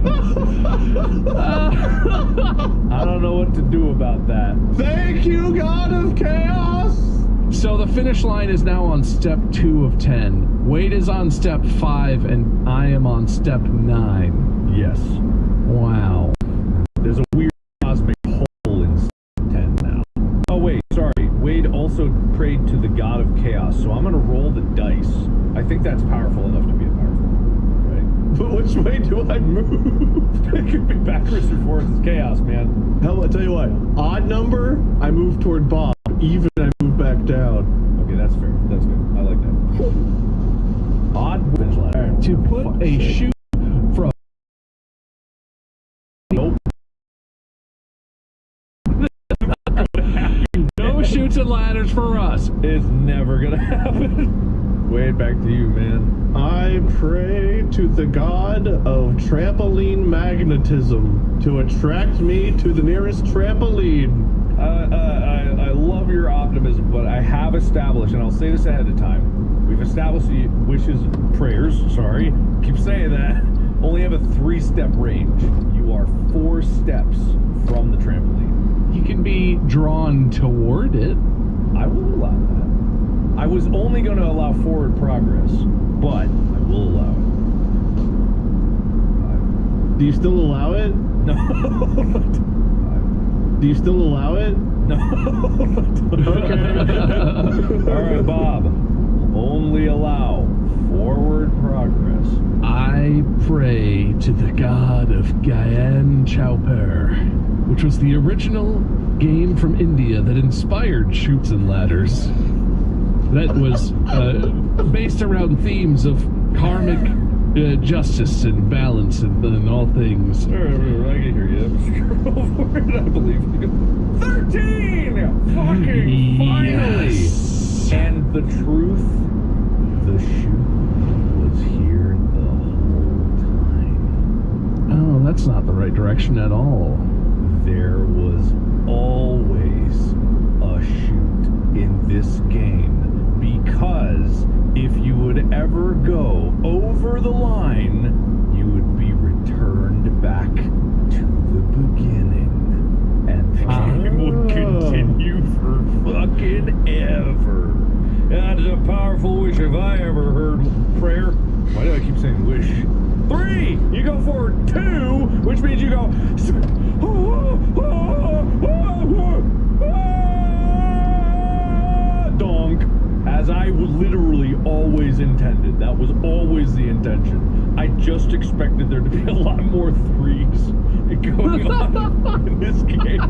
right. I don't know what to do about that. Thank you, God of Chaos! So the finish line is now on step 2 of 10. Wade is on step 5, and I am on step 9. Yes. Wow. There's a weird cosmic hole in step 10 now. Oh, wait, sorry. Wade also prayed to the God of Chaos, so I'm going to roll the dice. I think that's powerful enough to be powerful, right? But which way do I move? It could be backwards or forwards. It's chaos, man. Hell, I tell you what. Odd number, I move toward Bob. Even, I move back down. Okay, that's fair. That's good. I like that. Odd finish line. To put a shoe from... Nope. No chutes and ladders for us. It's never gonna happen. Wade, back to you, man. I pray to the god of trampoline magnetism to attract me to the nearest trampoline. I love your optimism, but I have established, and I'll say this ahead of time, we've established the prayers, keep saying that, only have a 3-step range. You are 4 steps from the trampoline. You can be drawn toward it. I will allow that. I was only going to allow forward progress, but I will allow it. Do you still allow it? No. Do you still allow it? No. Okay. All right, Bob. Only allow forward progress. I pray to the god of Gyan Chowper, which was the original game from India that inspired Chutes and Ladders. That was based around themes of karmic justice and balance and all things. I can hear you. Scroll forward, I believe you. 13! Fucking finally! Yes. And the truth, the shoe was here the whole time. Oh, that's not the right direction at all. There was always a chute in this game, because if you would ever go over the line, you would be returned back to the beginning. And the game would continue for fucking ever. That's a powerful wish if I ever heard prayer. Why do I keep saying wish? 3! You go forward 2, which means you go... Donk. As I literally always intended. That was always the intention. I just expected there to be a lot more 3s going on in this game.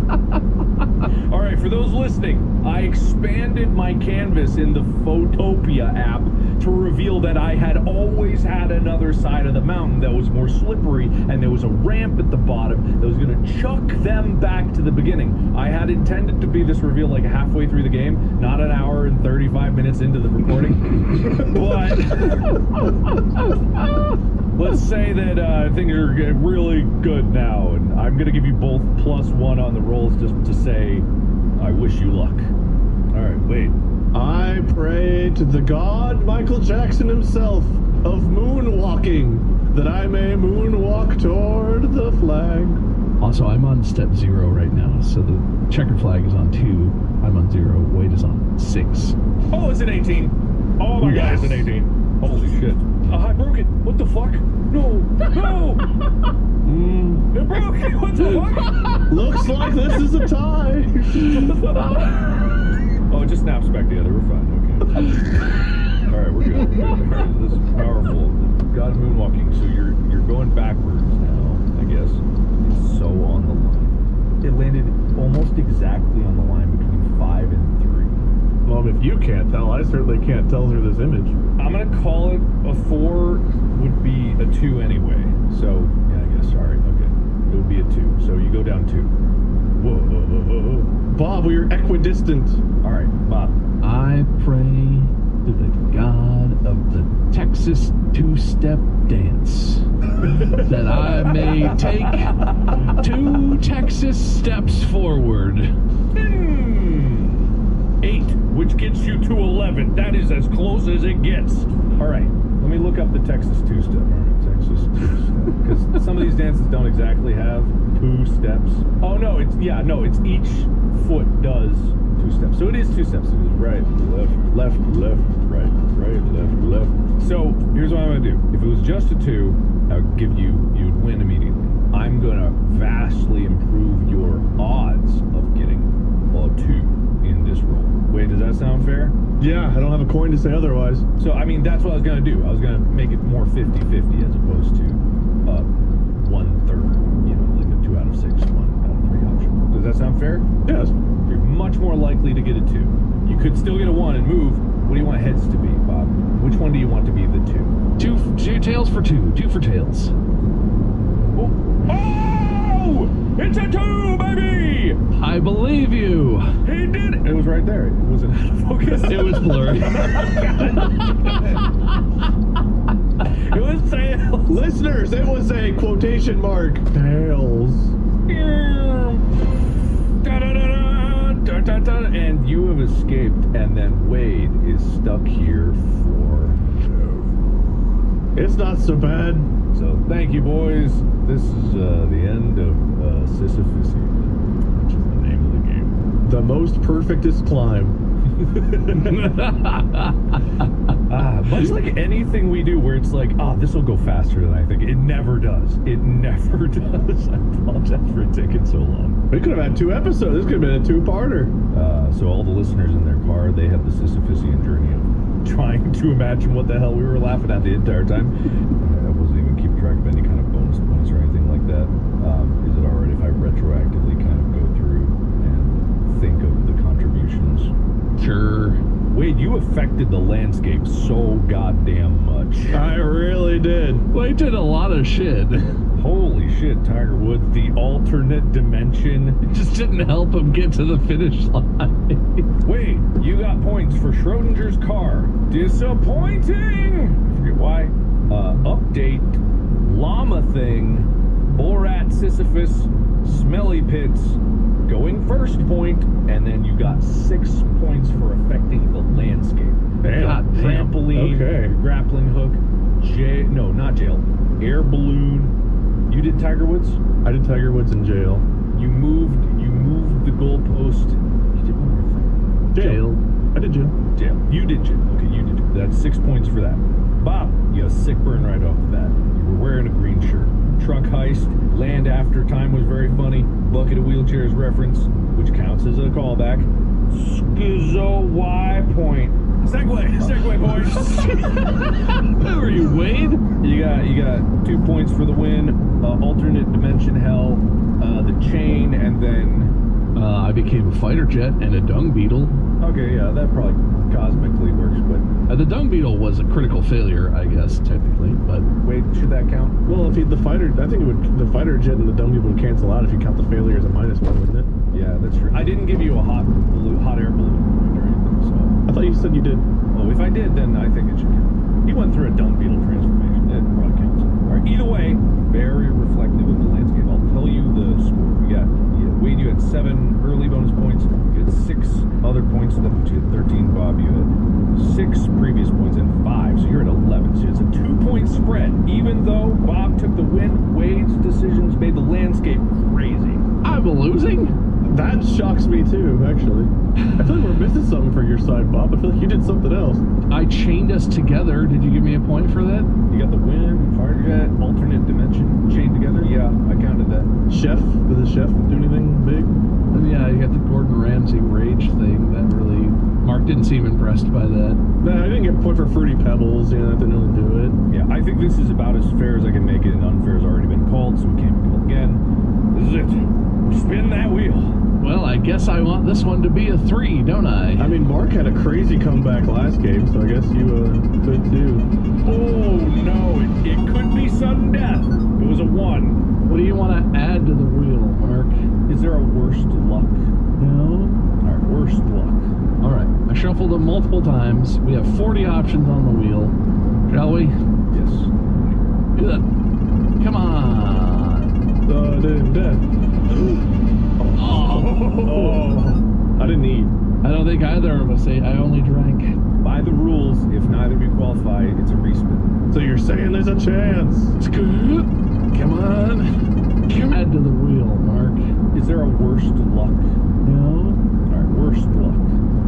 Alright, for those listening, I expanded my canvas in the Photopia app to reveal that I had always had another side of the mountain that was more slippery, and there was a ramp at the bottom that was going to chuck them back to the beginning. I had intended to be this reveal like halfway through the game, not an hour and 35 minutes into the recording. But let's say that things are really good now, and I'm going to give you both +1 on the rolls just to say I wish you luck. Alright, wait. I pray to the god Michael Jackson himself of moonwalking, that I may moonwalk toward the flag. Also, I'm on step 0 right now, so the checkered flag is on 2. I'm on 0. Wade is on 6. Oh, it's an 18. Oh my god, it's an 18. Holy shit. I broke it. What the fuck? No. No. It broke. What the fuck? Looks like this is a tie. Oh, it just snaps back together. We're fine. Okay. All right, we're good. Alright, this is powerful. God of moonwalking. So you're going backwards now, I guess. It's so on the line. It landed almost exactly on the line between 5 and 3. Well, if you can't tell, I certainly can't tell through this image. I'm gonna call it a 4 would be a 2 anyway. So yeah, I guess. All right, okay. It would be a 2. So you go down 2. Whoa, whoa, whoa, whoa. Bob, we're equidistant. All right, Bob. I pray to the god of the Texas two-step dance that I may take 2 Texas steps forward. 8, which gets you to 11. That is as close as it gets. All right, let me look up the Texas two-step. All right, Texas two-step. Because some of these circumstances don't exactly have 2 steps. Oh no, it's each foot does 2 steps. So it is 2 steps. It is right, left, right, left. So here's what I'm gonna do. If it was just a 2, I would give you'd win immediately. I'm gonna vastly improve your odds of getting a 2 in this roll. Wait, does that sound fair? Yeah, I don't have a coin to say otherwise. So, I mean, that's what I was going to do. I was going to make it more 50-50 as opposed to 1/3, like a 2 out of 6, 1 out of 3 option. Does that sound fair? Yes. You're much more likely to get a 2. You could still get a 1 and move. What do you want heads to be, Bob? Which one do you want to be the 2? Two tails for 2. 2 for tails. Oh! It's a 2, baby! I believe you. He did it! It was right there. It wasn't out of focus. It was blurry. It was tails. Listeners, it was a quotation mark. Tails. And you have escaped, and then Wade is stuck here for... It's not so bad. So thank you, boys. This is the end of Sisyphus, which is the name of the game. The most perfectest climb. Much like anything we do where it's like, this will go faster than I think. It never does. It never does. I apologize for it taking so long. We could have had 2 episodes. This could have been a 2-parter. So all the listeners in their car, they have the Sisyphusian journey of trying to imagine what the hell we were laughing at the entire time. I wasn't even keeping track of any kind of bonus points or anything like that. Is it alright if I retroactively kind of go through and think of the contributions? Sure. Wade, you affected the landscape so goddamn much. I really did. Well, he did a lot of shit. Holy shit, Tiger Woods, the alternate dimension. It just didn't help him get to the finish line. Wait, you got points for Schrodinger's car. Disappointing! I forget why. Update, llama thing, Borat Sisyphus, smelly pits, going first point, and then you got 6 points for affecting the landscape. God damn. Trampoline, Okay. grappling hook, not jail, air balloon. You did Tiger Woods? I did Tiger Woods in jail. You moved the goalpost. You did one more thing. Jail. I did jail. Jail. You did jail. Okay, you did. That's 6 points for that. Bob, you got a sick burn right off the bat. You were wearing a green shirt. Truck heist, land after time was very funny. Bucket of wheelchairs reference, which counts as a callback. Schizo Y point. Segway, boys. Who are you, Wade? You got 2 points for the win. Alternate dimension hell, the chain, and then. I became a fighter jet and a dung beetle. Okay, yeah, that probably cosmically works, but The dung beetle was a critical failure, I guess, technically, but... wait, should that count? Well, if the fighter, I think the fighter jet and the dung beetle would cancel out if you count the failure as a -1, wouldn't it? Yeah, that's true. I didn't give you a hot air balloon point or anything, so. I thought you said you did. Oh, if I did, then I think it should count. He went through a dung beetle transformation. It probably counts. All right. Either way, very reflective of the landscape. I'll tell you the score. Wade, you had 7 early bonus points. You had 6 other points. That put you at 13. Bob, you had 6 previous points and 5. So you're at 11. So it's a 2-point spread. Even though Bob took the win, Wade's decisions made the landscape crazy. I'm losing? That shocks me too, actually. I feel like we're missing something for your side, Bob. I feel like you did something else. I chained us together. Did you give me a point for that? You got the win, fighter jet, alternate dimension chained together. Yeah, I counted that. Chef? Did the chef do anything big? Yeah, you got the Gordon Ramsay rage thing. That really... Mark didn't seem impressed by that. No, I didn't get a point for Fruity Pebbles. Yeah, that didn't really do it. Yeah, I think this is about as fair as I can make it, and unfair has already been called, so we can't be called again. This is it. Spin that wheel. Well, I guess I want this one to be a 3, don't I? I mean, Mark had a crazy comeback last game, so I guess you could too. Oh, no, it could be sudden death. It was a 1. What do you want to add to the wheel, Mark? Is there a worst luck? No? All right, worst luck. All right. I shuffled them multiple times. We have 40 options on the wheel. Shall we? Yes. Good. Come on. Sudden death. Oh. I didn't eat. I don't think either of us ate. I only drank. By the rules, if neither of you qualify, it's a respin. So you're saying there's a chance? It's good. Come on. worst luck? No. All right, worst luck.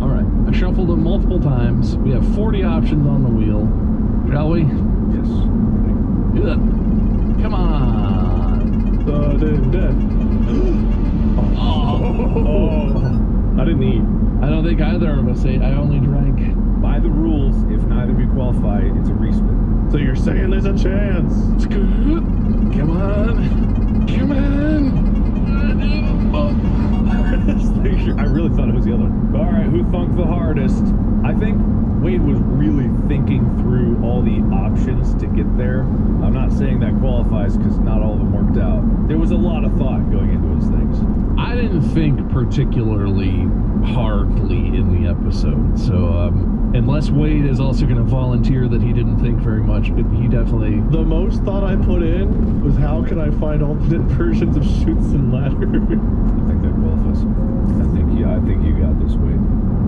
All right. I shuffled them multiple times. We have 40 options on the wheel. Shall we? Yes. Good. Come on. Sudden death. Oh. I didn't eat. I don't think either of us ate. I only drank. By the rules, if neither of you qualify, it's a respin. So you're saying there's a chance? It's good. Come on. Come on. I really thought it was the other one. All right, who thunk the hardest? I think Wade was really thinking through all the options to get there. I'm not saying that qualifies because not all of them worked out. There was a lot of thought going into his things. I didn't think particularly hardly in the episode, so unless Wade is also going to volunteer that he didn't think very much, but he definitely... The most thought I put in was how can I find alternate versions of Chutes and Ladders? I think that qualifies. I think you got this, Wade.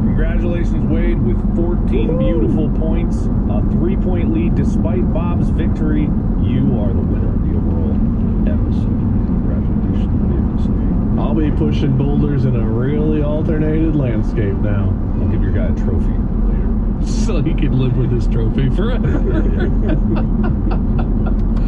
Congratulations, Wade, with 14 beautiful points, a 3-point lead despite Bob's victory. You are the winner of the overall episode. Congratulations, what do you have to say? I'll be pushing boulders in a really alternated landscape now. I'll give your guy a trophy later. So he can live with his trophy forever.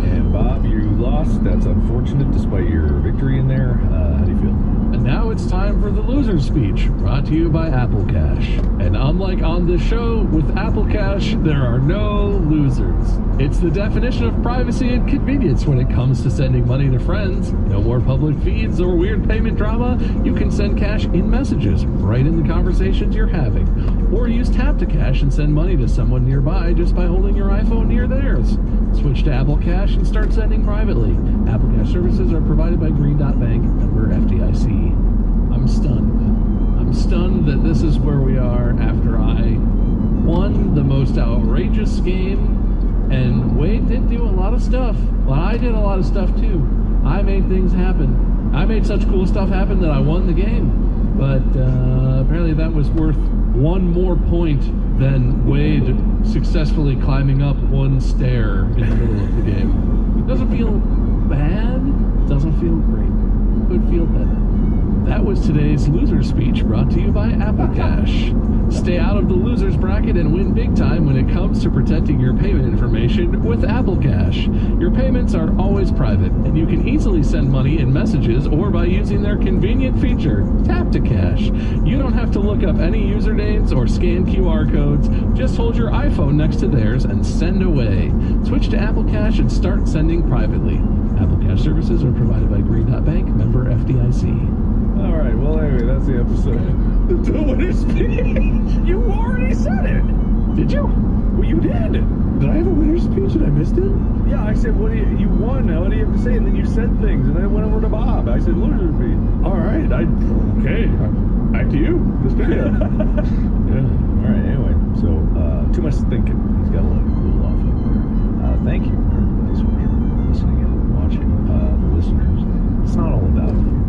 And Bob, you lost. That's unfortunate despite your victory in there. How do you feel? And now it's time for the loser speech, brought to you by Apple Cash. And unlike on this show, with Apple Cash, there are no losers. It's the definition of privacy and convenience when it comes to sending money to friends. No more public feeds or weird payment drama. You can send cash in messages, right in the conversations you're having. Or use Tap to Cash and send money to someone nearby just by holding your iPhone near theirs. Switch to Apple Cash and start sending privately. Apple Cash services are provided by Green Dot Bank, member FDIC. I'm stunned. I'm stunned that this is where we are after I won the most outrageous game, and Wade did do a lot of stuff. Well, I did a lot of stuff too. I made things happen. I made such cool stuff happen that I won the game. But apparently that was worth one more point than Wade successfully climbing up one stair in the middle of the game. It doesn't feel bad. Doesn't feel great. Could feel better. That was today's loser speech, brought to you by Apple Cash. Stay out of the losers bracket and win big time when it comes to protecting your payment information with Apple Cash. Your payments are always private, and you can easily send money in messages or by using their convenient feature, Tap to Cash. You don't have to look up any usernames or scan QR codes. Just hold your iPhone next to theirs and send away. Switch to Apple Cash and start sending privately. Apple Cash services are provided by Green Dot Bank, member FDIC. All right, well, anyway, that's the episode. The winner's speech! You already said it! Did you? Well, you did! Did I have a winner's speech and I missed it? Yeah, I said, what do you won, now what do you have to say? And then you said things, and then it went over to Bob. I said, loser speech. All right, okay. Back to you, the studio. Yeah. All right, anyway, so, too much thinking. He's got to let it cool off up there. Thank you, everybody, so much for listening and watching. The listeners, it's not all about you.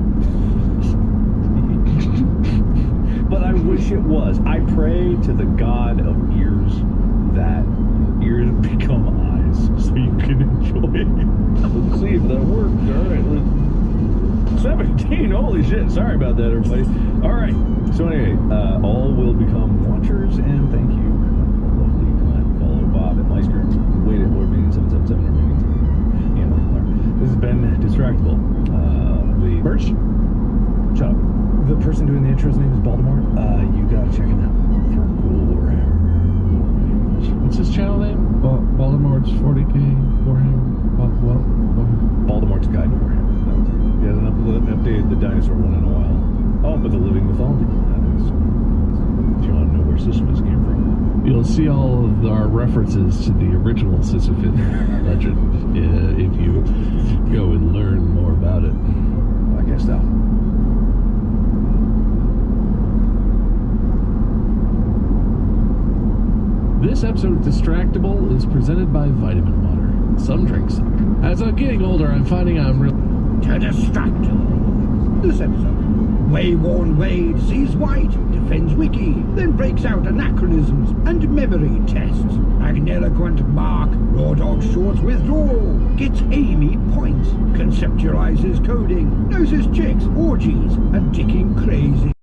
But I wish it was. I pray to the God of ears that ears become eyes so you can enjoy it. Let's see if that worked. All right, 17. Holy shit. Sorry about that, everybody. All right. So anyway, all will become watchers, and thank you. Lovely time. Follow Bob at Meister. Wait at Lord Meeting 777 or Meeting. Yeah, this has been Distractable. The Birch? Shut up. The person doing the intro's name is Baltimore. You gotta check him out for cool Warhammer. What's his channel name? Baltimore's 40K Warhammer. Baltimore's Guide to Warhammer. He hasn't updated the dinosaur one in a while. Oh, but the Living Mythology. That is. If you want to know where Sisyphus came from. You'll see all of our references to the original Sisyphus legend if you go and learn more about it. I guess so. This episode of Distractable is presented by Vitamin Water. Some drinks. As I'm getting older, I'm finding I'm real... To Distractable. This episode Wayworn Wade sees white, defends Wiki, then breaks out anachronisms and memory tests. Magniloquent Mark, Raw Dog Shorts withdrawal, gets Amy points, conceptualizes coding, knows his chicks, orgies, and dicking crazy.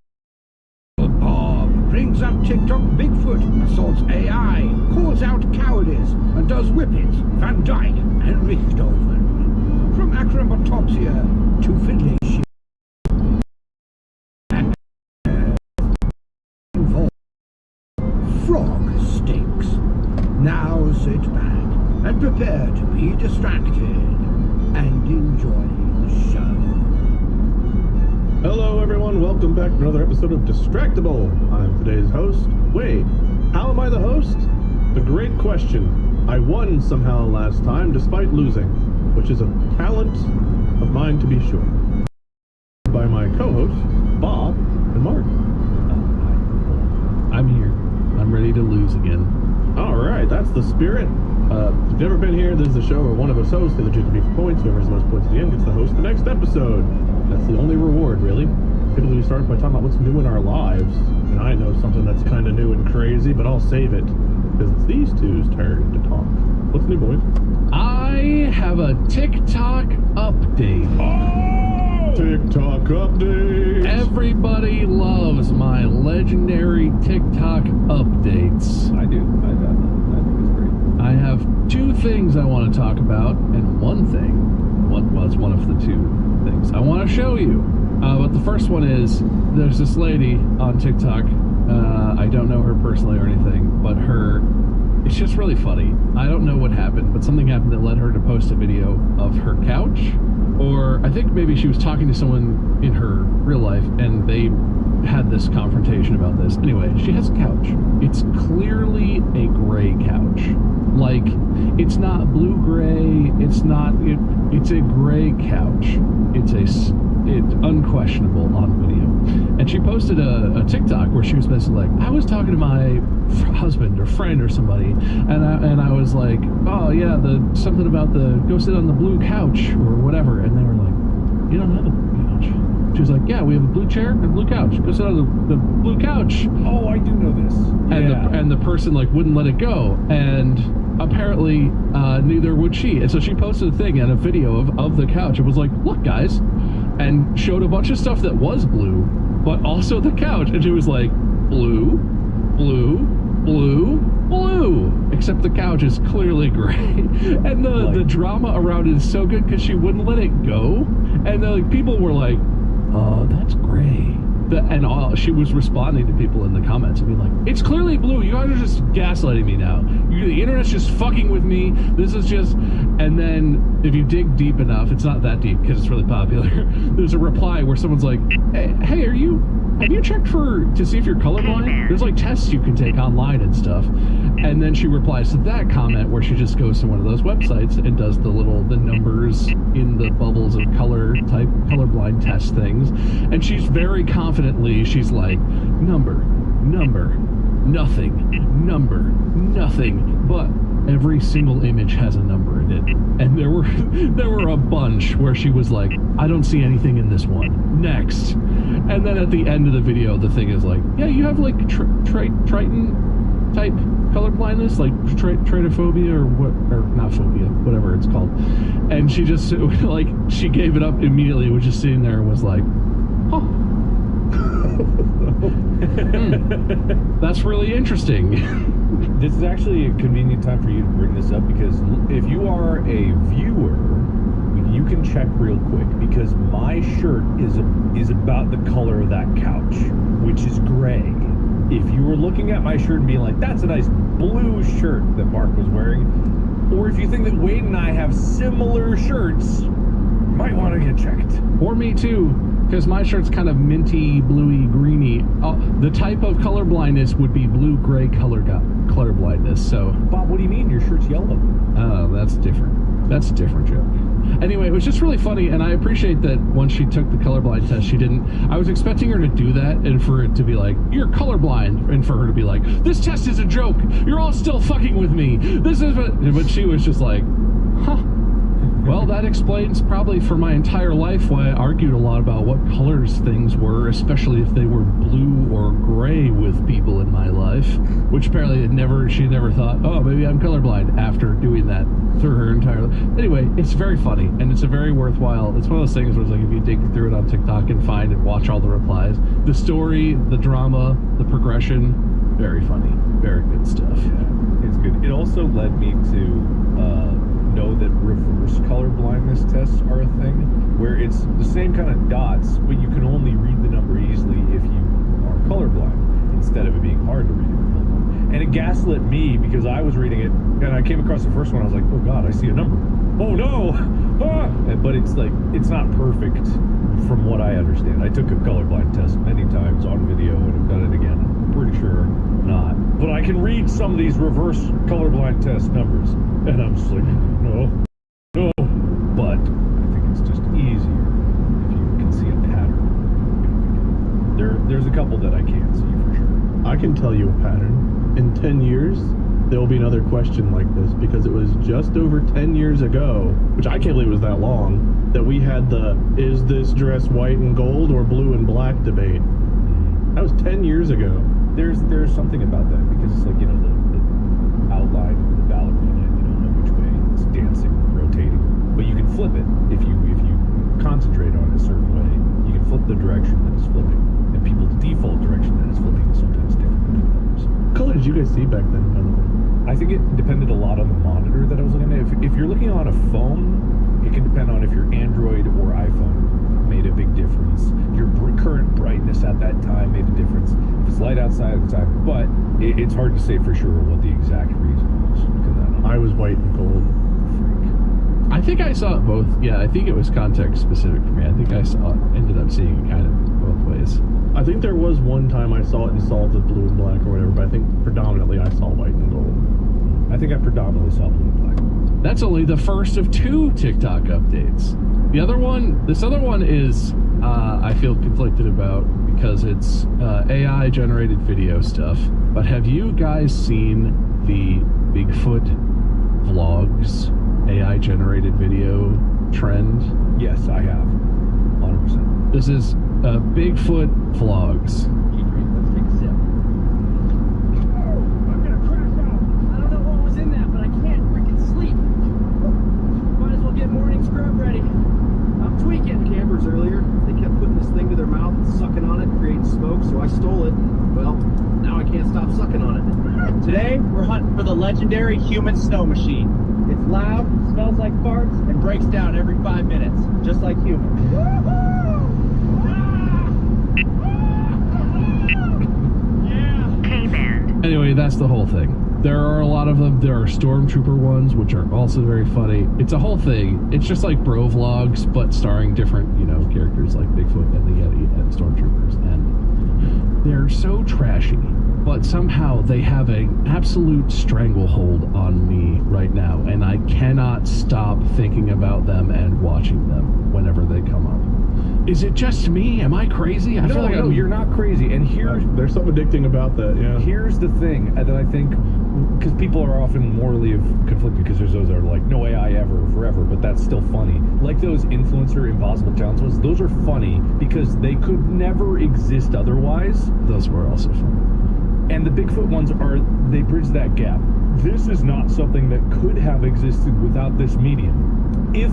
Bob brings up TikTok Bigfoot, assaults AI, calls out cowardice, and does Whippets, Van Dyke, and Richthofen. From acromatopsia to fellation. Frog stinks. Now sit back and prepare to be distracted and enjoy the show. Hello, everyone. Welcome back to another episode of Distractable. I'm today's host. Wait, how am I the host? The great question. I won somehow last time despite losing, which is a talent of mine to be sure. By my co-hosts, Bob and Mark. I'm here. I'm ready to lose again. All right, that's the spirit. If you've never been here, this is a show where one of us hosts. The objective for points. Whoever has the most points at the end gets to host the next episode. That's the only reward, really. Typically, we start by talking about what's new in our lives. And I know something that's kind of new and crazy, but I'll save it because it's these two's turn to talk. What's new, boys? I have a TikTok update. Oh! TikTok update. Everybody loves my legendary TikTok updates. I do. I think it's great. I have two things I want to talk about, and one thing, well, it's one of the two things I want to show you. But the first one is, there's this lady on TikTok, I don't know her personally or anything, but it's just really funny. I don't know what happened, but something happened that led her to post a video of her couch, or I think maybe she was talking to someone in her real life, and they had this confrontation about this. Anyway, she has a couch. It's clearly a gray couch. Like, it's not blue-gray, it's a gray couch. It's unquestionable on video. And she posted a TikTok where she was basically like, I was talking to my husband or friend or somebody, and I was like, oh yeah, something about go sit on the blue couch or whatever, and they were like, you don't have a blue couch. She was like, yeah, we have a blue chair and a blue couch. Go sit on the blue couch. Oh, I do know this. And the person like wouldn't let it go, and apparently neither would she. And so she posted a thing and a video of the couch. It was like, look guys, and showed a bunch of stuff that was blue, but also the couch. And she was like, blue, blue, blue, blue, except the couch is clearly gray. And the drama around it is so good because she wouldn't let it go, and people were like, that's gray. She was responding to people in the comments and being like, it's clearly blue, you guys are just gaslighting me now, the internet's just fucking with me, this is just. And then if you dig deep enough, it's not that deep because it's really popular, there's a reply where someone's like, hey, have you checked to see if you're colorblind? There's like tests you can take online and stuff. And then she replies to that comment where she just goes to one of those websites and does the numbers in the bubbles of colorblind test things. And she's very confidently, she's like, number, nothing, but every single image has a number in it. And there were a bunch where she was like, I don't see anything in this one. Next. And then at the end of the video, the thing is like, yeah, you have like Triton type color blindness, like tritophobia or not phobia, whatever it's called. And she just like, she gave it up immediately, was just sitting there and was like, huh. That's really interesting. This is actually a convenient time for you to bring this up, because if you are a viewer, you can check real quick, because my shirt is about the color of that couch, which is gray. If you were looking at my shirt and being like, that's a nice blue shirt that Mark was wearing, or if you think that Wade and I have similar shirts, you might want to get checked. Or me too, because my shirt's kind of minty, bluey, greeny. The type of color blindness would be blue-gray color blindness. So, Bob, what do you mean your shirt's yellow? Oh, that's different. That's a different joke. Anyway, it was just really funny, and I appreciate that once she took the colorblind test, she didn't. I was expecting her to do that, and for it to be like, you're colorblind, and for her to be like, this test is a joke. You're all still fucking with me. This is what. But she was just like, huh. Well, that explains probably for my entire life why I argued a lot about what colors things were, especially if they were blue or gray with people in my life, which apparently she never thought, oh, maybe I'm colorblind after doing that through her entire life. Anyway, it's very funny, and it's a very worthwhile, it's one of those things where it's like if you dig through it on TikTok and find and watch all the replies, the story, the drama, the progression, very funny, very good stuff. Yeah, it's good. It also led me to know that reverse color blindness tests are a thing, where it's the same kind of dots, but you can only read the number easily if you are colorblind, instead of it being hard to read if you're colorblind. And it gaslit me because I was reading it, and I came across the first one, I was like, oh god, I see a number. Oh no! Ah! But it's like, it's not perfect from what I understand. I took a colorblind test many times on video, and I've done it again. I'm pretty sure not. But I can read some of these reverse colorblind test numbers, and I'm just like, no. But I think it's just easier if you can see a pattern. There's a couple that I can't see for sure. I can tell you a pattern. In 10 years, there will be another question like this, because it was just over 10 years ago, which I can't believe it was that long, that we had the, is this dress white and gold or blue and black debate. That was 10 years ago. There's something about that, because it's like, you know, the outline of the ballerina, you don't know which way it's dancing, rotating, but you can flip it if you concentrate on it a certain way. You can flip the direction that it's flipping, and people's default direction that it's flipping is sometimes different than others. What color did you guys see back then, by the way? I think it depended a lot on the monitor that I was looking at. If you're looking on a phone, it can depend on if your Android or iPhone made a big difference. Your current brightness at that time made a difference. If it's light outside at the time, but it's hard to say for sure what the exact reason was. I was white and gold. I think I saw it both. Yeah, I think it was context specific for me. I think I ended up seeing it kind of both ways. I think there was one time I saw it in solid with blue and black or whatever, but I think predominantly I saw white and gold. I think I predominantly saw blue and black. That's only the first of 2 TikTok updates. This other one is, I feel conflicted about because it's AI generated video stuff. But have you guys seen the Bigfoot vlogs AI generated video trend? Yes, I have. 100%. This is Bigfoot vlogs. Let's take a sip. I'm gonna crash out. I don't know what was in that, but I can't freaking sleep. Might as well get morning scrub ready. I'm tweaking. Campers earlier, they kept putting this thing to their mouth and sucking on it, creating smoke, so I stole it. Well, now I can't stop sucking on it. Today, we're hunting for the legendary human snow machine. It's loud, smells like farts, and breaks down every 5 minutes, just like humans. Anyway, that's the whole thing. There are a lot of them. There are Stormtrooper ones, which are also very funny. It's a whole thing. It's just like bro vlogs, but starring different, characters like Bigfoot and the Yeti and Stormtroopers. And they're so trashy, but somehow they have an absolute stranglehold on me right now, and I cannot stop thinking about them and watching them whenever they come up. Is it just me? Am I crazy? I feel like you're not crazy. And there's something addicting about that, yeah. Here's the thing that I think, because people are often morally conflicted, because there's those that are like, no AI ever, forever, but that's still funny. Like those influencer impossible challenges ones, those are funny because they could never exist otherwise. Those were also funny. And the Bigfoot ones they bridge that gap. This is not something that could have existed without this medium. If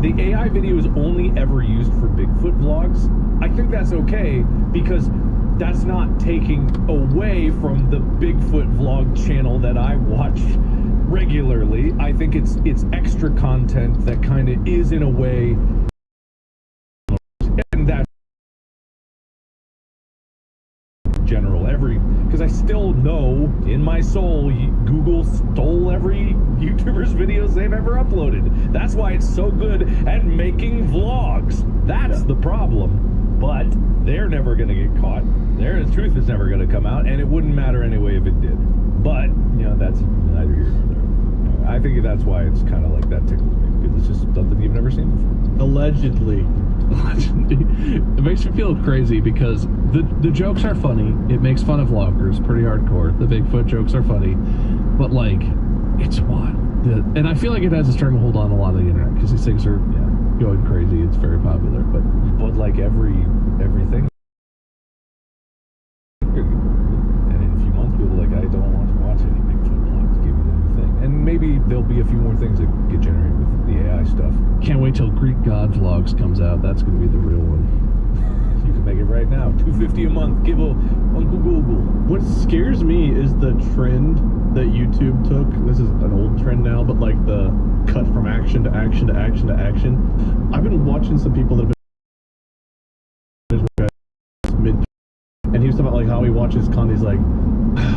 the AI video is only ever used for Bigfoot vlogs, I think that's okay, because that's not taking away from the Bigfoot vlog channel that I watch regularly. I think it's extra content that kind of is in a way, and that general because I still know in my soul Google stole every YouTuber's videos they've ever uploaded. That's why it's so good at making vlogs. That's the problem. But they're never going to get caught. The truth is never going to come out, and it wouldn't matter anyway if it did. But that's neither here nor there. I think that's why it's kind of like that tickles me, because it's just something you've never seen before. Allegedly. It makes me feel crazy because the jokes are funny. It makes fun of vloggers pretty hardcore. The Bigfoot jokes are funny, but like, it's wild. And I feel like it has a stranglehold on a lot of the internet because these things are going crazy. It's very popular, but like everything. And in a few months, people are like, I don't want to watch any Bigfoot vlogs. Give me the new thing. And maybe there'll be a few more things that get generated with the AI stuff. can't wait till Greek God Vlogs comes out. That's going to be the real one. You can make it right now. $2.50 a month. Give Uncle Google. What scares me is the trend that YouTube took. This is an old trend now, but like the cut from action to action to action to action. I've been watching some people that have been mid, and he was talking about like how he watches content. He's like,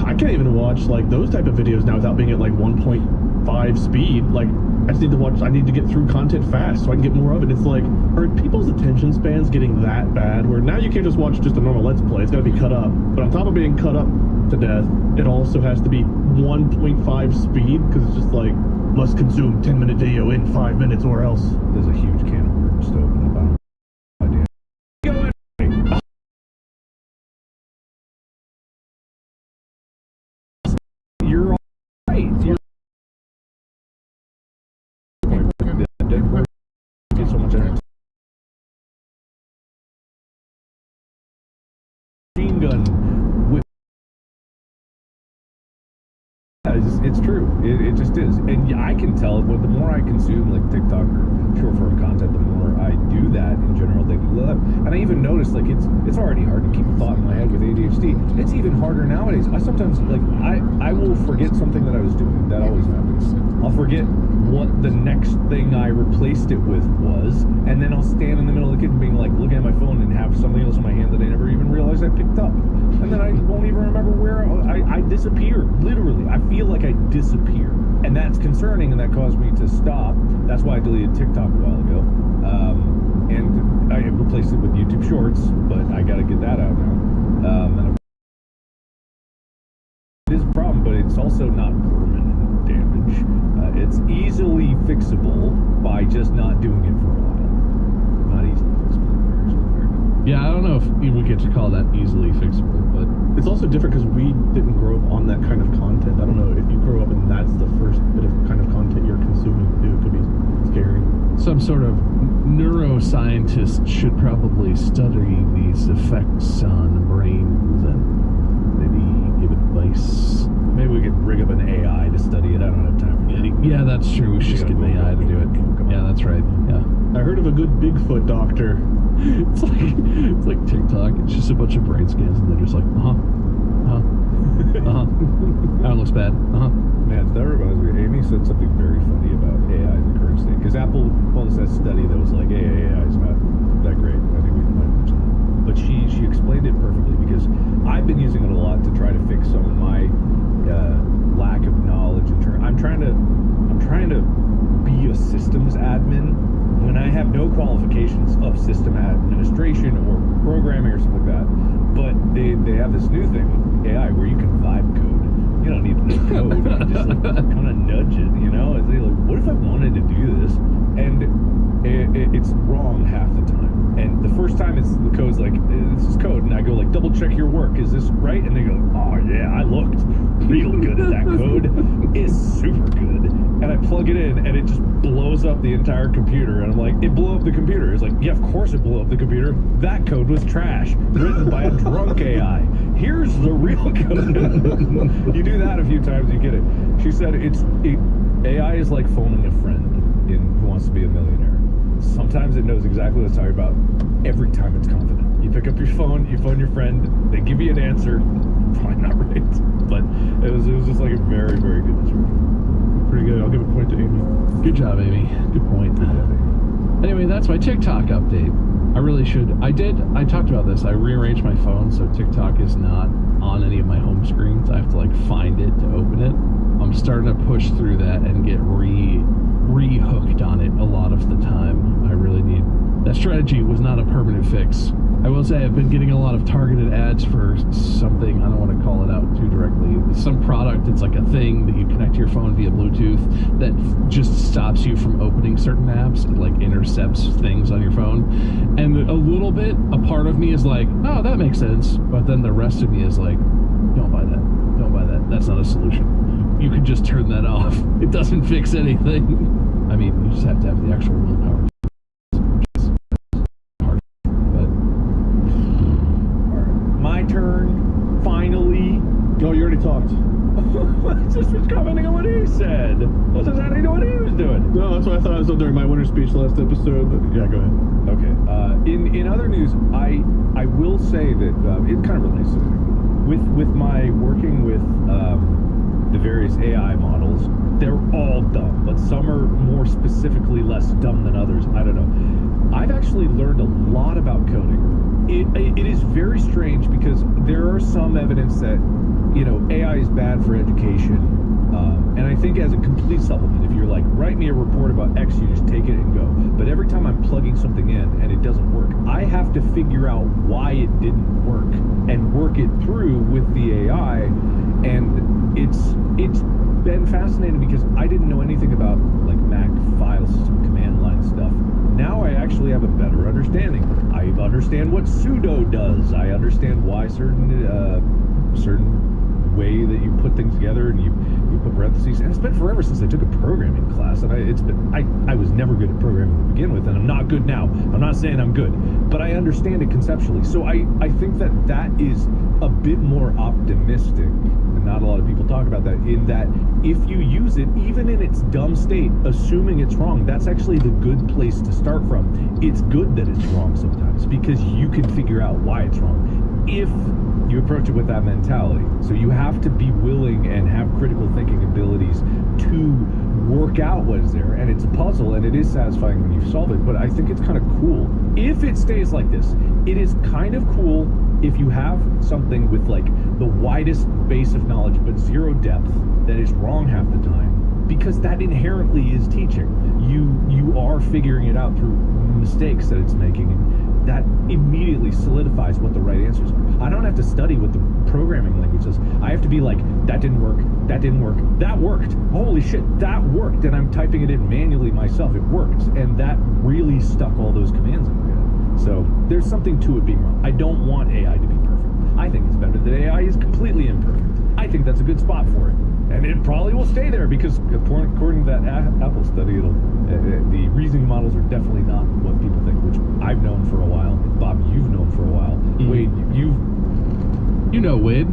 I can't even watch like those type of videos now without being at like 1.5 speed. Like I just need to watch. I need to get through content fast so I can get more of it. It's like, are people's attention spans getting that bad? Where now you can't just watch just a normal Let's Play. It's got to be cut up. But on top of being cut up to death, it also has to be 1.5 speed because it's just like must consume 10-minute video in 5 minutes or else. There's a huge can of worms to open up. I don't know. Go anyway. You're all right. You're get so much energy. Machine gun whip. It's true. It just is. And I can tell, but the more I consume like TikTok or short form content, the more I do that in general daily life. And I even notice like it's already hard to keep a thought in my head with ADHD. It's even harder nowadays. I sometimes like I will forget something that I was doing. That always happens. I'll forget what the next thing I replaced it with was, and then I'll stand in the middle of the kitchen being like looking at my phone and have something else in my hand that I never even realized I picked up. And then I won't even remember where I disappear. Literally. I feel like I disappear. And that's concerning, and that caused me to stop. That's why I deleted TikTok a while ago. And I replaced it with YouTube Shorts, but I gotta get that out now. And it is a problem, but it's also not permanent damage. It's easily fixable by just not doing it for a while. Not easily fixable. Yeah, I don't know if we get to call that easily fixable, but It's also different because we didn't grow up on that kind of content. I don't know if you grow up and that's the first bit of kind of content you're consuming. It could be scary. some sort of neuroscientist should probably study these effects on brains and maybe give advice. Maybe we could rig up an AI to study it. I don't have time for that. Yeah, that's true. We should just get an AI to do it. Yeah, that's right. Yeah. I heard of a good Bigfoot doctor. It's like TikTok. It's just a bunch of brain scans, and they're just like, that looks bad. Man, that reminds me. Amy said something very funny about AI in the current state. Because Apple published that study that was like, hey, AI is not that great. I think we might mention that. But she explained it perfectly because I've been using it a lot to try to fix some of my lack of knowledge. I'm trying to be a systems admin when I have no qualifications of system administration or programming or something like that. But they have this new thing with AI where you can vibe code. You don't need to know code. You can just like kind of nudge it, you know? It's like, what if I wanted to do this? And it's wrong half the time. And the first time the code's like, this is code, and I go like, double check your work. Is this right? And they go, oh yeah, I looked real good at that code. It's super good. And I plug it in, and it just blows up the entire computer. And I'm like, it blew up the computer. It's like, yeah, of course it blew up the computer. That code was trash, written by a drunk AI. Here's the real code. You do that a few times, you get it. She said AI is like phoning a friend Who Wants to Be a Millionaire. Sometimes it knows exactly what it's talking about. Every time it's confident. You pick up your phone, you phone your friend, they give you an answer. Probably not right, but it was just like a very, very good description. Pretty good. I'll give a point to Amy. Good job, Amy. Good point. Anyway, that's my TikTok update. I really should. I talked about this. I rearranged my phone so TikTok is not on any of my home screens. I have to like find it to open it. I'm starting to push through that and get re-hooked on it a lot of the time. I really need that. Strategy was not a permanent fix. I will say I've been getting a lot of targeted ads for something. I don't want to call it out too directly. Some product. It's like a thing that you connect to your phone via Bluetooth that just stops you from opening certain apps. It like intercepts things on your phone. And a little bit, a part of me is like, oh, that makes sense. But then the rest of me is like, don't buy that. Don't buy that. That's not a solution. you can just turn that off. It doesn't fix anything. I mean, you just have to have the actual willpower. Which is hard, but My turn, finally. Oh, you already talked. Just was commenting on what he said. Wasn't that what he was doing? No, that's what I thought I was during my winter speech last episode, but yeah, go ahead. Okay. In other news, I will say that it kind of relates to with my working with the various AI models. They're all dumb, but some are more specifically less dumb than others. I don't know. I've actually learned a lot about coding. It is very strange because there are some evidence that AI is bad for education. And I think as a complete supplement, if you're like, write me a report about X, you just take it and go. But every time I'm plugging something in and it doesn't work, I have to figure out why it didn't work and work it through with the AI. And it's been fascinating because I didn't know anything about like Mac file system command line stuff. Now I actually have a better understanding. I understand what sudo does. I understand why certain way that you put things together and you put parentheses. And it's been forever since I took a programming class, and I was never good at programming to begin with, and I'm not good now. I'm not saying I'm good, but I understand it conceptually. So I think that is a bit more optimistic, and not a lot of people talk about that, in that if you use it, even in its dumb state, assuming it's wrong, that's actually the good place to start from. It's good that it's wrong sometimes, because you can figure out why it's wrong if you approach it with that mentality. So you have to be willing and have critical thinking abilities to work out what is there. And it's a puzzle, and it is satisfying when you solve it, but I think it's kind of cool. If it stays like this, it is kind of cool if you have something with like the widest base of knowledge but zero depth that is wrong half the time, because that inherently is teaching. You are figuring it out through mistakes that it's making, and that immediately solidifies what the right answers are. I don't have to study what the programming language is. I have to be like, that didn't work, that didn't work, that worked, holy shit, that worked, and I'm typing it in manually myself, it worked, and that really stuck all those commands in my head. So there's something to it being wrong. I don't want AI to be perfect. I think it's better that AI is completely imperfect. I think that's a good spot for it. And it probably will stay there, because according to that Apple study, the reasoning models are definitely not what people think, which I've known for a while. Bob, you've known for a while. Wade, You know, Wade,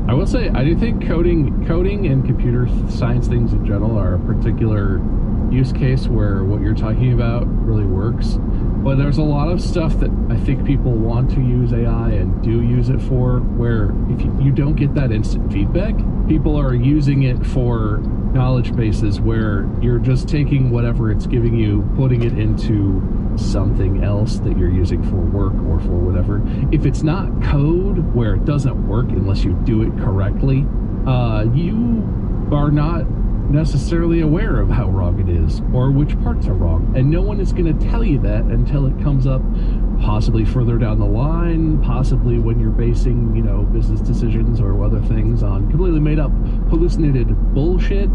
I will say, I do think coding and computer science things in general are a particular use case where what you're talking about really works. But there's a lot of stuff that I think people want to use AI and do use it for, where if you don't get that instant feedback, people are using it for knowledge bases where you're just taking whatever it's giving you, putting it into something else that you're using for work or for whatever. If it's not code where it doesn't work unless you do it correctly, you are not necessarily aware of how wrong it is or which parts are wrong, and no one is going to tell you that until it comes up, possibly further down the line, possibly when you're basing business decisions or other things on completely made up hallucinated bullshit.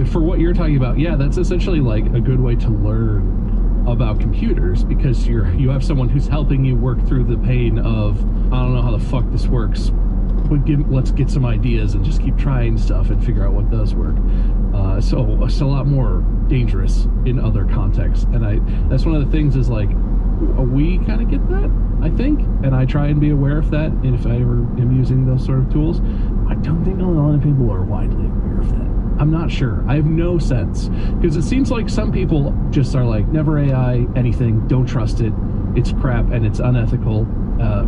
For what you're talking about, yeah, that's essentially like a good way to learn about computers, because you have someone who's helping you work through the pain of, I don't know how the fuck this works, but let's get some ideas and just keep trying stuff and figure out what does work. So it's a lot more dangerous in other contexts, and that's one of the things is like, we kind of get that, I think, and I try and be aware of that if I ever am using those sort of tools. I don't think a lot of people are widely aware of that. I'm not sure. I have no sense, because it seems like some people just are like, never AI anything, don't trust it, it's crap and it's unethical,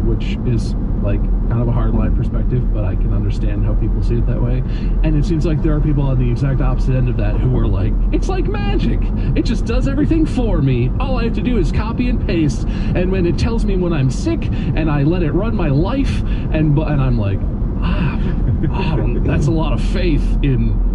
which is like kind of a hardline perspective, but I can understand how people see it that way. And it seems like there are people on the exact opposite end of that who are like, it's like magic, it just does everything for me, all I have to do is copy and paste, and when it tells me when I'm sick, and I let it run my life, and I'm like, that's a lot of faith in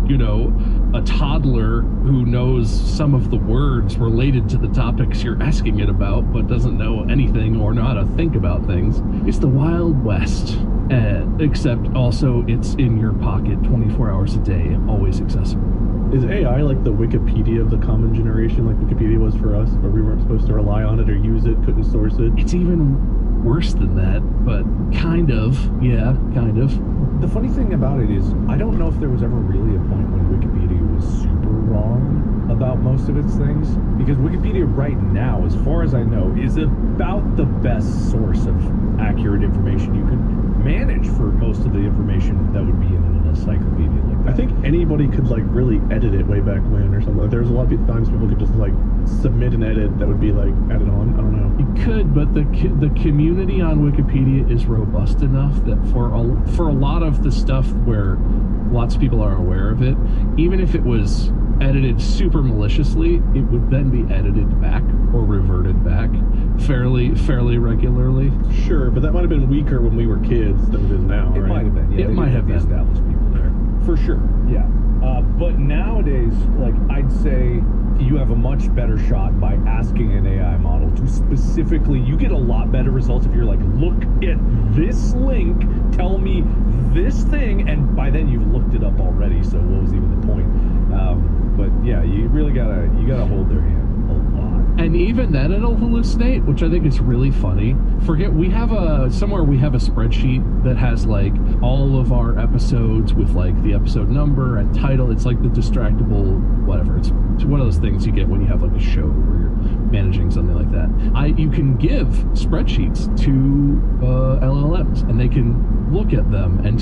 a toddler who knows some of the words related to the topics you're asking it about, but doesn't know anything or know how to think about things. It's the Wild West, except also it's in your pocket 24 hours a day, always accessible. Is AI like the Wikipedia of the common generation, like Wikipedia was for us, where we weren't supposed to rely on it or use it, couldn't source it? It's even worse than that, but kind of. Yeah, kind of. The funny thing about it is, I don't know if there was ever really a point when Wikipedia was super wrong about most of its things, because Wikipedia right now, as far as I know, is about the best source of accurate information you could manage for most of the information that would be in an encyclopedia like that. I think anybody could like really edit it way back when or something. Like, there was a lot of times people could just like submit an edit that would be like added on. I don't know. You could, but the community on Wikipedia is robust enough that for a lot of the stuff where lots of people are aware of it, even if it was edited super maliciously, it would then be edited back or reverted back fairly regularly. Sure, but that might have been weaker when we were kids than it is now, It right? might have been. Yeah, It they might did have the been. established people there, for sure. Yeah, but nowadays, like I'd say, you have a much better shot by asking an AI model to specifically. You get a lot better results if you're like, look at this link, tell me this thing, and by then you've looked it up already. So what was even the point? But yeah, you really gotta hold their hand a lot. And even then it'll hallucinate, which I think is really funny. We have a spreadsheet that has like all of our episodes with like the episode number and title. It's like the distractible whatever. It's one of those things you get when you have like a show where you're managing something like that. You can give spreadsheets to LLMs, and they can look at them and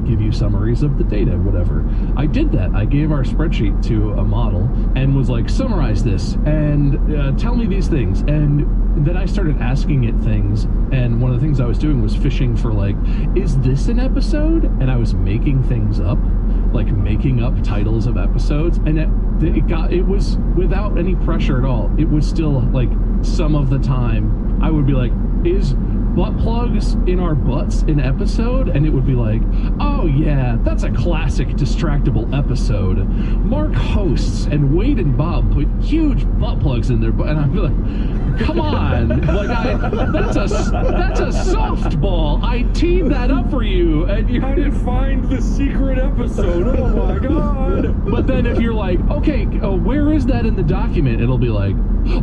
give you summaries of the data, whatever. I did that. I gave our spreadsheet to a model and was like, summarize this and tell me these things. And then I started asking it things, and one of the things I was doing was fishing for like, is this an episode? And I was making things up, like making up titles of episodes, and it was without any pressure at all. It was still like, some of the time I would be like, is butt plugs in our butts an episode? And it would be like, oh yeah, that's a classic distractible episode. Mark hosts and Wade and Bob put huge butt plugs in their butt, and I'd be like, come on, like that's a softball. I teed that up for you, and you didn't find the secret episode. Oh my god! But then if you're like, okay, where is that in the document? It'll be like,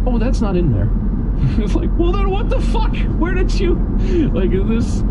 oh, that's not in there. It's like, well then what the fuck? Where did you like this?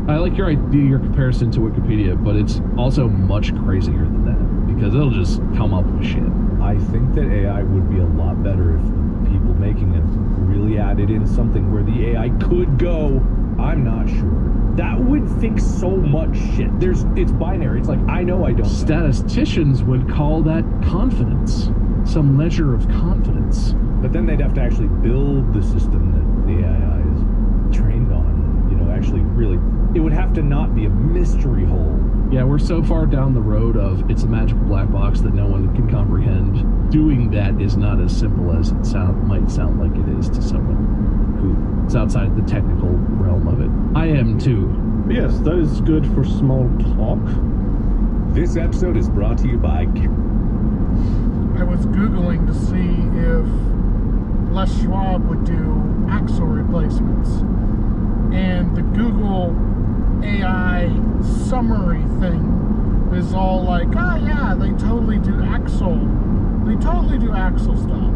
I like your idea, your comparison to Wikipedia, but it's also much crazier than that, because it'll just come up with shit. I think that AI would be a lot better if the people making it really added in something where the AI could go, I'm not sure. That would fix so much shit. It's binary. It's like, I know I don't know. Statisticians would call that confidence. Some measure of confidence. But then they'd have to actually build the system that the AI is trained on. Actually really, it would have to not be a mystery hole. Yeah, we're so far down the road of it's a magical black box that no one can comprehend. Doing that is not as simple as it might sound like it is to someone who is outside the technical realm of it. I am too. Yes, that is good for small talk. This episode is brought to you by... I was Googling to see if Les Schwab would do axle replacements. And the Google AI summary thing is all like, oh yeah, they totally do axle stuff.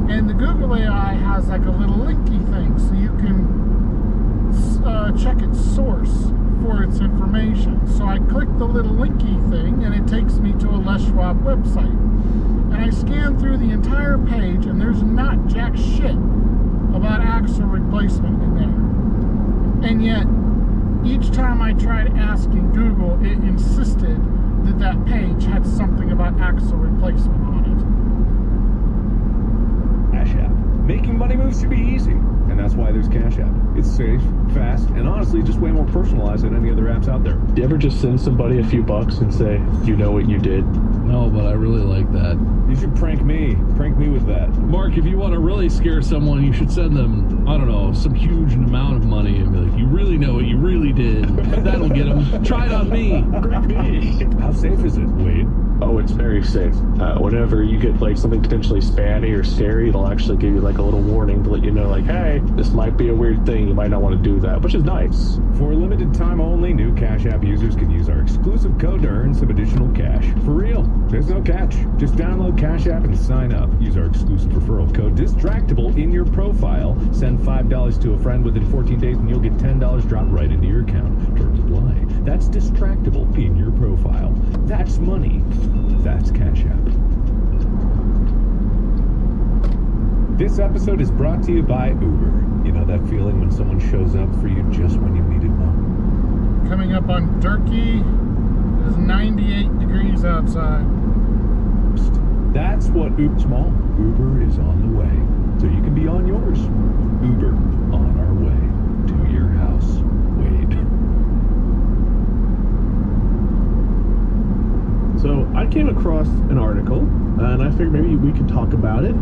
And the Google AI has like a little linky thing, so you can check its source for its information. So I click the little linky thing, and it takes me to a Les Schwab website. And I scan through the entire page, and there's not jack shit about axle replacement in there. And yet, each time I tried asking Google, it insisted that that page had something about axle replacement on it. Cash App. Making money moves should be easy, and that's why there's Cash App. It's safe, fast, and honestly just way more personalized than any other apps out there. Do you ever just send somebody a few bucks and say, you know what you did? No, but I really like that. You should prank me. Prank me with that. Mark, if you want to really scare someone, you should send them, I don't know, some huge amount of money and be like, you really know what you really did. That'll get them. Try it on me. How safe is it, Wade? Oh, it's very safe. Whenever you get like something potentially spammy or scary, it'll actually give you like a little warning to let you know, like, hey, this might be a weird thing. You might not want to do that, which is nice. For a limited time only, new Cash App users can use our exclusive code to earn some additional cash. For real, there's no catch. Just download Cash App and sign up. Use our exclusive referral code Distractable in your profile. Send $5 to a friend within 14 days and you'll get $10 dropped right into your account. Terms apply. That's Distractable in your profile. That's money. That's Cash App. This episode is brought to you by Uber. You know that feeling when someone shows up for you just when you needed one? Coming up on Turkey, it is 98 degrees outside. That's what Small Uber is on the way, so you can be on yours. Uber on our way to your house. Wade. So I came across an article, and I figured maybe we could talk about it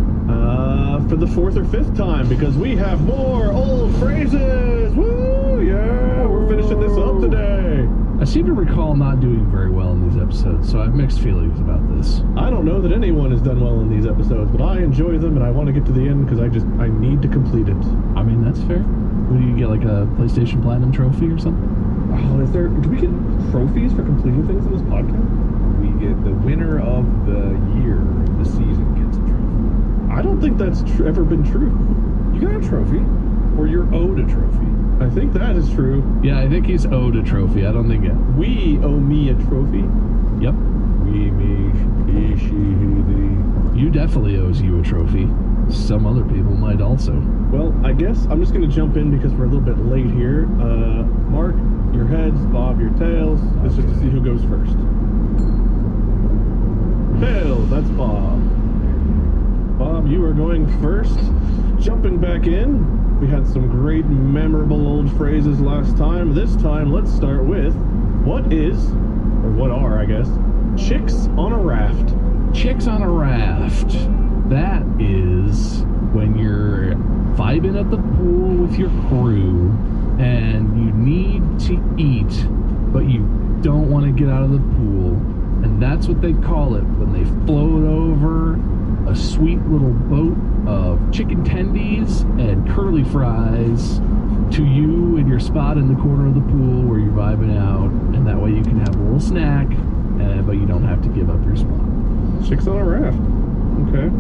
for the 4th or 5th time, because we have more old phrases. Woo! Yeah, we're finishing this up today. I seem to recall not doing very well in these episodes, so I have mixed feelings about this. I don't know that anyone has done well in these episodes, but I enjoy them, and I want to get to the end because I need to complete it. I mean, that's fair. Will you get like a PlayStation Platinum trophy or something? Oh, do we get trophies for completing things in this podcast? We get the winner of the year, the season gets a trophy. I don't think that's ever been true. You got a trophy, or you're owed a trophy. I think that is true. Yeah, I think he's owed a trophy. I don't think it. We owe me a trophy. Yep. We, me, he, she, he, thee. You definitely owes you a trophy. Some other people might also. Well, I guess I'm just going to jump in because we're a little bit late here. Mark, your heads, Bob, your tails. It's just to see who goes first. Tails, that's Bob. Bob, you are going first. Jumping back in, we had some great memorable old phrases last time. This time, let's start with what are, I guess, chicks on a raft. Chicks on a raft. That is when you're vibing at the pool with your crew and you need to eat, but you don't want to get out of the pool. And that's what they call it when they float over a sweet little boat of chicken tendies and curly fries to you in your spot in the corner of the pool where you're vibing out, and that way you can have a little snack, but you don't have to give up your spot. Chicks on a raft. Okay.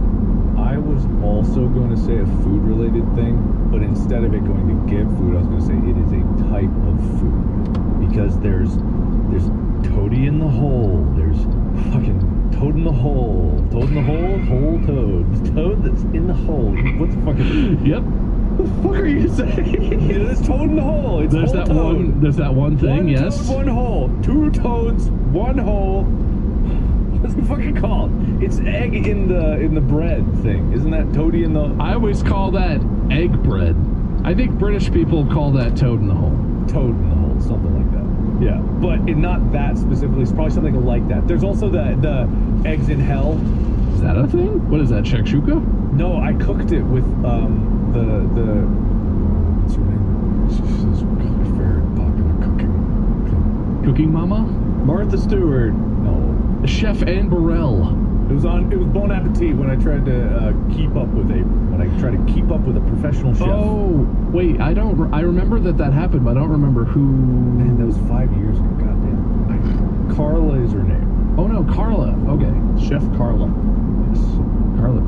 I was also going to say a food-related thing, but instead of it going to give food, I was going to say it is a type of food. Because there's toady in the hole, there's fucking toad in the hole. Toad in the hole, whole toad. The toad that's in the hole. What the fuck is it? Yep. What the fuck are you saying? There's toad in the hole. It's There's whole that toad. one. There's that one thing. One Yes. toad, one hole. Two toads, one hole. What's it fucking called? It's egg in the bread thing. Isn't that toady in the... I always call that egg bread. I think British people call that toad in the hole. Toad in the hole, something like that. Yeah, but not that specifically. It's probably something like that. There's also the eggs in hell. Is that a thing? What is that, shakshuka? No, I cooked it with the what's her name? She's very popular cooking. Cooking Mama? Martha Stewart. No, Chef Anne Burrell. it was Bon Appetit when I tried to keep up with a professional chef. Oh, wait, I remember that happened, but I don't remember who. Man, that was 5 years ago. Goddamn. Carla is her name. Oh no, Carla. Okay. Chef Carla. Yes. Carla.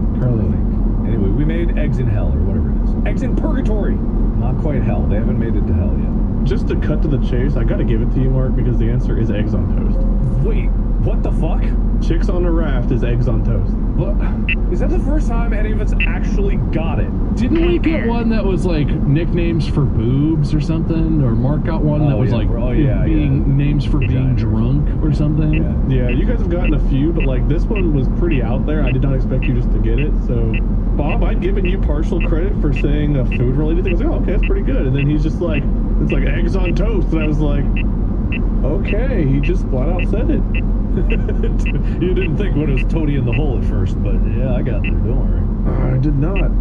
Anyway, we made eggs in hell or whatever it is. Eggs in purgatory. Not quite hell. They haven't made it to hell yet. Just to cut to the chase, I gotta give it to you, Mark, because the answer is eggs on toast. Wait, what the fuck? Chicks on a raft is eggs on toast. What? Is that the first time any of us actually got it? Didn't we get one that was like nicknames for boobs or something? Or Mark got one that was like names for being drunk or something? Yeah, you guys have gotten a few, but like this one was pretty out there. I did not expect you just to get it. So, Bob, I'd given you partial credit for saying a food-related thing. I was like, oh, okay, that's pretty good. And then he's just like, it's like eggs on toast. And I was like, okay, he just flat out said it. You didn't think when it was toady in the hole at first, but yeah, I got there. Don't worry. I did not.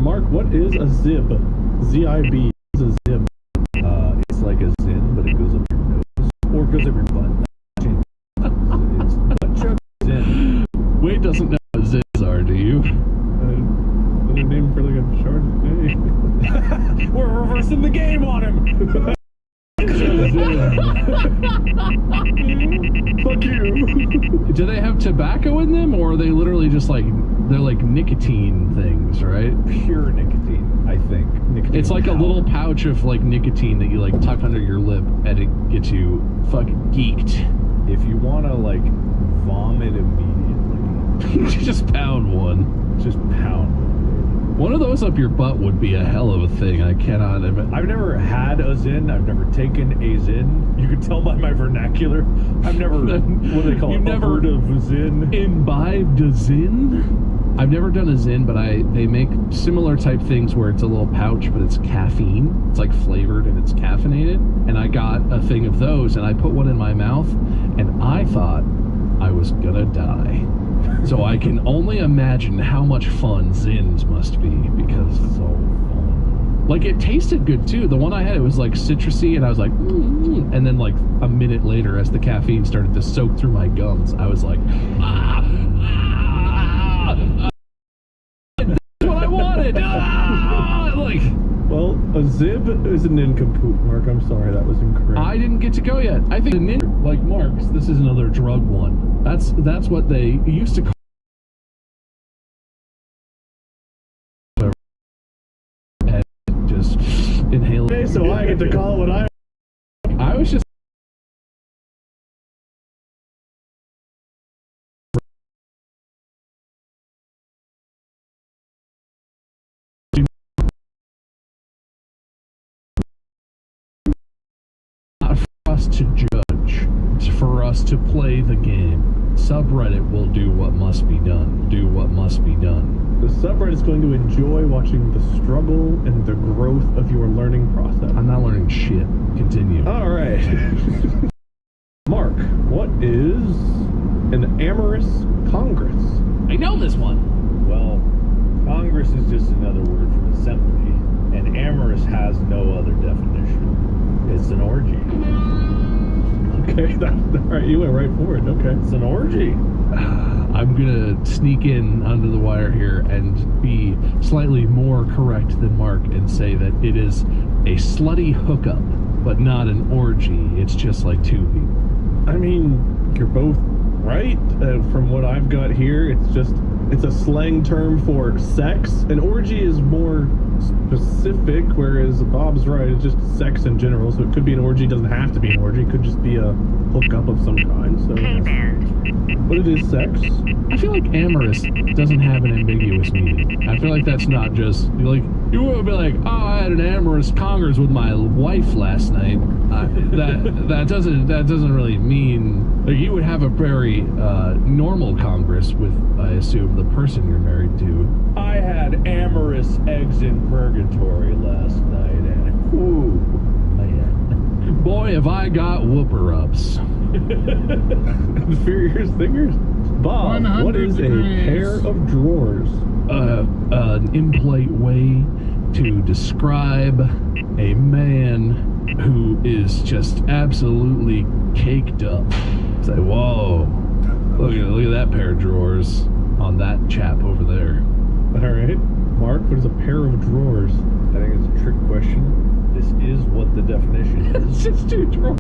Mark, what is a zib? Z-I-B. What is a zib? It's like a zin, but it goes up your nose or it goes up your butt. It's butt chug Wade doesn't know what zips are, do you? Another name for like a Chardonnay. We're reversing the game on him. Fuck you. Do they have tobacco in them, or are they literally just like they're like nicotine things, right? Pure nicotine, I think. Nicotine It's like a powder. little pouch of like nicotine that you like tuck under your lip, and it gets you fucking geeked. If you want to like vomit immediately, Just pound one. just pound. One of those up your butt would be a hell of a thing. I cannot admit. I've never had a Zyn. I've never taken a Zyn. You can tell by my vernacular. I've never, what do they call it? You've never Heard of Zyn? imbibed a Zyn? I've never done a Zyn, but they make similar type things where it's a little pouch, but it's caffeine. It's like flavored and it's caffeinated. And I got a thing of those, and I put one in my mouth, and I thought I was gonna die. So I can only imagine how much fun Zyns must be, because So fun. like it tasted good too. The one I had, it was like citrusy, and I was like, and then like a minute later, as the caffeine started to soak through my gums, I was like, that's what I wanted. Like, Well, a Zib is a nincompoop, Mark. I'm sorry, that was incorrect. I didn't get to go yet. I think like Mark's, this is another drug one. That's what they used to call. And just inhale. Okay, so I get to call it what I was just. Not for us to judge. It's for us to play the game. Subreddit will do what must be done. Do what must be done. The subreddit is going to enjoy watching the struggle and the growth of your learning process. I'm not learning shit. Continue. All right. Mark, what is an amorous congress? I know this one. Well, Congress is just another word for assembly, and amorous has no other definition. It's an orgy. Okay, all right, you went right for it. Okay. It's an orgy. I'm gonna sneak in under the wire here and be slightly more correct than Mark and say that it is a slutty hookup, but not an orgy. It's just like two people. I mean, you're both right. From what I've got here, it's a slang term for sex. An orgy is more specific, whereas Bob's right, it's just sex in general. So it could be an orgy, doesn't have to be an orgy. It could just be a hookup of some kind. So, but it is sex. I feel like amorous doesn't have an ambiguous meaning. I feel like that's not just like you wouldn't be like, oh, I had an amorous congress with my wife last night. That doesn't really mean like you would have a very normal congress with, I assume, the person you're married to. I had amorous eggs in purgatory last night, and ooh, man. Boy, have I got whooper ups. Inferior fingers. Bob, what 100 is degrees. a pair of drawers? An impolite way to describe a man who is just absolutely caked up. Say, whoa, look at that pair of drawers on that chap over there. All right, Mark, what is a pair of drawers? I think it's a trick question. This is what the definition is. It's just two drawers.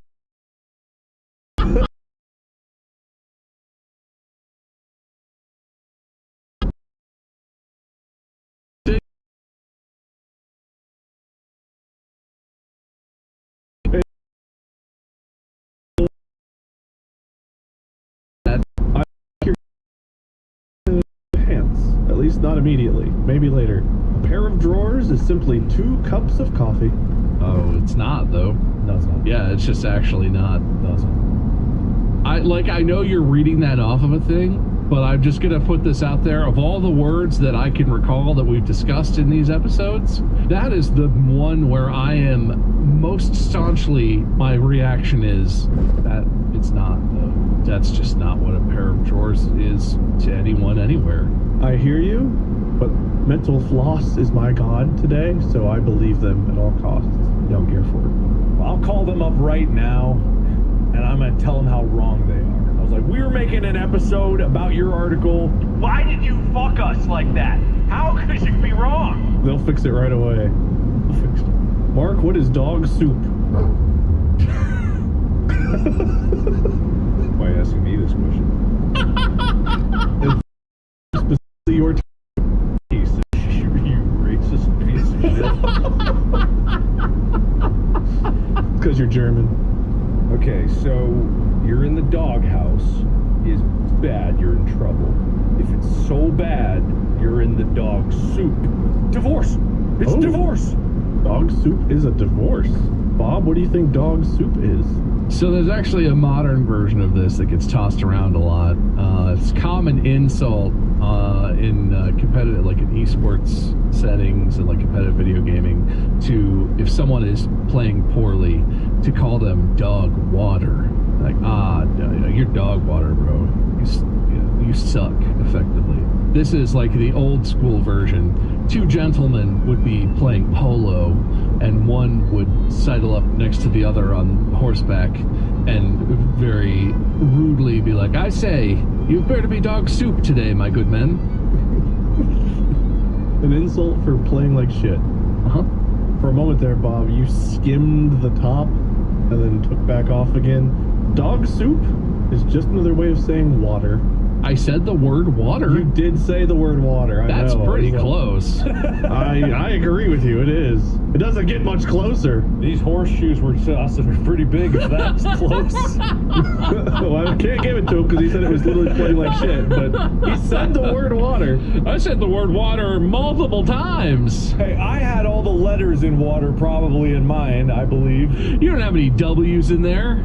Pants. At least not immediately. Maybe later. A pair of drawers is simply 2 cups of coffee. Oh, it's not though. No, it's not. Yeah, it's just actually not. No, it's not. I know you're reading that off of a thing, but I'm just gonna put this out there. Of all the words that I can recall that we've discussed in these episodes, that is the one where I am most staunchly, my reaction is that it's not though. That's just not what a pair of drawers is to anyone anywhere. I hear you, but mental floss is my god today, so I believe them at all costs. Don't care for it. Well, I'll call them up right now, and I'm going to tell them how wrong they are. I was like, we were making an episode about your article. Why did you fuck us like that? How could you be wrong? They'll fix it right away. Mark, what is dog soup? Why are you asking me this question? Specifically your Piece of shit, you racist piece of shit. because you're German. Okay, so you're in the doghouse is bad, you're in trouble. If it's so bad, you're in the dog soup. Divorce! It's Oh. divorce! Dog soup is a divorce. Bob, what do you think dog soup is? So there's actually a modern version of this that gets tossed around a lot. It's a common insult in competitive, like in esports settings and like competitive video gaming, to if someone is playing poorly, to call them dog water. Like, you're dog water, bro. You suck, effectively. This is like the old school version. Two gentlemen would be playing polo, and one would sidle up next to the other on horseback and very rudely be like, I say, you better be dog soup today, my good men. An insult for playing like shit. Uh-huh. For a moment there, Bob, you skimmed the top and then took back off again. Dog soup is just another way of saying water. I said the word water. You did say the word water. I That's know. pretty close. I agree with you. It is. It doesn't get much closer. These horseshoes we're tossing are pretty big if that's close. Well, I can't give it to him because he said it was literally playing like shit. But he said the word water. I said the word water multiple times. Hey, I had all the letters in water probably in mine, I believe. You don't have any W's in there.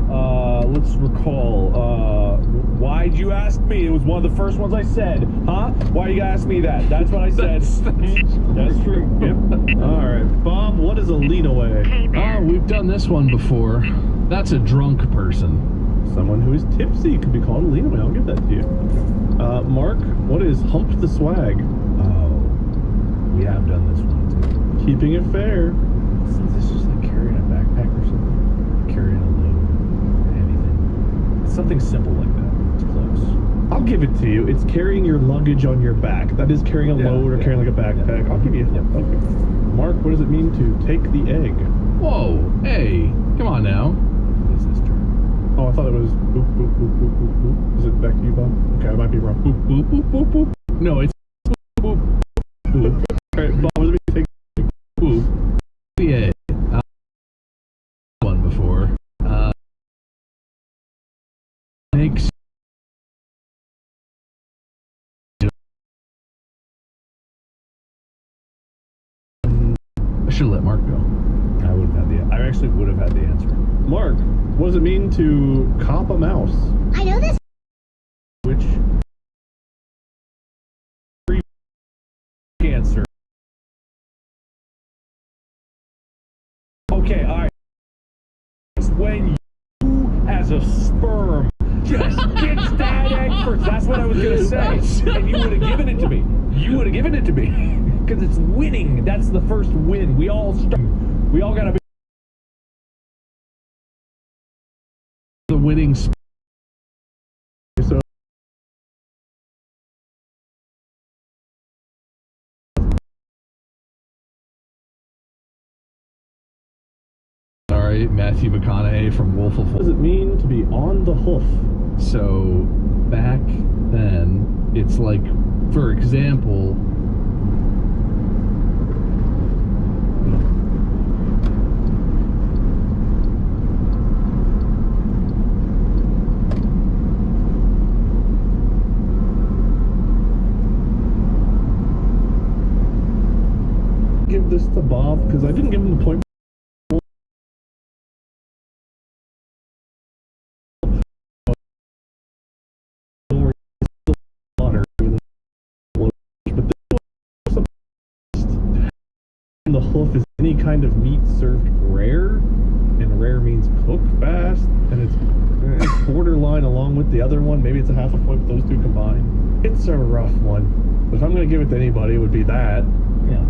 Let's recall. Why'd you ask me? It was one of the first ones I said. Huh? Why you ask me that? That's what I said. That's true. Yep. All right, Bob. What is a lean away? Oh, we've done this one before. That's a drunk person. Someone who is tipsy could be called a lean away. I'll give that to you. Mark, what is hump the swag? Oh, we have done this one too. Keeping it fair. Isn't this just like carrying a backpack or something? Carrying a load, anything. It's something simple like that. It's close. I'll give it to you. It's carrying your luggage on your back. That is carrying a load or carrying like a backpack. I'll give you. Okay. Mark, what does it mean to take the egg? Whoa, hey, come on now. What is this term? Oh, I thought it was boop, boop, boop, boop, boop, boop. Is it back to you, Bob? Okay, I might be wrong. Boop, boop, boop, boop, boop. No, it's boop, Boop. All right, Bob, what does it mean to take boop. Yeah, one before. Makes. I should let Mark go. I would have had the. I actually would have had the answer. Mark, what does it mean to cop a mouse? I know this. Which cancer? Okay, all right. It's when you, as a sperm, just gets that egg first. That's what I was gonna say, and you would have given it to me. You would have given it to me because it's winning. That's the first win. We all start. We all gotta be. The winning. So All right, Matthew McConaughey from Wolf of what Wall does it mean to be on the hoof? So back then, it's like, for example, Give this to Bob because I didn't give him the point. The hoof is any kind of meat served rare, and rare means cook fast, and it's borderline along with the other one. Maybe it's a half a point with those two combined. It's a rough one, but if I'm going to give it to anybody, it would be that. Yeah.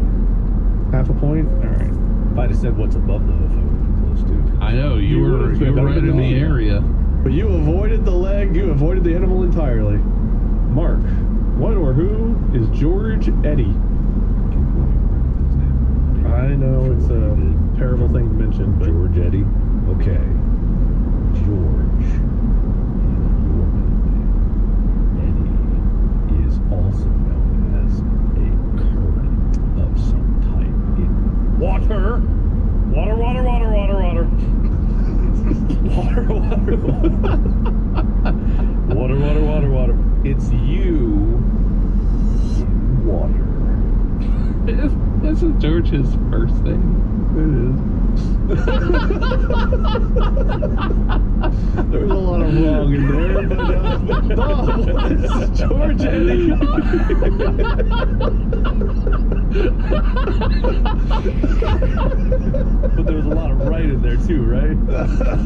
Half a point? Alright. If I'd have said what's above the hoof, I would have been close to. I know you were would've been right in the area. But you avoided the leg, you avoided the animal entirely. Mark, what or who is George Eddy? mentioned. But George Eddy. Okay. George. Eddie is also known as a current of some type in water. Water, water, water, water, water. Water, water, water. Water, water, water, water. It's you in water. Isn't George his first name? there's a lot of wrong in there. But Bob, what is George Eddy? But there was a lot of right in there too, right?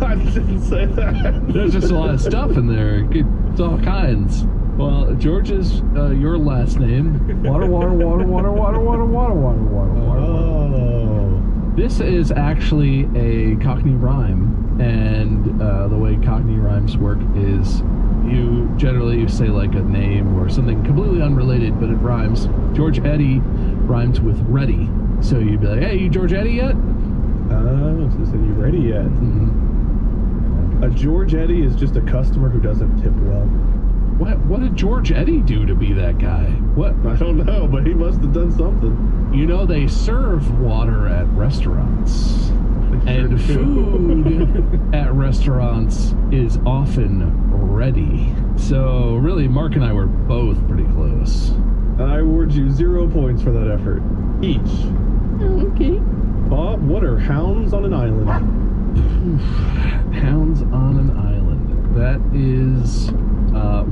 I didn't say that. There's just a lot of stuff in there. It's all kinds. Well, George is your last name. Water, water, water, water, water, water, water, water, water, water. Oh. This is actually a Cockney rhyme, and the way Cockney rhymes work is you generally say like a name or something completely unrelated, but it rhymes. George Eddy rhymes with ready. So you'd be like, hey, you George Eddy yet? Oh, so are you ready yet? Mm-hmm. A George Eddy is just a customer who doesn't tip well. What did George Eddy do to be that guy? What? I don't know, but he must have done something. You know, they serve water at restaurants. And food at restaurants is often ready. So really, Mark and I were both pretty close. I award you 0 points for that effort. Each. Okay. Bob, what are hounds on an island? Hounds on an island. That is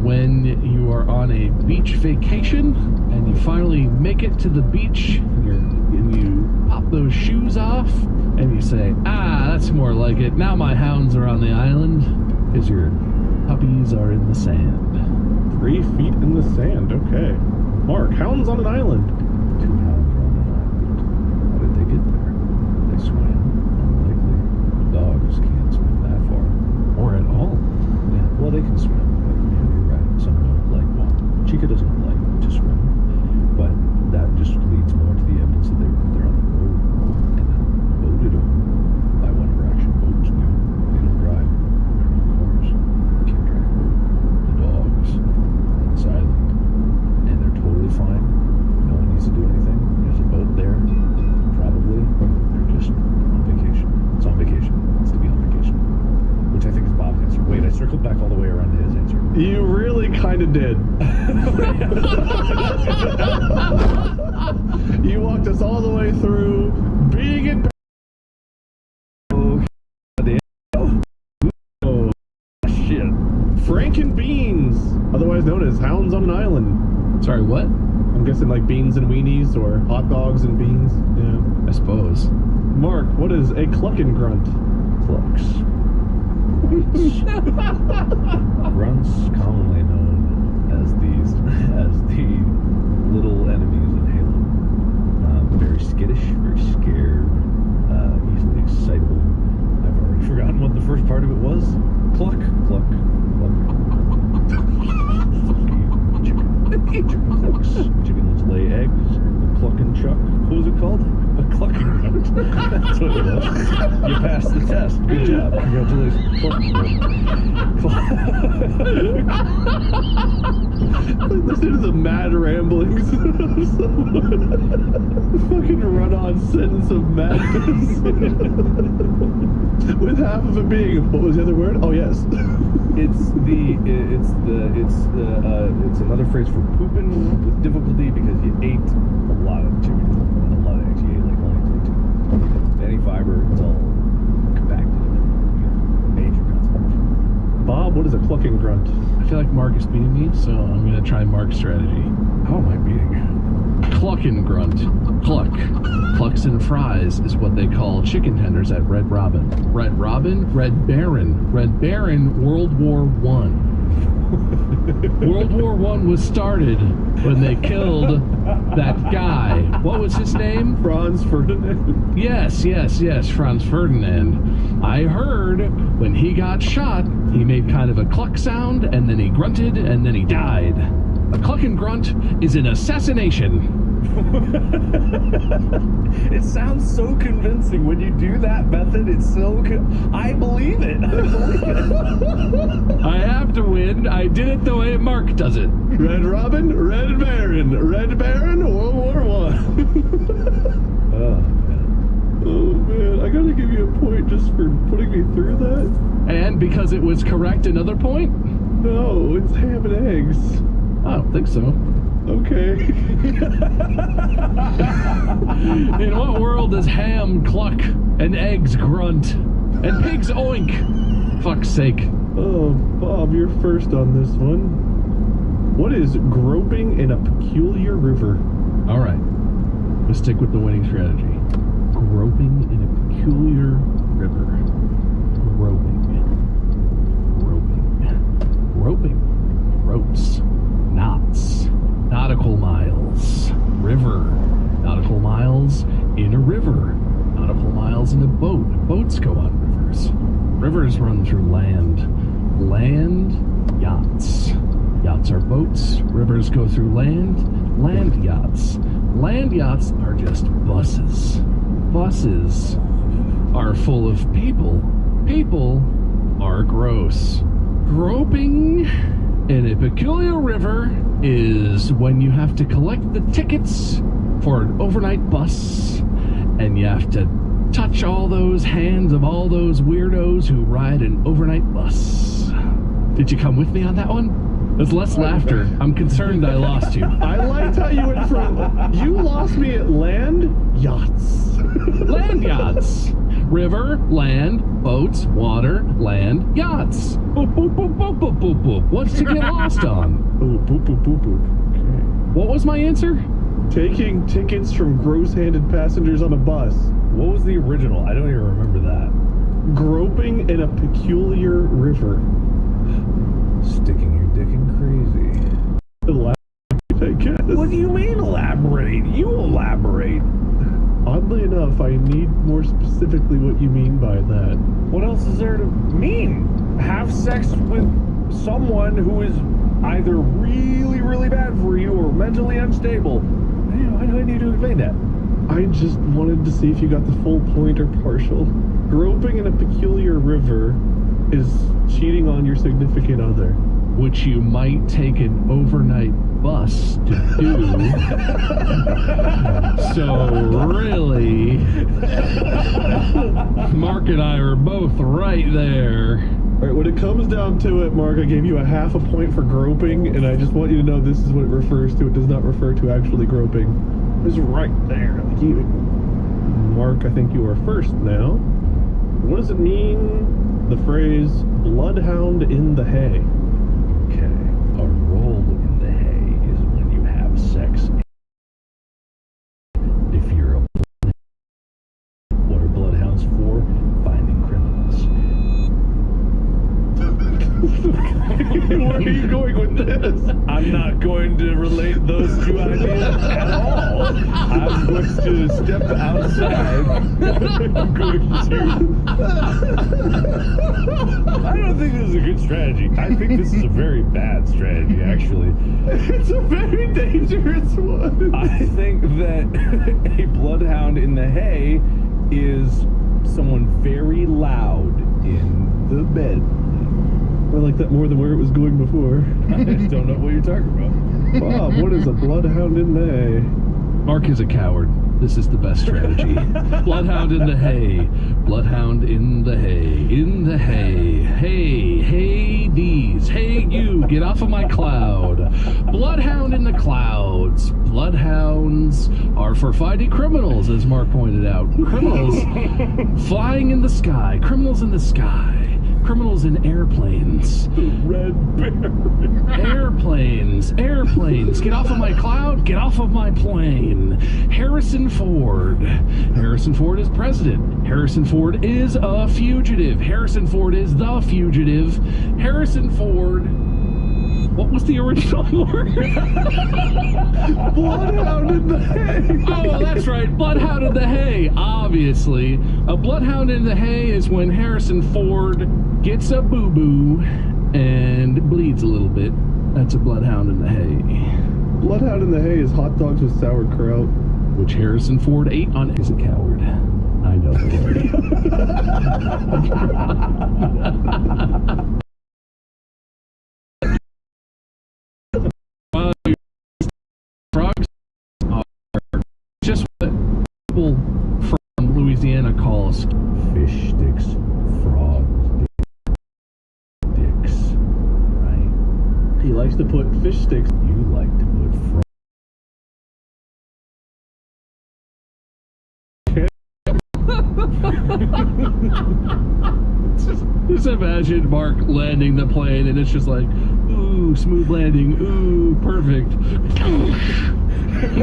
when you are on a beach vacation and you finally make it to the beach and you pop those shoes off and you say, that's more like it. Now my hounds are on the island because your puppies are in the sand. 3 feet in the sand, okay. Mark, hounds on an island. 2 hounds on an island. How did they get there? They swam. Unlikely. Dogs can't swim that far. Or at all. Yeah, well, they can swim, but yeah, you're right. Some don't like water. Chica doesn't like to swim, but that just leads more to the evidence that they're on the road and then boated over by whatever action boats do. They don't drive. They're not cars. You can't drive a boat. The dogs on this island, and they're totally fine. No one needs to do anything. There's a boat there, probably. They're just on vacation. It's on vacation. It's to be on vacation. Which I think is Bob's answer. Wait, I circled back all the way around to his answer. You really kind of did. You walked us all the way through being in. Oh, shit. Franken beans, otherwise known as hounds on an island. Sorry, what? I'm guessing like beans and weenies or hot dogs and beans. Yeah. I suppose. Mark, what is a clucking grunt? Clucks. Grunts, commonly known as the little enemies in Halo. Very skittish, very scared, easily excitable. I've already forgotten what the first part of it was. Cluck, cluck, cluck. Chicken clucks. Chickens lay eggs. The cluck and chuck. What was it called? A clucking grunt. That's what it was. You passed the test. Good job. Congratulations. Clucking grunt. Listen to the mad ramblings of fucking run-on sentence of madness. With half of it being, what was the other word? Oh yes. It's another phrase for pooping with difficulty because you ate a lot of chicken and a lot of eggs. You ate like only 2. Any fiber, it's all compacted. Major concentration. Bob, what is a clucking grunt? I feel like Mark is beating me, so I'm going to try Mark's strategy. How am I beating? Cluckin' grunt. Cluck. Clucks and fries is what they call chicken tenders at Red Robin. Red Robin? Red Baron. Red Baron, World War I. World War I was started when they killed that guy. What was his name? Franz Ferdinand. Yes, Franz Ferdinand. I heard when he got shot, he made kind of a cluck sound, and then he grunted, and then he died. A cluck and grunt is an assassination. It sounds so convincing when you do that method. It's so I believe it. I have to win. I did it the way Mark does it. Red Robin, Red Baron, World War I. Oh man, I gotta give you a point just for putting me through that. And because it was correct, another point? No, it's ham and eggs. I don't think so. Okay. In what world does ham cluck and eggs grunt and pigs oink? Fuck's sake. Oh, Bob, you're first on this one. What is groping in a peculiar river? All right. Let's stick with the winning strategy. Groping in a peculiar river. Groping. Ropes. Knots. Nautical miles. River. Nautical miles in a river. Nautical miles in a boat. Boats go on rivers. Rivers run through land. Land, yachts. Yachts are boats. Rivers go through land. Land yachts. Land yachts are just buses. Buses are full of people. People are gross. Groping in a peculiar river is when you have to collect the tickets for an overnight bus, and you have to touch all those hands of all those weirdos who ride an overnight bus. Did you come with me on that one? There's less laughter. I'm concerned I lost you. I liked how you went from, you lost me at land, yachts. Land yachts. River, land, boats, water, land, yachts. Boop, boop, boop, boop, boop, boop, boop. What's to get lost on? Oh, boop, boop, boop, boop. Okay. What was my answer? Taking tickets from gross-handed passengers on a bus. What was the original? I don't even remember that. Groping in a peculiar river. Sticking your dick in crazy. Elaborate, I guess. What do you mean elaborate? You elaborate. Oddly enough, I need more specifically what you mean by that. What else is there to mean? Have sex with someone who is either really, really bad for you or mentally unstable. Why do I need to explain that? I just wanted to see if you got the full point or partial. Groping in a peculiar river is cheating on your significant other. Which you might take an overnight bus to do. So really, Mark and I are both right there. All right, when it comes down to it, Mark, I gave you a half a point for groping, and I just want you to know this is what it refers to. It does not refer to actually groping. It's right there. Mark, I think you are first now. What does it mean, the phrase, bloodhound in the hay? Okay. A roll in the hay is when you have sex. If you're a bloodhound, what are bloodhounds for? Finding criminals. Where are you going with this? I'm not going to relate those two ideas at all. I'm going to step outside. I'm going to... I don't think this is a good strategy. I think this is a very bad strategy, actually. It's a very dangerous one. I think that a bloodhound in the hay is someone very loud in the bed. I like that more than where it was going before. I just don't know what you're talking about. Bob, what is a bloodhound in the hay? Mark is a coward. This is the best strategy. Bloodhound in the hay. Bloodhound in the hay. In the hay. Hey, Hades. Hey, you. Get off of my cloud. Bloodhound in the clouds. Bloodhounds are for fighting criminals, as Mark pointed out. Criminals flying in the sky. Criminals in the sky. Criminals in airplanes. The Red Baron. Airplanes. Get off of my cloud. Get off of my plane. Harrison Ford. Harrison Ford is president. Harrison Ford is a fugitive. Harrison Ford is the fugitive. Harrison Ford. What was the original word? Bloodhound in the hay. Oh, that's right. Bloodhound in the hay. Obviously. A bloodhound in the hay is when Harrison Ford gets a boo-boo and bleeds a little bit. That's a bloodhound in the hay. Bloodhound in the Hay is hot dogs with sauerkraut. Which Harrison Ford ate on is a coward. I know the word. Frogs are just what people from Louisiana calls fish sticks, frog dicks, right? He likes to put fish sticks. You like to put frog. Just imagine Mark landing the plane and it's just like, ooh, smooth landing, ooh, perfect.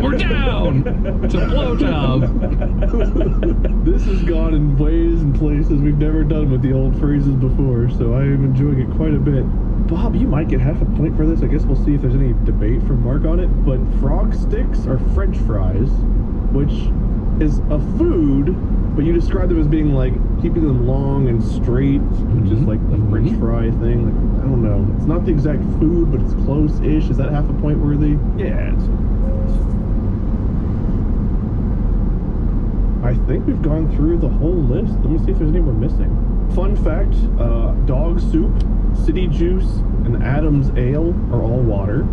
We're down! It's a blowjob. This has gone in ways and places we've never done with the old phrases before, so I am enjoying it quite a bit. Bob, you might get half a point for this. I guess we'll see if there's any debate from Mark on it. But frog sticks are French fries, which is a food, but you describe them as being like keeping them long and straight, which is like the French fry thing. Like, I don't know. It's not the exact food, but it's close-ish. Is that half a point worthy? Yeah, I think we've gone through the whole list. Let me see if there's any we're missing. Fun fact, dog soup, city juice, and Adam's ale are all water.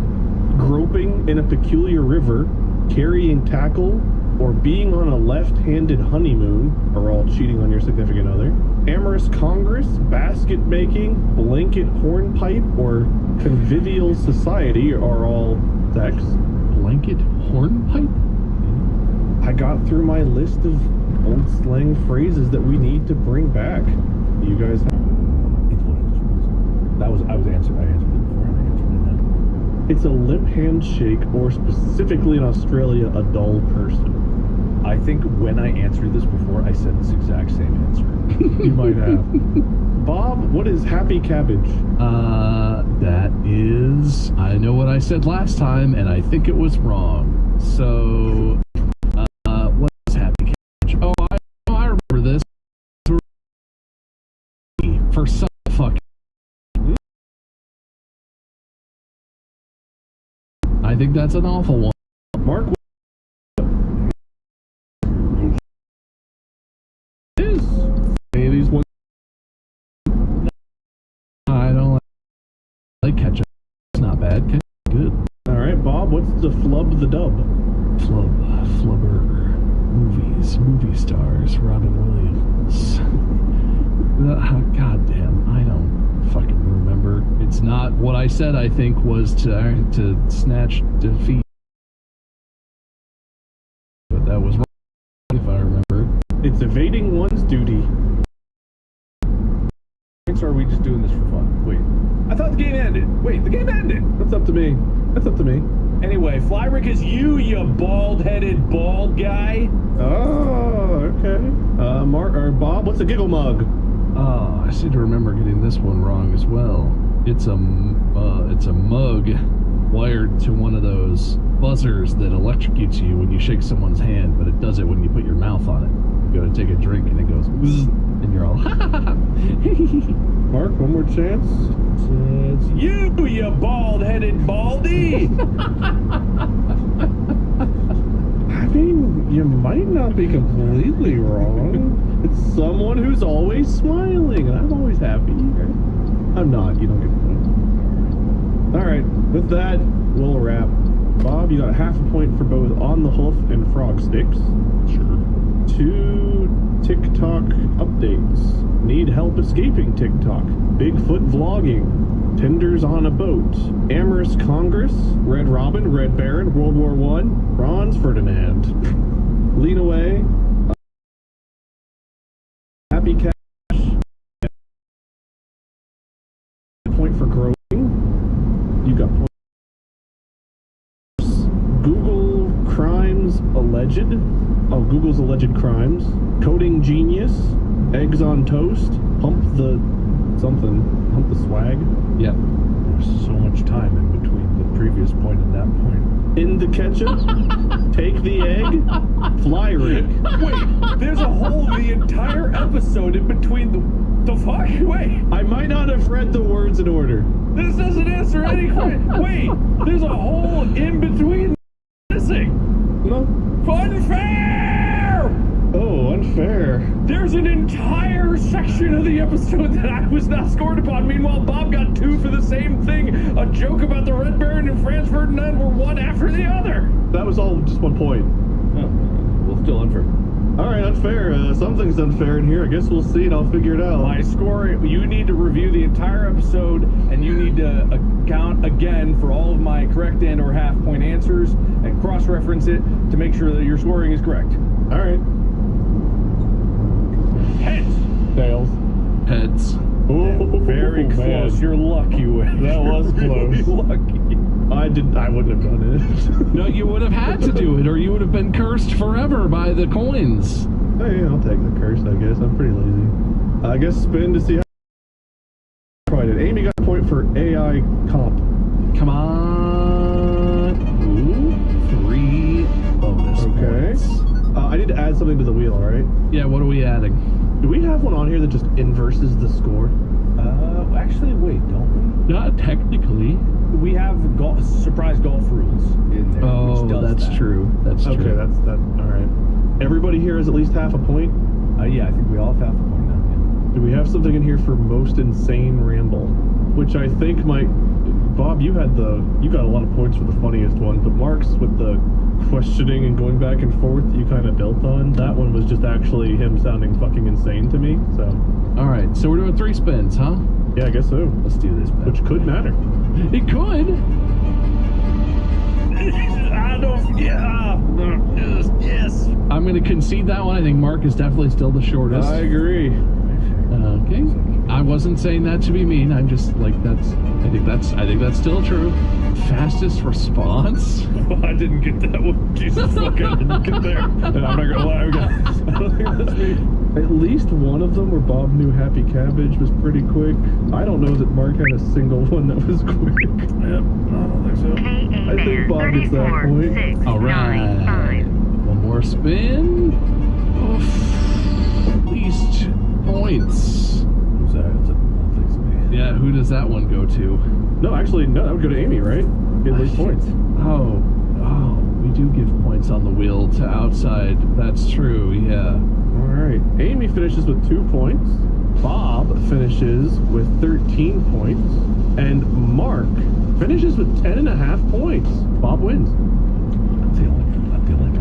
Groping in a peculiar river, carrying tackle, or being on a left-handed honeymoon are all cheating on your significant other. Amorous congress, basket making, blanket hornpipe, or convivial society are all sex. Blanket hornpipe? I got through my list of old slang phrases that we need to bring back. You guys have... I answered it before and I answered it now. It's a lip handshake, or specifically in Australia, a dull person. I think when I answered this before, I said this exact same answer. You might have. Bob, what is happy cabbage? That is... I know what I said last time, and I think it was wrong. So... what is happy cabbage? Oh, I remember this. For some fuck. I think that's an awful one. Mark, is Bailey's one. I don't like ketchup. It's not bad. Ketchup is good. All right, Bob, what's the flub the dub? Flubber. Movies. Movie stars. Robin Williams. God damn. I don't fucking remember. It's not what I said. I think was to snatch defeat. But that was wrong, if I remember. It's evading one's duty. Or are we just doing this for fun? Wait, I thought the game ended. Wait, the game ended. That's up to me. That's up to me. Anyway, Flyrick is you bald-headed bald guy. Oh, okay. Bob, what's a giggle mug? Oh, I seem to remember getting this one wrong as well. It's a mug wired to one of those buzzers that electrocutes you when you shake someone's hand, but it does it when you put your mouth on it. You go to take a drink and it goes, bzz, and you're all, ha ha ha. Mark, one more chance. It's you bald-headed baldy. I mean, you might not be completely wrong. It's someone who's always smiling, and I'm always happy. I'm not. You don't get the point. All right. With that, we'll wrap. Bob, you got half a point for both On the Hoof and Frog Sticks. Sure. 2 TikTok updates. Need help escaping TikTok. Bigfoot vlogging. Tenders on a boat. Amorous Congress. Red Robin. Red Baron. World War I. Franz Ferdinand. Lean away. Happy Cash. Point for growing. You got points. Google crimes alleged. Oh, Google's alleged crimes. Coding genius. Eggs on toast. Pump the something. Pump the swag. Yep. There's so much time in between the previous point and that point. In the ketchup. Take the egg. Fly Rick. Wait, there's a hole in the entire episode in between the fuck? Wait. I might not have read the words in order. This doesn't answer any question. Wait, there's a hole in between missing. No. Unfair! Oh, unfair. There's an entire section of the episode that I was not scored upon. Meanwhile, Bob got 2 for the same thing. A joke about the Red Baron and Franz Ferdinand were one after the other. That was all just 1 point. Oh, well, still unfair. All right, unfair. Something's unfair in here. I guess we'll see and I'll figure it out. My score, you need to review the entire episode, and you need to account again for all of my correct and or half point answers and cross-reference it to make sure that your scoring is correct. All right. Heads. Tails. Heads. Oh, Very close. man. You're lucky with it. That was Really close. lucky. I wouldn't have done it. No, you would have had to do it, or you would have been cursed forever by the coins. Hey, I'll take the curse, I guess. I'm pretty lazy. I guess spin to see how tried it. Amy got a point for AI comp. Come on. Ooh, 3 bonus points. I need to add something to the wheel, all right? Yeah, what are we adding? Do we have one on here that just inverses the score? Actually, wait, don't Not technically. we? We have surprise golf rules in there. Oh, which does that's that. true. That's Okay, true. that's that. All right. Everybody here has at least half a point. Yeah, I think we all have half a point now. Do we have something in here for most insane ramble? Which I think might. Bob, you got a lot of points for the funniest one, but Mark's with the questioning and going back and forth that you kind of built on. That one was just actually him sounding fucking insane to me. So All right, so we're doing 3 spins, huh? yeah, I guess so. Let's do this, man. Which could matter. It could. I don't. Yeah. Yes. I'm going to concede that one. I think Mark is definitely still the shortest. I agree. Okay. I wasn't saying that to be mean. I'm just like I think that's still true. Fastest response. I didn't get that one. Jesus fuck, I didn't get there. And I'm not gonna lie, I don't think that's me. At least one of them where Bob knew Happy Cabbage was pretty quick. I don't know that Mark had a single one that was quick. Yep, I don't think so. I think Bob gets that point. All right. One more spin. Oof. At least points. Who's that? It's me. Yeah, who does that one go to? No, actually, no, that would go to Amy, right? At least points. Oh, we do give points on the wheel to outside. That's true, yeah. All right. Amy finishes with 2 points. Bob finishes with 13 points. And Mark finishes with 10.5 points. Bob wins. I feel like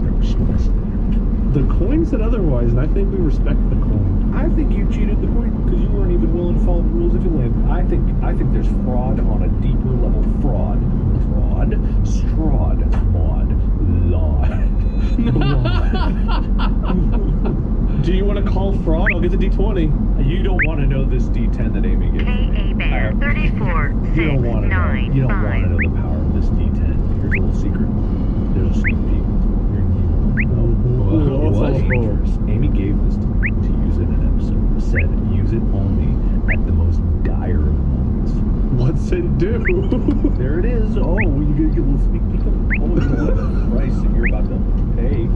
there was scores. The coin said otherwise, and I think we respect the coin. I think you cheated the coin because you weren't even willing to follow the rules if you landed. I think there's fraud on a deeper level. Fraud. Do you want to call fraud? I'll get the D20. You don't want to know this D10 that Amy gave me. Bear 34 You don't want to know. You don't want to know the power of this D10. Here's a little secret. There's a sneak peek. What? Amy gave this to me to use in an episode. Said use it only at the most dire of moments. What's it do? There it is. Oh, you gonna get a little sneak peek of the price that you're about to pay.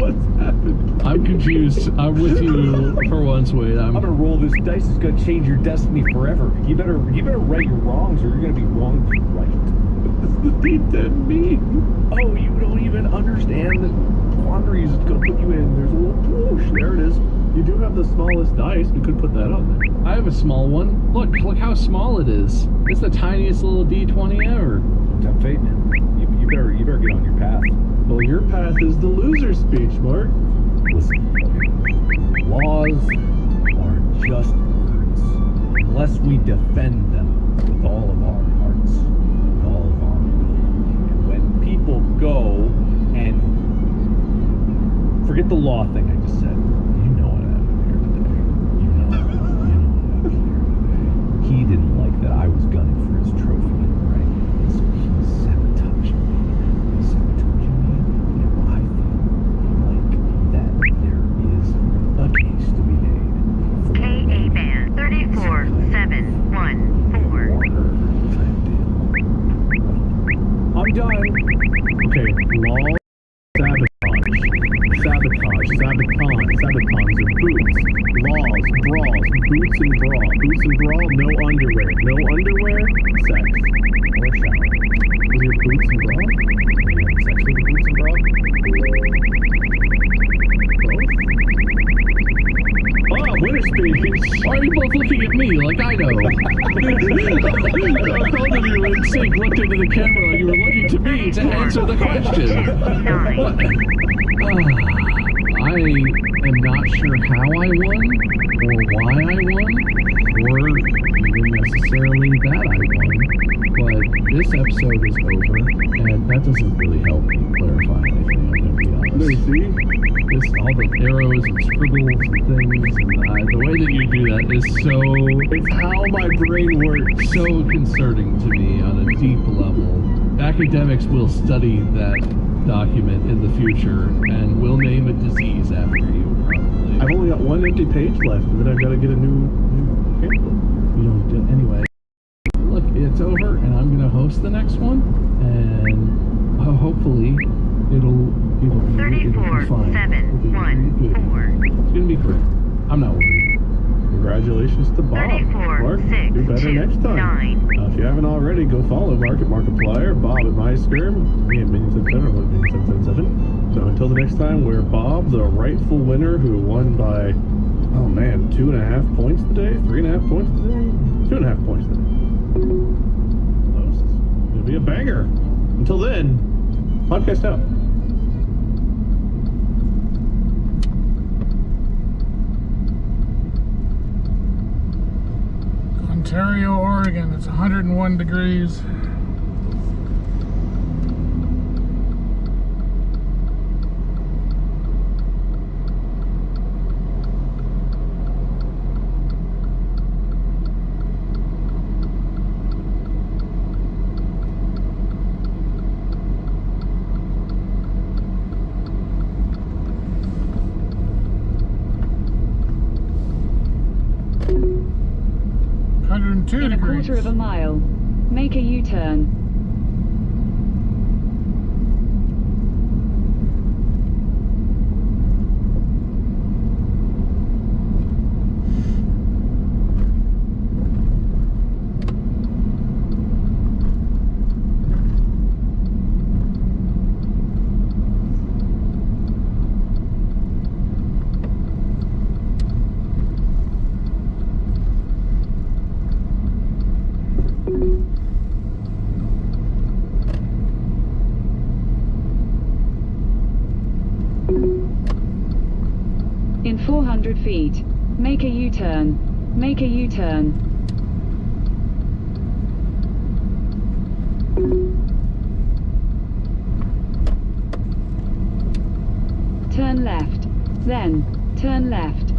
What's happening? I'm confused. I'm with you for once, Wade. I'm gonna roll this dice. It's gonna change your destiny forever. You better right your wrongs, or you're gonna be wrong to right. What's the D10 mean? Oh, you don't even understand the quandaries it's gonna put you in. There's a little whoosh. There it is. You do have the smallest dice. We could put that on there. I have a small one. Look how small it is. It's the tiniest little D20 ever. Tempt fate, man. You better get on your path. Well, your path is the loser speech, Mark. Listen, okay. Laws are just words unless we defend them with all of our hearts, with all of our will. And when people go and forget the law thing I just said, you know what happened here today. You know what happened here today. He didn't like that I was gunning for his trophy, right? And so he sabotaged me. And I feel like that there is a case to be made for KA Bear 34714. I'm done. Okay, law, sabotage, sabotage, sabatons are boots, laws, brawls, boots and brawl, no underwear, sex, or shower. Was your boots and brawl? Are you having sex with the boots and brawl? Both? Oh, winter speech! Why are you both looking at me like I know? Both of you in sync looked into the camera like you were looking to me to answer the question. 9. What? I am not sure how I won, or why I won, or even necessarily that I won. But this episode is over, and that doesn't really help me clarify anything, I'm going to be honest. Let me see. This, all the arrows and scribbles and things, and the way that you do that is so... It's how my brain works. so concerning to me on a deep level. Academics will study that document in the future and will name a disease after you, probably. I've only got one empty page left, and then I've got to get a new pamphlet. You don't do anyway. Look, it's over, and I'm gonna host the next one, and hopefully it'll be 34, fine. 7, 1, 4. It's gonna be great. I'm not worried. Congratulations to Bob. 34, Mark, 6, do better 2, next time. 9. If you haven't already, go follow Mark at Markiplier, Bob at MySkirm, me at Minion77, or Minion777. So until the next time, we're Bob, the rightful winner who won by, oh man, 2.5 points today? 3.5 points today? 2.5 points today. Close. It'll be a banger. Until then, podcast out. Ontario, Oregon. It's 101 degrees. In a quarter of a mile, make a U-turn. In 400 feet, make a U-turn. Make a U-turn. Turn left. Then, turn left.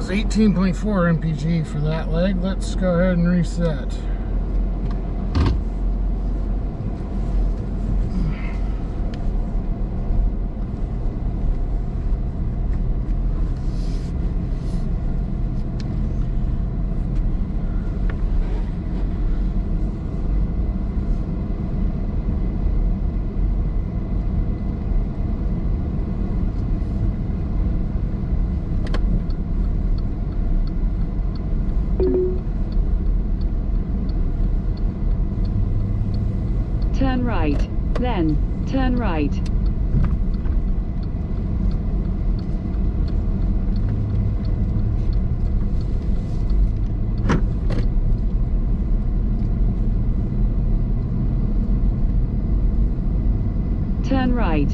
was 18.4 MPG for that leg. Let's go ahead and reset. Turn right, then turn right. Turn right.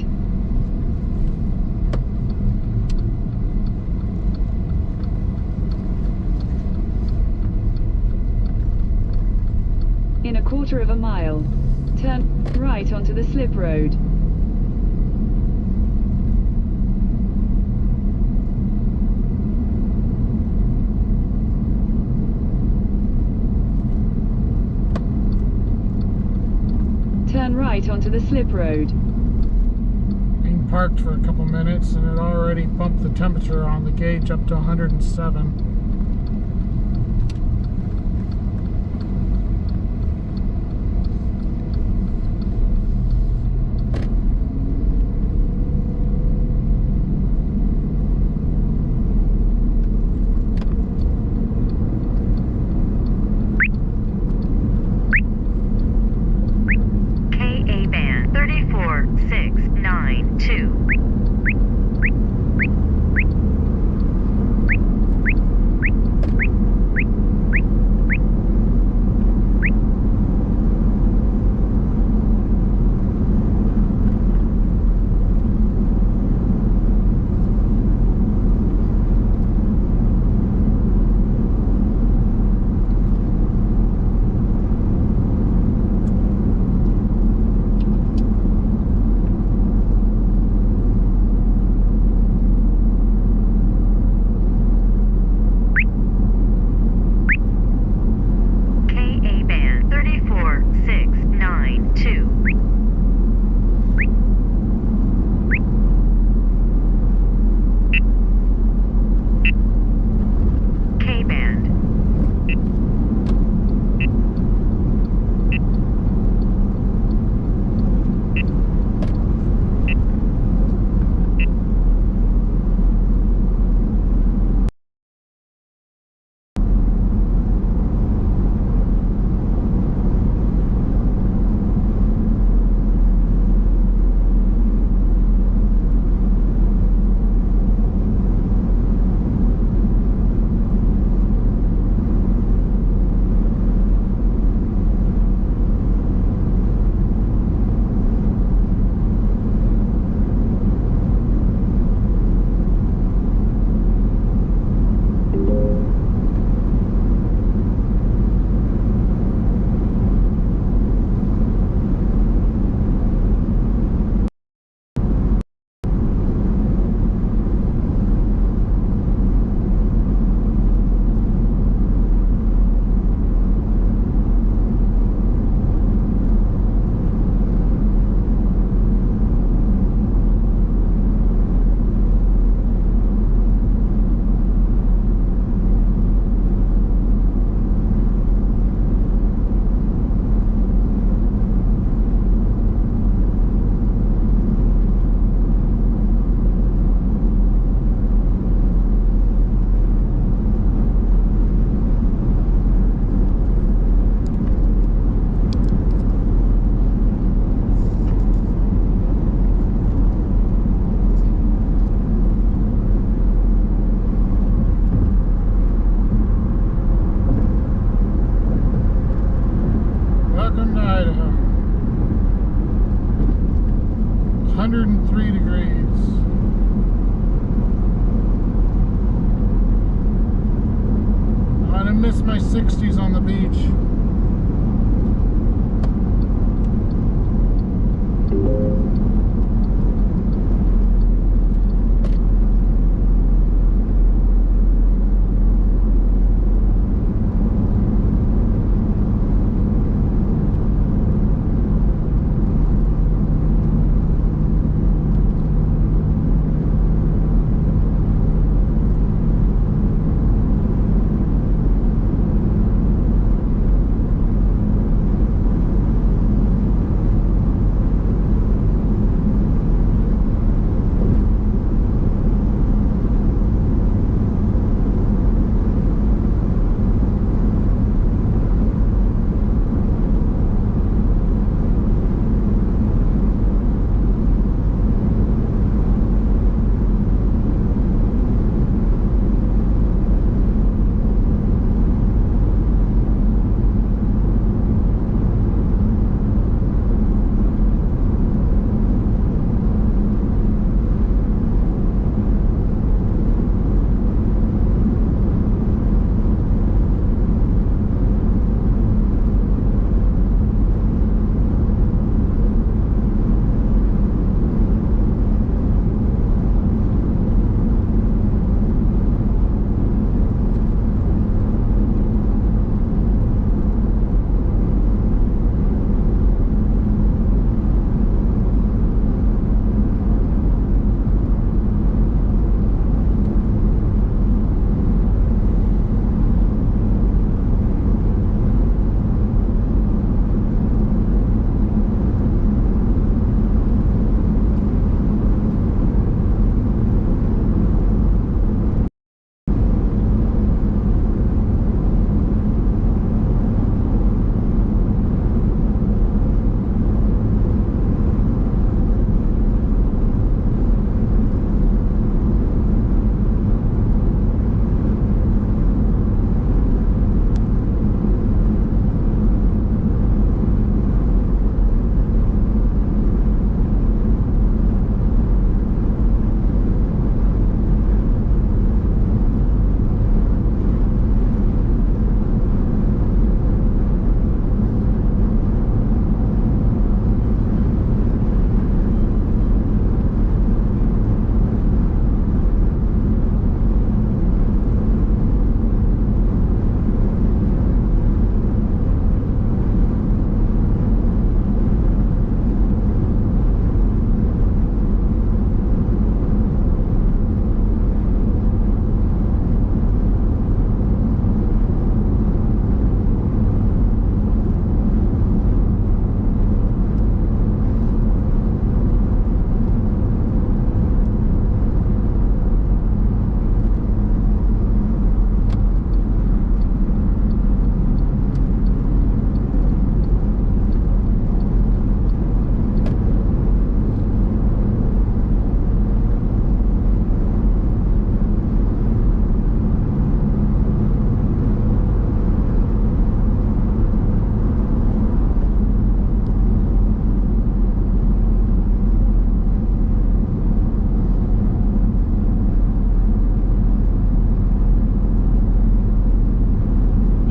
In a quarter of a mile, turn right onto the slip road. Turn right onto the slip road. Being parked for a couple minutes and it already bumped the temperature on the gauge up to 107. KA band 34692. KA band 34692. K band. Welcome to Idaho. 103 degrees. I'm gonna miss my 60s on the beach.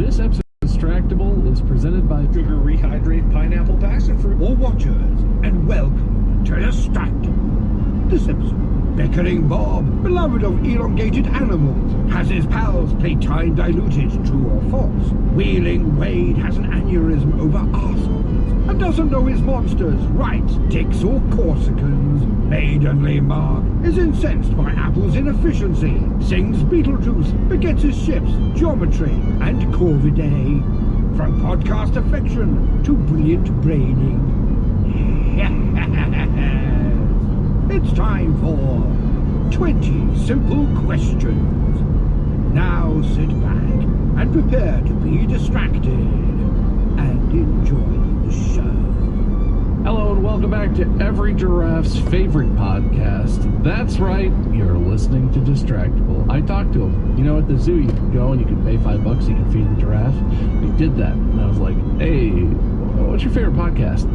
This episode of Distractable is presented by Sugar Rehydrate Pineapple Passion Fruit. Or watchers, and welcome to Distractable. This episode, Beckering Bob, beloved of elongated animals, has his pals play time diluted, true or false. Wheeling Wade has an aneurysm over arseholes and doesn't know his monsters, right, dicks or Corsicans. Maidenly Mark is incensed by Apple's inefficiency, sings Beetlejuice, begets his ships, geometry, and Corvidae. From podcast affection to brilliant braining. It's time for 20 Simple Questions. Now sit back and prepare to be distracted and enjoy the show. Hello and welcome back to every giraffe's favorite podcast. That's right, you're listening to Distractable. I talked to him. You know, at the zoo you can go and you can pay $5, you can feed the giraffe. We did that, and I was like, hey, what's your favorite podcast?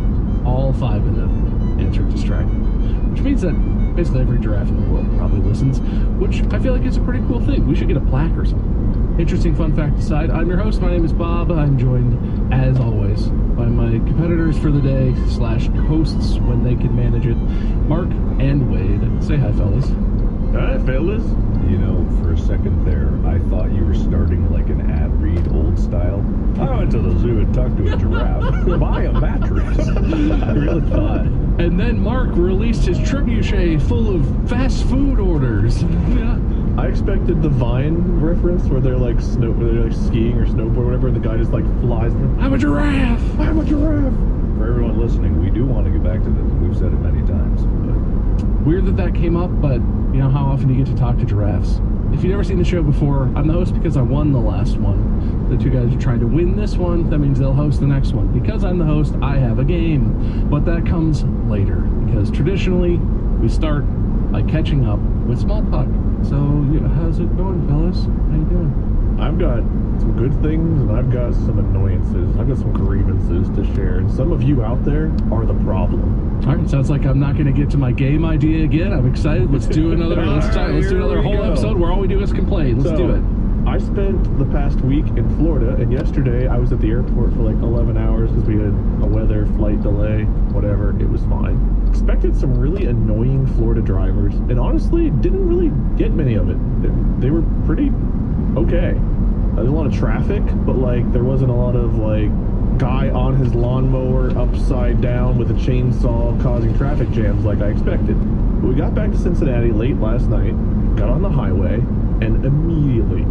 All 5 of them answered Distractable, which means that basically every giraffe in the world probably listens, which I feel like is a pretty cool thing. We should get a plaque or something. Interesting fun fact aside, I'm your host. My name is Bob. I'm joined, as always, by my competitors for the day / hosts when they can manage it, Mark and Wade. Say hi, fellas. Hi, fellas. You know, for a second there, I thought you were starting like an ad read old style. I went to the zoo and talked to a giraffe. Buy a mattress. I really thought. And then Mark released his trebuchet full of fast food orders. Yeah. I expected the Vine reference where they're like skiing or snowboard or whatever, and the guy just like flies. I'm a giraffe. I'm a giraffe. For everyone listening, we do want to get back to this. We've said it many times. But Weird that came up, but you know how often do you get to talk to giraffes? If you've never seen the show before, I'm the host because I won the last one. The two guys are trying to win this one. That means they'll host the next one. Because I'm the host, I have a game. But that comes later, because traditionally, we start by catching up with small talk. So, how's it going, fellas? How you doing? I've got some good things, and I've got some annoyances. I've got some grievances to share, and some of you out there are the problem. All right, sounds like I'm not going to get to my game idea again. I'm excited. Let's do another. Let's do another whole episode where all we do is complain. Let's do it. I spent the past week in Florida, and yesterday I was at the airport for like 11 hours because we had a weather flight delay, whatever. It was fine. Expected some really annoying Florida drivers, and honestly, didn't really get many of it. They were pretty okay. There's a lot of traffic, but like there wasn't a lot of like guy on his lawnmower upside down with a chainsaw causing traffic jams like I expected. But we got back to Cincinnati late last night, got on the highway, and immediately,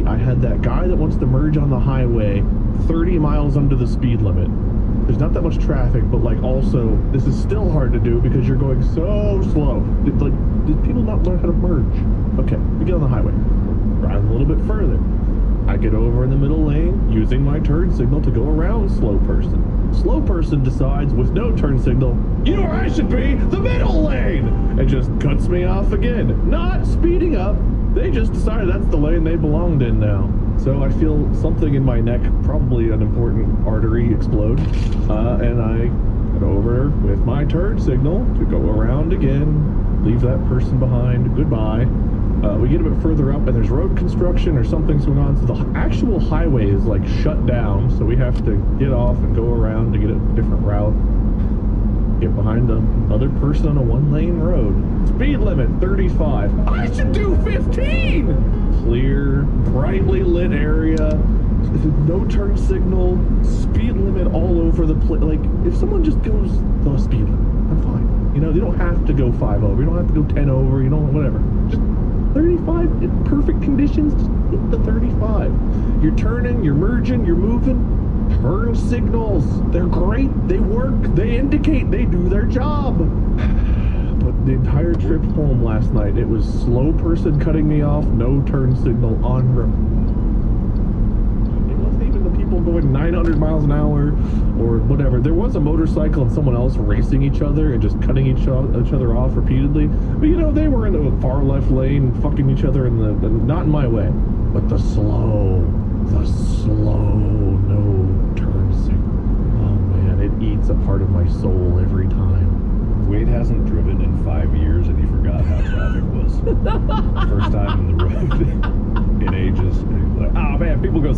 I had that guy that wants to merge on the highway 30 miles under the speed limit. There's not that much traffic, but like also, this is still hard to do because you're going so slow. Like, did people not learn how to merge? Okay, we get on the highway, drive a little bit further. I get over in the middle lane, using my turn signal to go around slow person. Slow person decides, with no turn signal, you know where I should be, the middle lane! And just cuts me off again. Not speeding up, they just decided that's the lane they belonged in now. So I feel something in my neck, probably an important artery, explode. And I get over with my turn signal to go around again, leave that person behind, goodbye. We get a bit further up and there's road construction or something's going on, so the actual highway is like shut down, so we have to get off and go around to get a different route. Get behind the other person on a one-lane road. Speed limit 35. I should do 15! Clear, brightly lit area, no turn signal, speed limit all over the place. Like, if someone just goes the speed limit, I'm fine. You know, you don't have to go 5 over, you don't have to go 10 over, you don't, whatever. Just 35 in perfect conditions, just hit the 35. You're turning, you're merging, you're moving. Turn signals, they're great, they work, they indicate, they do their job. But the entire trip home last night, it was slow person cutting me off, no turn signal on road. It wasn't even the people going 900 miles an hour or whatever. There was a motorcycle and someone else racing each other and just cutting each other off repeatedly. But you know, they were in the far left lane, fucking each other in the not in my way. But the slow, no turn signal. Oh man, it eats a part of my soul every time. Wade hasn't driven in 5 years and he forgot how traffic was. First time in the road in ages.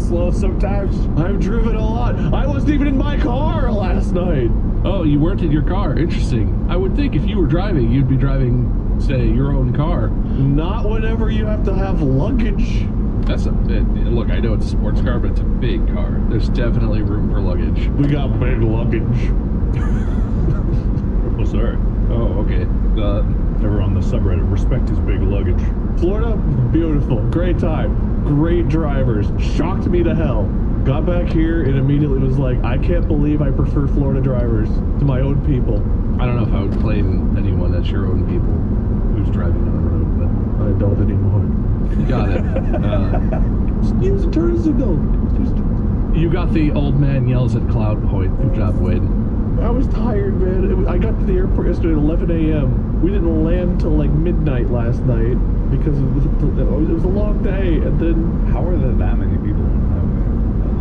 slow sometimes. I've driven a lot. I wasn't even in my car last night. Oh, you weren't in your car. Interesting. I would think if you were driving, you'd be driving, say, your own car. Not whenever you have to have luggage. Look, I know it's a sports car, but it's a big car. There's definitely room for luggage. We got big luggage. Oh, sorry. Oh, okay. Ever on the subreddit, respect his big luggage. Florida, beautiful. Great time. Great drivers. Shocked me to hell. Got back here and immediately was like, I can't believe I prefer Florida drivers to my own people. I don't know if I would claim anyone as your own people who's driving on the road, but I don't anymore. got it. Just use a turn signal. You got the old man yells at Cloud Point. Good job, Wade. I was tired, man. I got to the airport yesterday at 11 a.m. We didn't land till like midnight last night because it was a long day. And then How are there that many people on the highway?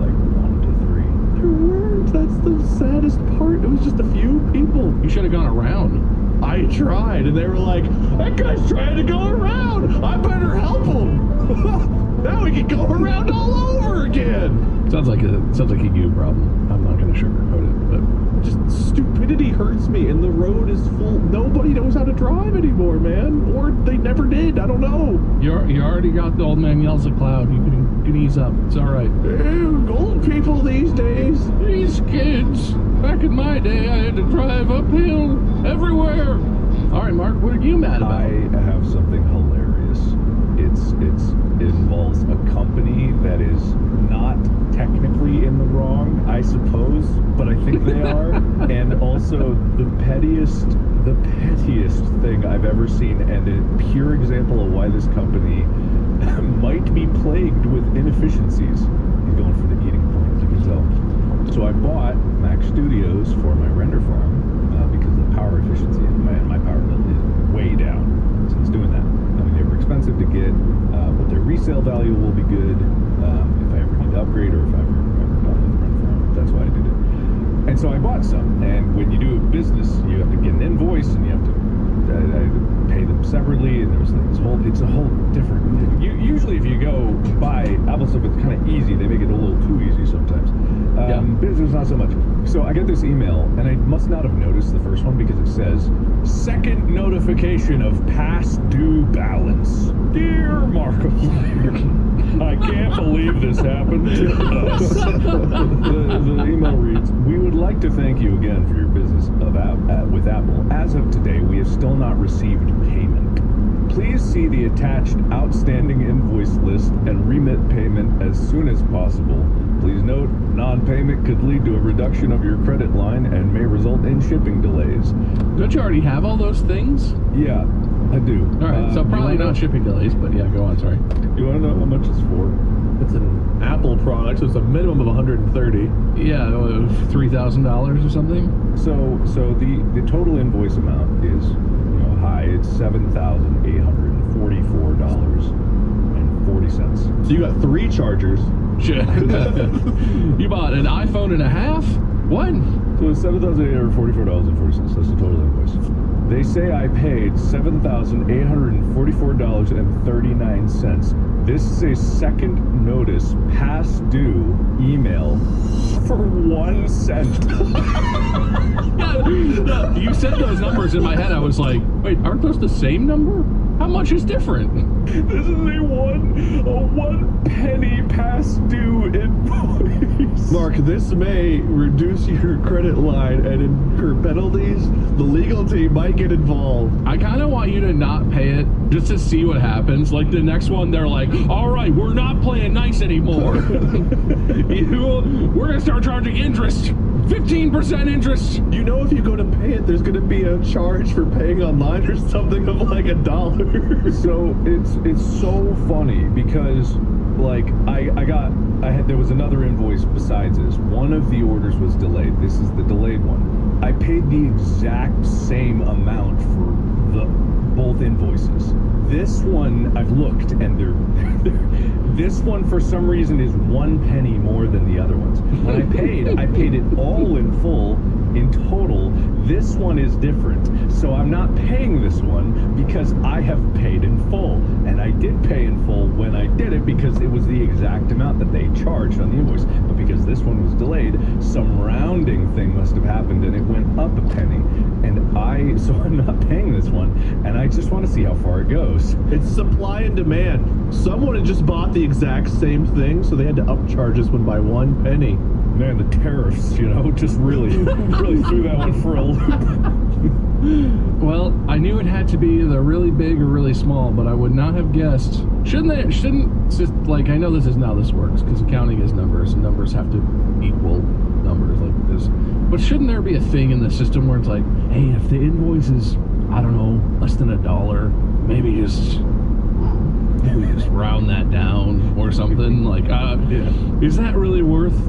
Like 1 to 3. there weren't. That's the saddest part. It was just a few people. You should have gone around. I tried, and they were like, "That guy's trying to go around. I better help him." Now we can go around all over again. Sounds like a you problem. I'm not going to sugarcoat it, but Just stupidity hurts me, and the road is full. Nobody knows how to drive anymore, man. Or they never did. I don't know. you already got the old man yells at Cloud. You can ease up. It's all right. Old people these days. These kids. Back in my day, I had to drive uphill everywhere. All right, Mark, what are you mad about? I have something hilarious. It involves a company that is not technically in the wrong, I suppose, but I think they are. And also the pettiest thing I've ever seen, and a pure example of why this company might be plagued with inefficiencies. He's going for the eating point, you can tell. So I bought Mac Studios for my render farm because the power efficiency in my power bill is way down since doing that. I mean, they were expensive to get, but their resale value will be good if I ever need to upgrade or if I ever done with render farm. That's why I did it. And so I bought some, and when you do a business, you have to get an invoice and you have to pay them separately, and there's like it's a whole different. Usually if you go buy Apple stuff, it's kind of easy. They make it a little too easy sometimes. Business not so much. So I get this email, and I must not have noticed the first one because it says, second notification of past due balance. Dear Markiplier, I can't believe this happened to us. The email reads, we would like to thank you again for your business with Apple. As of today, we have still not received payment. Please see the attached outstanding invoice list and remit payment as soon as possible. Please note, non-payment could lead to a reduction of your credit line and may result in shipping delays. Don't you already have all those things? Yeah, I do. All right, so probably not shipping delays, but yeah, go on, sorry. You want to know how much it's for? It's an Apple product, so it's a minimum of 130. Yeah, $3,000 or something? So the total invoice amount is, high. It's $7,844.40. So you got 3 chargers. Shit. You bought an iPhone and a half? What? So it's $7,844.40. That's the total invoice. They say I paid $7,844.39. This is a second notice past due email for 1 cent. Yeah, you said those numbers in my head. I was like, wait, aren't those the same number? How much is different? This is a one penny past due invoice. Mark, this may reduce your credit line and incur penalties. The legal team might get involved. I kind of want you to not pay it just to see what happens. Like the next one, they're like, all right, we're not playing nice anymore. We're going to start charging interest. 15% interest. You know, if you go to pay it, there's going to be a charge for paying online or something of like $1. So it's so funny because there was another invoice besides this. One of the orders was delayed. This is the delayed one. I paid the exact same amount for both invoices. This one I've looked, and this one for some reason is 1 penny more than the other ones. When I paid it all in full in total. This one is different, so I'm not paying this one because I have paid in full, and I did pay in full when I did it because it was the exact amount that they charged on the invoice. But because this one was delayed, some rounding thing must have happened and it went up a penny. So I'm not paying this one, and I just want to see how far it goes. It's supply and demand. Someone had just bought the exact same thing, so they had to upcharge this one by 1 penny. Man, the tariffs, just really threw that one for a loop. Well, I knew it had to be either really big or really small, but I would not have guessed. Shouldn't just, like, I know this is how this works, because accounting is numbers, and numbers have to equal numbers like this. But shouldn't there be a thing in the system where it's like, hey, if the invoice is, I don't know, less than $1, maybe just round that down or something? Like, is that really worth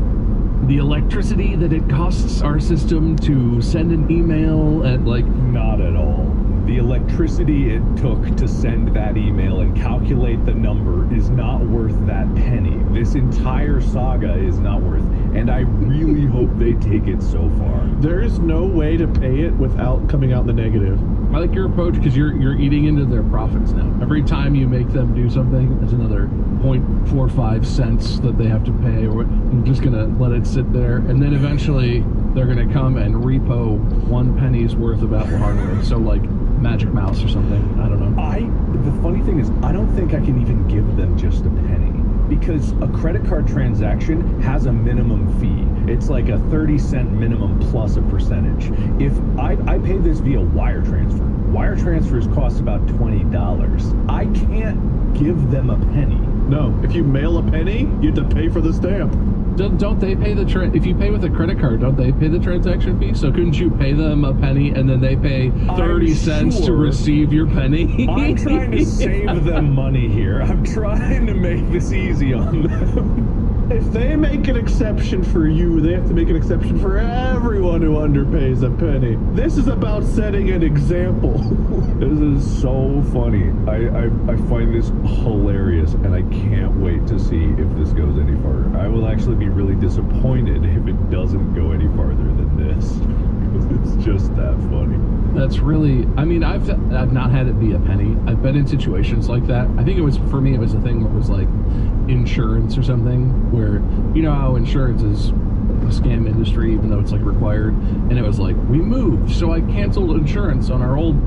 the electricity that it costs our system to send an email at, like... Not at all. The electricity it took to send that email and calculate the number is not worth that penny. This entire saga is not worth, and I really hope they take it so far. There is no way to pay it without coming out in the negative. I like your approach because you're eating into their profits now. Every time you make them do something, there's another 0.45 cents that they have to pay, or I'm just gonna let it sit there, and then eventually they're gonna come and repo 1 penny's worth of Apple hardware. So like Magic Mouse or something. I don't know. The funny thing is, I don't think I can even give them just a penny, because a credit card transaction has a minimum fee. It's like a 30-cent minimum plus a percentage. If I pay this via wire transfers cost about $20. I can't give them a penny. No, if you mail a penny, you have to pay for the stamp. Don't they pay if you pay with a credit card, don't they pay the transaction fee? So couldn't you pay them a penny and then they pay 30 cents to receive your penny? I'm trying to save them money here. I'm trying to make this easy on them. If they make an exception for you, they have to make an exception for everyone who underpays a penny. This is about setting an example. This is so funny. I find this hilarious, and I can't wait to see if this goes any farther. I will actually be really disappointed if it doesn't go any farther than this, because it's just that funny. That's really, I mean, I've not had it be a penny. I've been in situations like that. I think it was, for me, it was a thing where it was like insurance or something, where, you know how insurance is a scam industry, even though it's like required, and it was like, we moved, so I canceled insurance on our old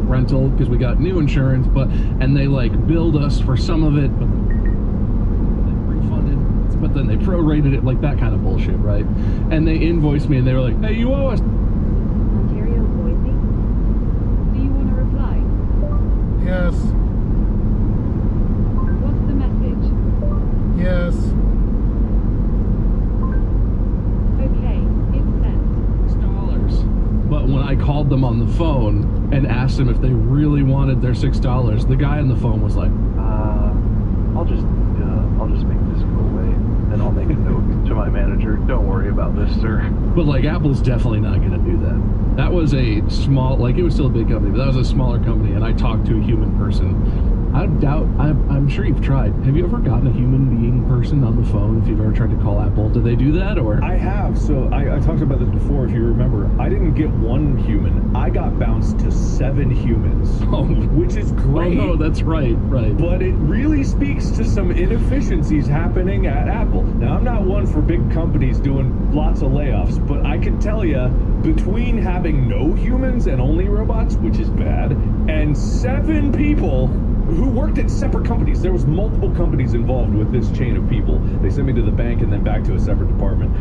rental because we got new insurance, and they like billed us for some of it, but they refunded, but then they prorated it, like that kind of bullshit, right? And they invoiced me and they were like, hey, you owe us. Ontario Boise? Do you want to reply? Yes. What's the message? Yes. Okay, it's sent. $6. But when I called them on the phone and asked them if they really wanted their $6, the guy on the phone was like, I'll just make this go away, and I'll make a note to my manager. Don't worry about this, sir. But like, Apple's definitely not going to do that. That was a small, like, it was still a big company, but that was a smaller company, and I talked to a human person. I'm sure you've tried. Have you ever gotten a human being person on the phone if you've ever tried to call Apple? Do they do that, or? I have. So I talked about this before, if you remember. I didn't get 1 human. I got bounced to 7 humans, which is great. Oh, no, that's right. But it really speaks to some inefficiencies happening at Apple. Now, I'm not one for big companies doing lots of layoffs, but I can tell you, between having no humans and only robots, which is bad, and 7 people who worked at separate companies. There was multiple companies involved with this chain of people. They sent me to the bank and then back to a separate department.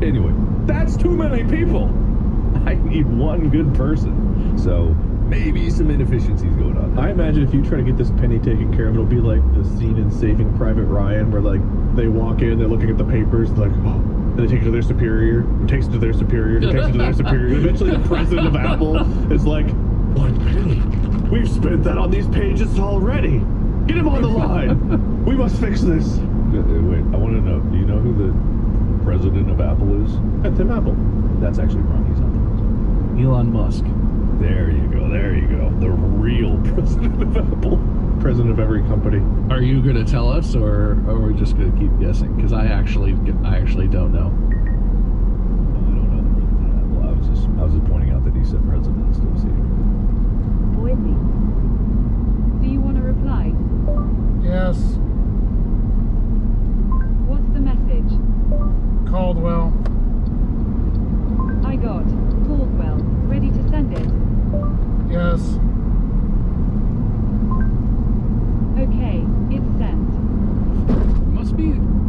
Anyway, that's too many people. I need 1 good person. So maybe some inefficiencies going on there. I imagine if you try to get this penny taken care of, it'll be like the scene in Saving Private Ryan where like they walk in, they're looking at the papers, like, oh, and they take it to their superior, who takes it to their superior, who takes it to their superior. Eventually the president of Apple is like, 1 penny. We've spent that on these pages already. Get him on the line. We must fix this. Wait, I want to know, do you know who the president of Apple is? Tim Apple. That's actually wrong. He's not the president. Elon Musk. There you go. The real president of Apple. President of every company. Are you going to tell us, or are we just going to keep guessing? Because I actually don't know. I don't know the president of Apple. I was just pointing out that he said president instead of CEO. Boise. Do you want to reply? Yes.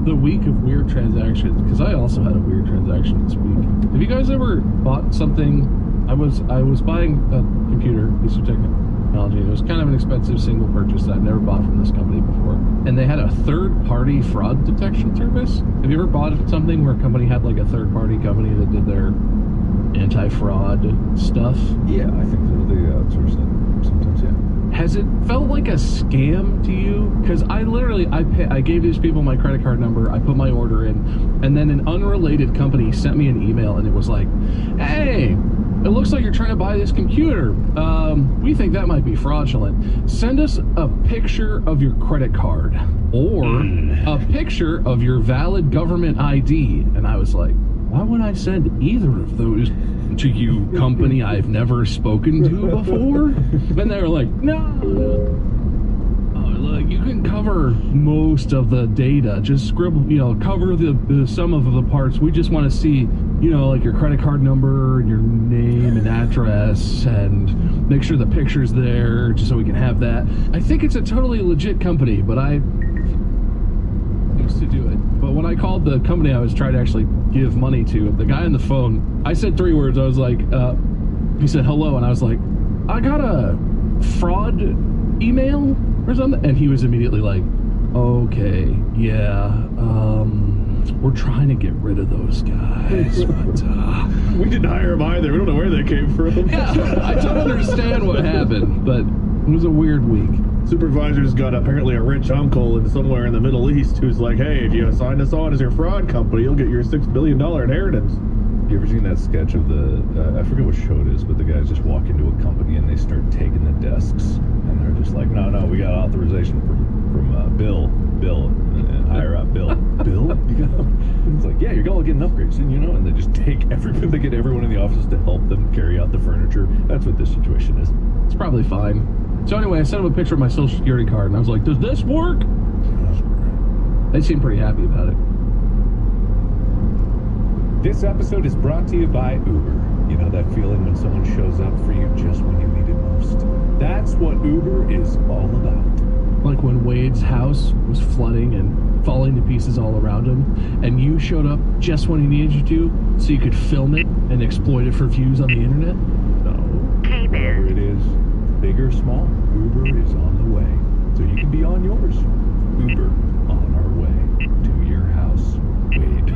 the week of weird transactions, because I also had a weird transaction this week. Have you guys ever bought something? I was buying a computer, piece of technology. It was kind of an expensive single purchase that I've never bought from this company before. And they had a third-party fraud detection service. Have you ever bought something where a company had like a third-party company that did their anti-fraud stuff? Yeah, I think they outsource that sometimes, yeah. Has it felt like a scam to you? Because I gave these people my credit card number, I put my order in, and then an unrelated company sent me an email and it was like, hey, it looks like you're trying to buy this computer. We think that might be fraudulent. Send us a picture of your credit card or a picture of your valid government ID. And I was like, why would I send either of those to you, company I've never spoken to before? And they were like, no. Look, you can cover most of the data. Just scribble, cover the sum of the parts. We just want to see, like your credit card number and your name and address, and make sure the picture's there, just so we can have that. I think it's a totally legit company, but I used to do it. But when I called the company I was trying to actually give money to, the guy on the phone, I said 3 words. I was like, he said hello, and I was like, I got a fraud email or something, and he was immediately like, okay, yeah, we're trying to get rid of those guys, but we didn't hire them either. We don't know where they came from. Yeah, I don't understand what happened, but it was a weird week. Supervisor's got apparently a rich uncle somewhere in the Middle East who's like, hey, if you sign us on as your fraud company, you'll get your $6 billion inheritance. You ever seen that sketch of I forget what show it is, but the guys just walk into a company and they start taking the desks, and they're just like, no, we got authorization from Bill, higher up, Bill. It's like, yeah, you're gonna get an upgrade soon, and they just take everyone. They get everyone in the office to help them carry out the furniture. That's what this situation is. It's probably fine. So anyway, I sent them a picture of my social security card, and I was like, does this work? They seemed pretty happy about it. This episode is brought to you by Uber. You know that feeling when someone shows up for you just when you need it most? That's what Uber is all about. Like when Wade's house was flooding and falling to pieces all around him, and you showed up just when he needed you to, so you could film it and exploit it for views on the internet? No. Whatever it is, big or small, Uber is on the way. So you can be on yours. Uber, on our way to your house. Wade.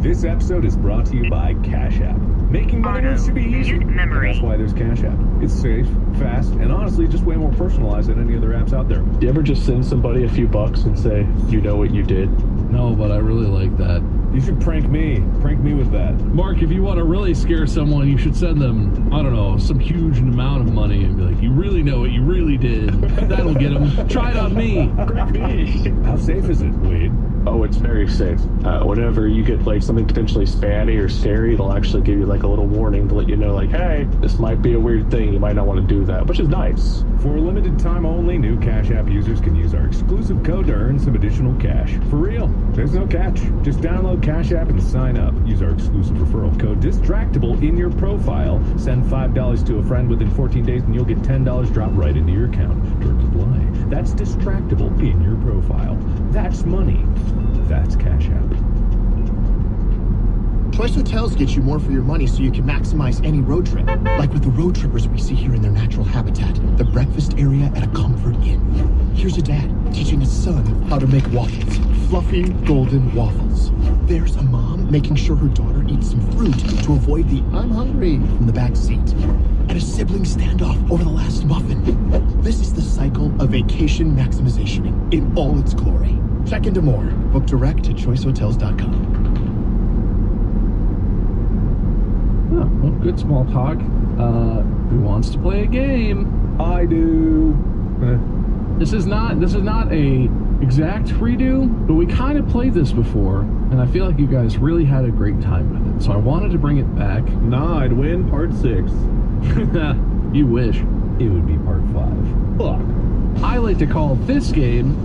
This episode is brought to you by Cash App. Making money moves should be easy. And that's why there's Cash App. It's safe, fast, and honestly just way more personalized than any other apps out there. Do you ever just send somebody a few bucks and say, you know what you did? No, but I really like that. You should prank me. Prank me with that. Mark, if you want to really scare someone, you should send them, I don't know, some huge amount of money and be like, you really know what you really did. That'll get them. Try it on me. Prank me. How safe is it, Wade? Oh, it's very safe. Whenever you get like something potentially spammy or scary, it'll actually give you like a little warning to let you know, like, hey, this might be a weird thing. You might not want to do that, which is nice. For a limited time only, new Cash App users can use our exclusive code to earn some additional cash. For real, there's no catch. Just download Cash App and sign up. Use our exclusive referral code Distractable in your profile. Send $5 to a friend within 14 days and you'll get $10 dropped right into your account. Terms apply. That's Distractable in your profile. That's money. That's Cash App. Choice Hotels gets you more for your money so you can maximize any road trip. Like with the road trippers we see here in their natural habitat, the breakfast area at a Comfort Inn. Here's a dad teaching his son how to make waffles. Fluffy, golden waffles. There's a mom making sure her daughter eats some fruit to avoid the I'm hungry from the back seat. And a sibling standoff over the last muffin. This is the cycle of vacation maximization in all its glory. Check into more. Book direct at choicehotels.com. Oh, well, good small talk. Who wants to play a game? I do. This is not a exact redo, but we kind of played this before, and I feel like you guys really had a great time with it. So I wanted to bring it back. Nah, I'd win part 6. You wish. It would be part 5. Fuck. I like to call this game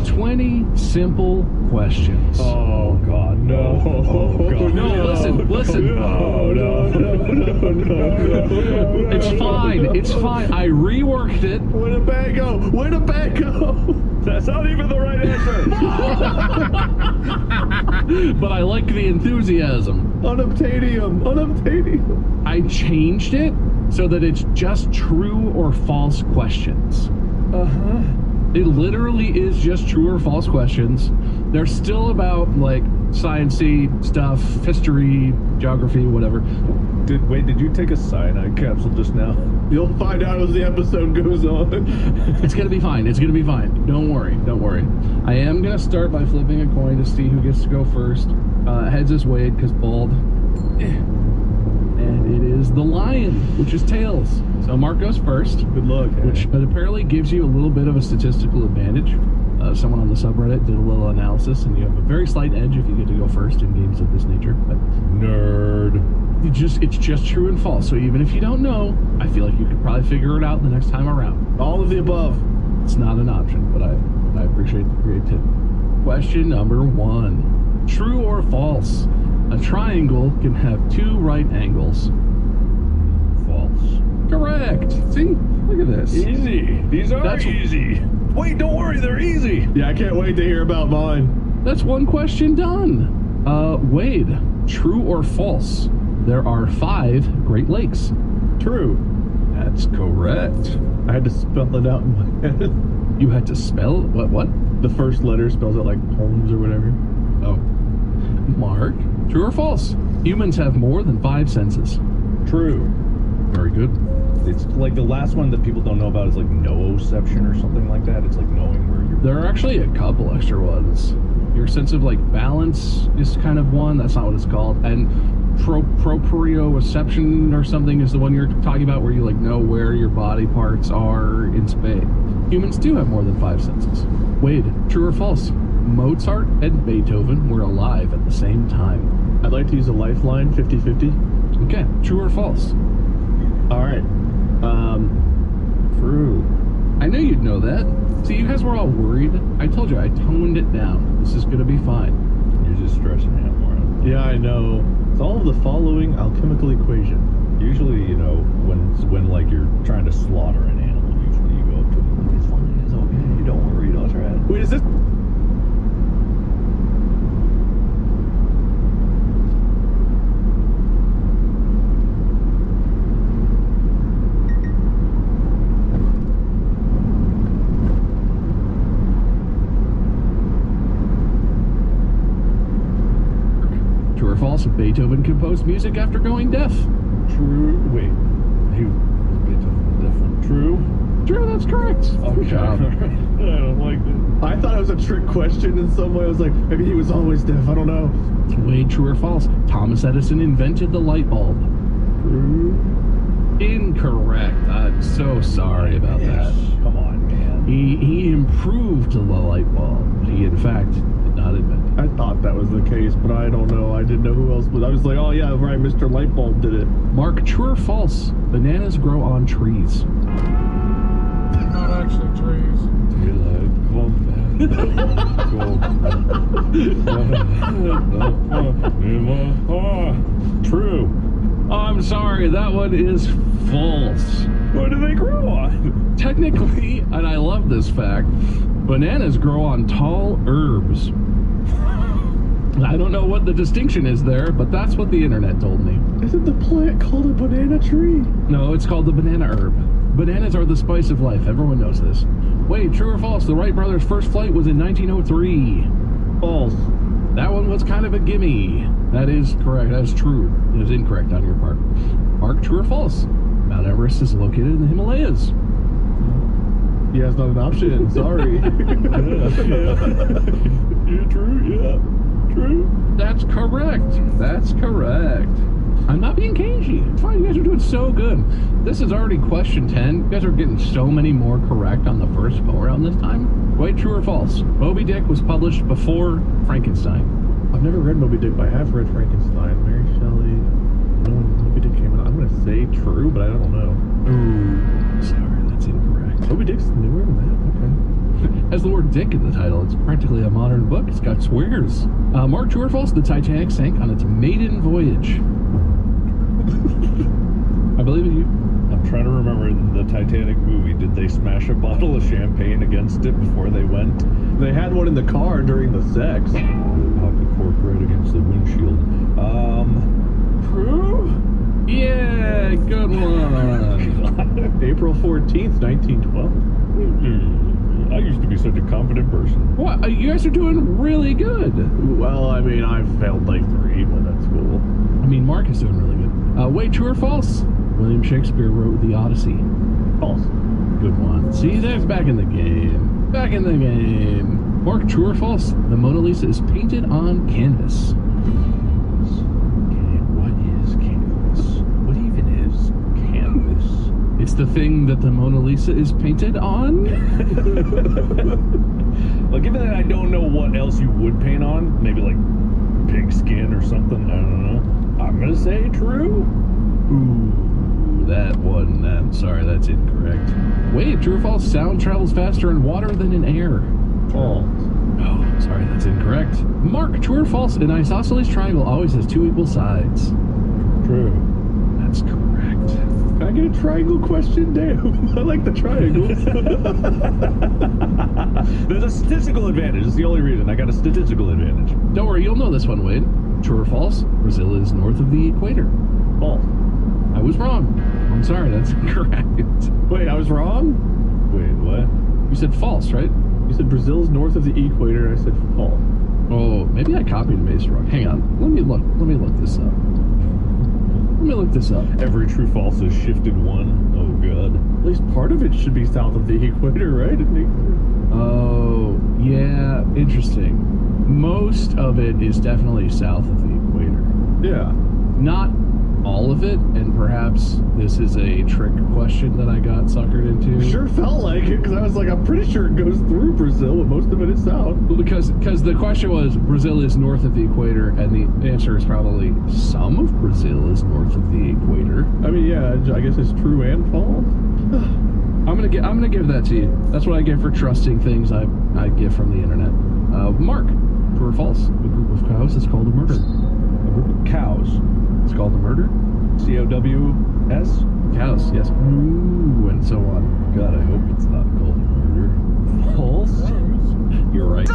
20 Simple Questions. Oh, God, no. Oh, God. No, listen. No. It's fine. I reworked it. Winnebago! That's not even the right answer. But I like the enthusiasm. Unobtainium. I changed it so that it's just true or false questions. Uh-huh. It literally is just true or false questions. They're still about like science-y stuff, history, geography, whatever. Did you take a cyanide capsule just now? You'll find out as the episode goes on. It's gonna be fine. It's gonna be fine. Don't worry. I am gonna start by flipping a coin to see who gets to go first. Heads is Wade, because bald. And it is the lion, which is tails. So Mark goes first. Good luck. Which apparently gives you a little bit of a statistical advantage. Someone on the subreddit did a little analysis, and you have a very slight edge if you get to go first in games of this nature. But Nerd. it's just true and false. So even if you don't know, I feel like you could probably figure it out the next time around. All of the above. It's not an option, but I appreciate the creativity. Question number 1. True or false? A triangle can have 2 right angles. False. Correct. See? Look at this. Easy. These are easy. Wait, don't worry, they're easy. Yeah, I can't wait to hear about mine. That's one question done. Wade, true or false? There are 5 Great Lakes. True. That's correct. I had to spell it out in my head. You had to spell what? The first letter spells it like Holmes or whatever. Oh. Mark, true or false? Humans have more than 5 senses. True. Very good. It's like the last one that people don't know about is like nooception or something like that. It's like knowing where you're... There are actually a couple extra ones. Your sense of like balance is kind of one. That's not what it's called. And proprioception or something is the one you're talking about, where you like know where your body parts are in space. Humans do have more than 5 senses. Wade, true or false? Mozart and Beethoven were alive at the same time. I'd like to use a lifeline, 50-50. Okay, true or false? All right. True. I knew you'd know that. See, you guys were all worried. I told you, I toned it down. This is gonna be fine. You're just stressing me out more. Yeah, I know. It's all of the following alchemical equation. Usually, you know, when like you're trying to slaughter an animal, usually you go up to them like, it's fine, it's okay, you don't worry, don't try it. Wait, is this... True or false? Beethoven composed music after going deaf. True. Wait. He was Beethoven different. True. True, that's correct. Good job. I don't like this. I thought it was a trick question in some way. I was like, maybe he was always deaf. I don't know. Wade, true or false? Thomas Edison invented the light bulb. True. Incorrect. I'm so sorry about that. Come on, man. He improved the light bulb. He, in fact, did not invent it. I thought that was the case, but I don't know. I didn't know who else was. I was like, oh yeah, right, Mr. Lightbulb did it. Mark, true or false? Bananas grow on trees. Not actually trees. True. I'm sorry, that one is false. What do they grow on? Technically, and I love this fact, bananas grow on tall herbs. I don't know what the distinction is there, but that's what the internet told me. Isn't the plant called a banana tree? No, it's called the banana herb. Bananas are the spice of life. Everyone knows this. Wait, true or false? The Wright brothers' first flight was in 1903. False. That one was kind of a gimme. That is correct. That is true. It was incorrect on your part. Mark, true or false? Mount Everest is located in the Himalayas. Yeah, it's not an option. Sorry. Yeah, true. Yeah, true. That's correct. That's correct. I'm not being cagey. It's fine. You guys are doing so good. This is already question 10. You guys are getting so many more correct on the first go around this time. Wait, true or false? Moby Dick was published before Frankenstein. I've never read Moby Dick, but I have read Frankenstein. Mary Shelley. No, when Moby Dick came out. I'm going to say true, but I don't know. Ooh, sorry, that's incorrect. Moby Dick's newer than that? Okay. Has the word dick in the title. It's practically a modern book. It's got swears. Mark, true or false? The Titanic sank on its maiden voyage. I believe in you. I'm trying to remember in the Titanic movie, did they smash a bottle of champagne against it before they went? They had one in the car during the sex. Pocket cork right against the windshield. True? Yeah, good one. April 14th, 1912. I used to be such a confident person. What? You guys are doing really good. Well, I mean, I've failed like 3, but that's cool. I mean, Mark is doing really good. Wait, true or false? William Shakespeare wrote the Odyssey. False. Good one. See, that's back in the game. Back in the game. Mark, true or false? The Mona Lisa is painted on canvas. What is canvas? What even is canvas? It's the thing that the Mona Lisa is painted on? Well, given that I don't know what else you would paint on, maybe like pig skin or something, I don't know. I'm gonna say true. Ooh, that one. I'm sorry, that's incorrect. Wait, true or false? Sound travels faster in water than in air. False. Oh, sorry, that's incorrect. Mark, true or false? An isosceles triangle always has 2 equal sides. True. That's correct. Can I get a triangle question? Damn, I like the triangles. There's a statistical advantage. It's the only reason. I got a statistical advantage. Don't worry, you'll know this one, Wade. True or false? Brazil is north of the equator. False. I was wrong. I'm sorry, that's incorrect. Wait, I was wrong? Wait, what? You said false, right? You said Brazil's north of the equator, and I said false. Oh, maybe I copied and pasted wrong. Hang on. Let me look this up. Let me look this up. Every true false is shifted 1. Oh, God. At least part of it should be south of the equator, right? Oh, yeah, interesting. Most of it is definitely south of the equator. Yeah. Not all of it, and perhaps this is a trick question that I got suckered into. Sure felt like it, because I was like, I'm pretty sure it goes through Brazil, but most of it is south. Well, because the question was Brazil is north of the equator, and the answer is probably some of Brazil is north of the equator. I mean, yeah, I guess it's true and false. I'm gonna give that to you. That's what I get for trusting things I get from the internet. Mark, true or false? A group of cows is called a murder. A group of cows. It's called a murder. C-O-W-S? Cows, yes. Ooh, and so on. God, I hope it's not called murder. False? You're right.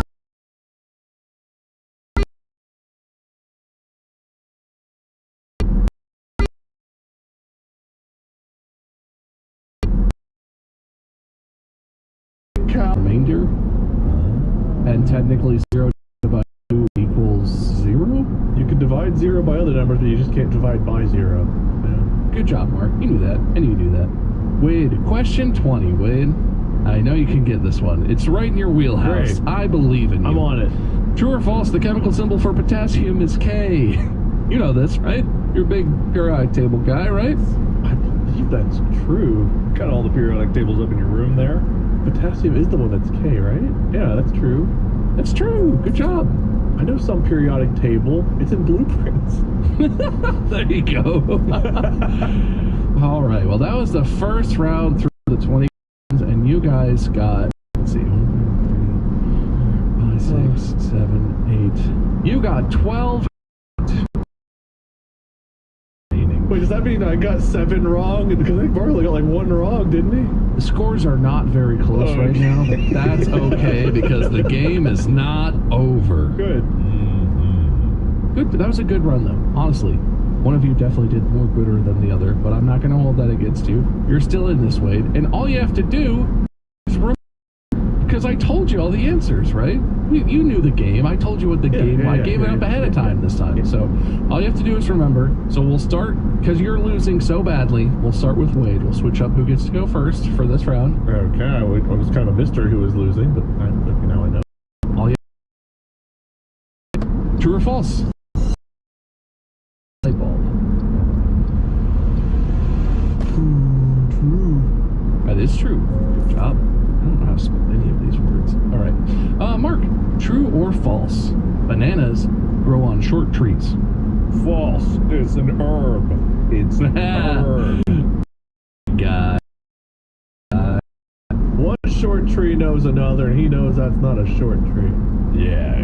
Remainder. And technically 0 divided by 2 equals 0? You can divide 0 by other numbers, but you just can't divide by 0. Yeah. Good job, Mark. You knew that. I knew you knew that. Wade, question 20, Wade. I know you can get this one. It's right in your wheelhouse. Great. I believe in you. I'm on it. True or false, the chemical symbol for potassium is K. You know this, right? You're a big periodic table guy, right? I believe that's true. Got all the periodic tables up in your room there. Potassium is the one that's K, right? Yeah, that's true. That's true. Good job. I know some periodic table. It's in blueprints. There you go. All right. Well, that was the first round through the 20, and you guys got, let's see, 5, 6, 7, 8. You got 12. Wait, does that mean I got 7 wrong? Because I think Barley got like 1 wrong, didn't he? The scores are not very close right now, but that's okay because the game is not over. Good. Good. That was a good run, though. Honestly, one of you definitely did more gooder than the other, but I'm not going to hold that against you. You're still in this, Wade, and all you have to do is remember, because I told you all the answers, right? You knew the game. I told you what the game. I gave it up ahead of time this time. So all you have to do is remember. So we'll start, because you're losing so badly, we'll start with Wade. We'll switch up who gets to go first for this round. Okay, I was kind of a mystery who was losing, but now I know. All you True or false? Light bulb. True. That is true. Good job. I don't know how to spell any of these words. All right. Mark, true or false? Bananas grow on short trees. False. It's an herb. It's an herb. Guy. One short tree knows another, and he knows that's not a short tree. Yeah.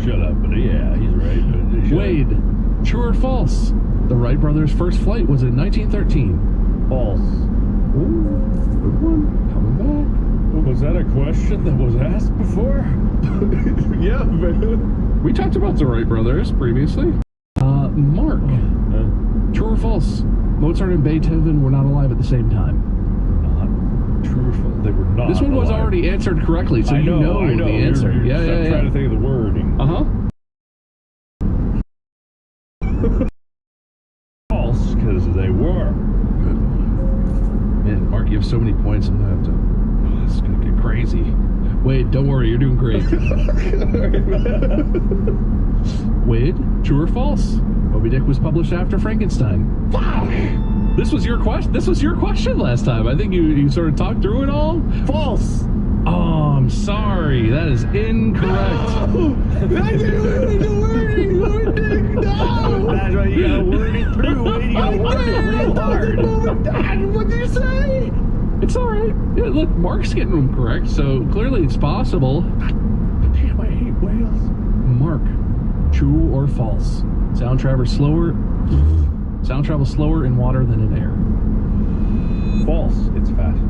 Shut up, but yeah, he's right. Wade, true or false? The Wright brothers' first flight was in 1913. False. Ooh, good one. Coming back. Was that a question that was asked before? Yeah, man. We talked about the Wright brothers previously. Mark. True or false? Mozart and Beethoven were not alive at the same time. Not true or false? They were not. This one was alive. already answered correctly, so I you know the answer. I'm Yeah. trying to think of the wording. False, because they were. Good. Man, Mark, you have so many points. I'm gonna have to. Oh, this is gonna get crazy. Wade, don't worry, you're doing great. Wade, true or false? Moby Dick was published after Frankenstein. Wow! This was your question. This was your question last time. I think you sort of talked through it all. False. Oh, I'm sorry. That is incorrect. No! I didn't the wording. No! That's why you gotta word it through. You gotta word it real hard. What did you say? It's all right. Yeah, look, Mark's getting them correct, so clearly it's possible. Damn, I hate whales. Mark, true or false? Sound travels slower in water than in air. False. It's faster.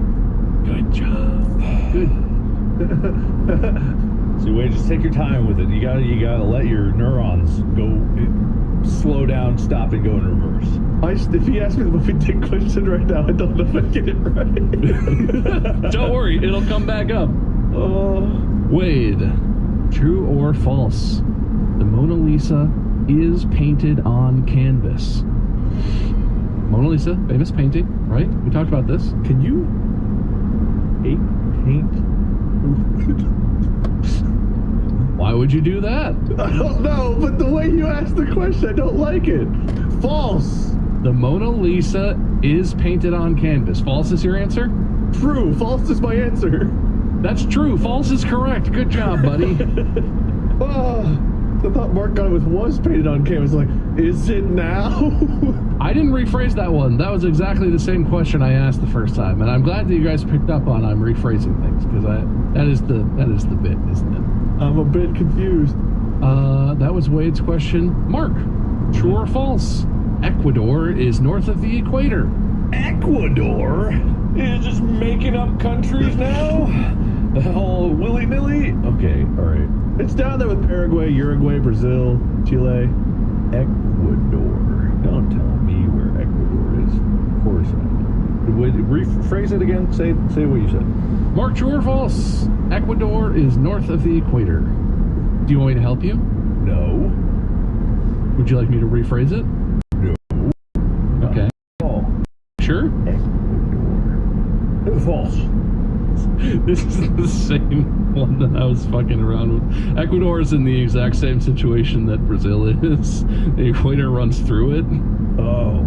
Good job. Good. So wait, just take your time with it. You gotta let your neurons go, slow down, stop, and go in reverse. If he asked me the Moby Dick question right now, I don't know if I get it right. Don't worry, it'll come back up. Wade, true or false? The Mona Lisa is painted on canvas. Mona Lisa, famous painting, right? We talked about this. Can you paint? Why would you do that? I don't know, but the way you asked the question, I don't like it. False. The Mona Lisa is painted on canvas. False is your answer? True. False is my answer. That's true. False is correct. Good job, buddy. I thought Mark got it with was painted on canvas. Like, is it now? I didn't rephrase that one. That was exactly the same question I asked the first time, and I'm glad that you guys picked up on I'm rephrasing things because that is the bit, isn't it? I'm a bit confused. That was Wade's question. Mark, true or false? Ecuador is north of the equator. Ecuador? You're just making up countries now? All willy-nilly? Okay, alright. It's down there with Paraguay, Uruguay, Brazil, Chile. Ecuador. Don't tell me where Ecuador is. Of course I know. Rephrase it again. Say what you said. Mark, true or false? Ecuador is north of the equator. Do you want me to help you? No. Would you like me to rephrase it? No. Okay. Oh. Sure? Ecuador. False. This is the same one that I was fucking around with. Ecuador is in the exact same situation that Brazil is. The equator runs through it. Oh.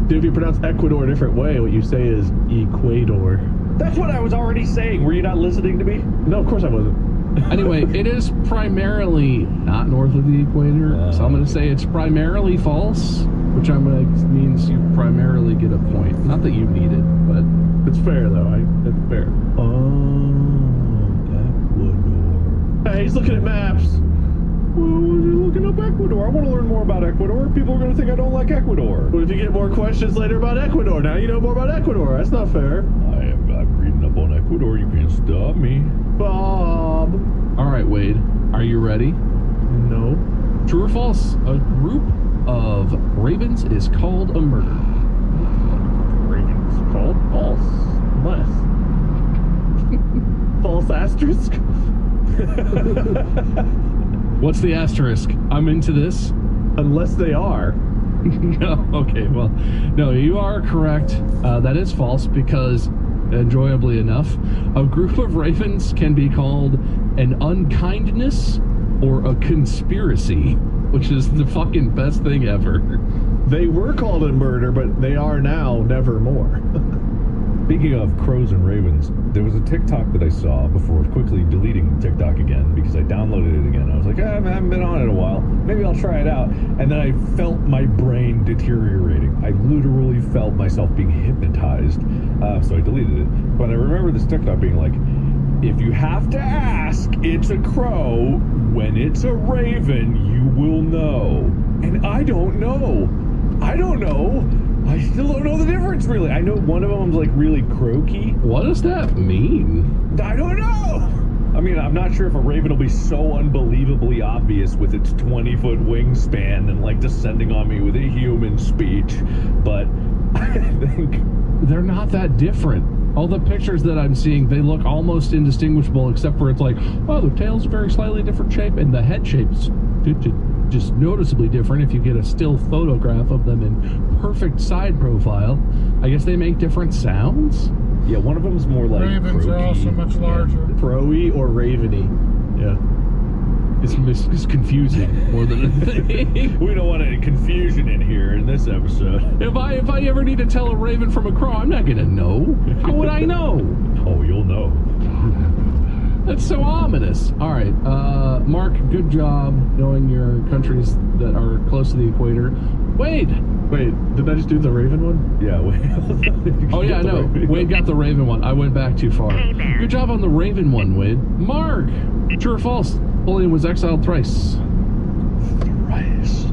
Dude, if you pronounce Ecuador a different way, what you say is Equador. That's what I was already saying. Were you not listening to me? No, of course I wasn't. Anyway, it is primarily not north of the equator, so I'm going to say it's primarily false, which means you primarily get a point. Not that you need it, but it's fair though. That's fair. Ecuador. Hey, he's looking at maps. Well, you're looking up Ecuador. I want to learn more about Ecuador. People are going to think I don't like Ecuador. What if you get more questions later about Ecuador? Now you know more about Ecuador. That's not fair. I'm reading up on Ecuador. You can't stop me. Bob. All right, Wade. Are you ready? No. True or false? A group of ravens is called a murder. Ravens called false. Unless. False asterisk? What's the asterisk? I'm into this. Unless they are. No, okay, well, no, you are correct. That is false because, enjoyably enough, a group of ravens can be called an unkindness or a conspiracy, which is the fucking best thing ever. They were called a murder, but they are now nevermore. Speaking of crows and ravens, there was a TikTok that I saw before quickly deleting TikTok again because I downloaded it again. I was like, I haven't been on it in a while. Maybe I'll try it out. And then I felt my brain deteriorating. I literally felt myself being hypnotized. So I deleted it. But I remember this TikTok being like, if you have to ask, it's a crow. When it's a raven, you will know. And I don't know. I don't know. I still don't know the difference, really. I know one of them's like really croaky. What does that mean? I don't know. I mean, I'm not sure if a raven will be so unbelievably obvious with its 20-foot wingspan and like descending on me with a human speech, but I think they're not that different. All the pictures that I'm seeing, they look almost indistinguishable, except for it's like, oh, the tail's a very slightly different shape, and the head shape's just noticeably different if you get a still photograph of them in perfect side profile. I guess they make different sounds? Yeah, one of them's more like Ravens croaky. are also much larger. Pro-y or raveny. Yeah. It's confusing more than anything. We don't want any confusion in here in this episode. If I ever need to tell a raven from a crow, I'm not gonna know. How would I know? Oh, you'll know. That's so ominous. All right, Mark, good job knowing your countries that are close to the equator. Wade. Wait, did I just do the raven one? Yeah, Wade. Oh yeah, I know. Wade got the raven one. I went back too far. Amen. Good job on the raven one, Wade. Mark, true or false? Napoleon was exiled thrice. Rice.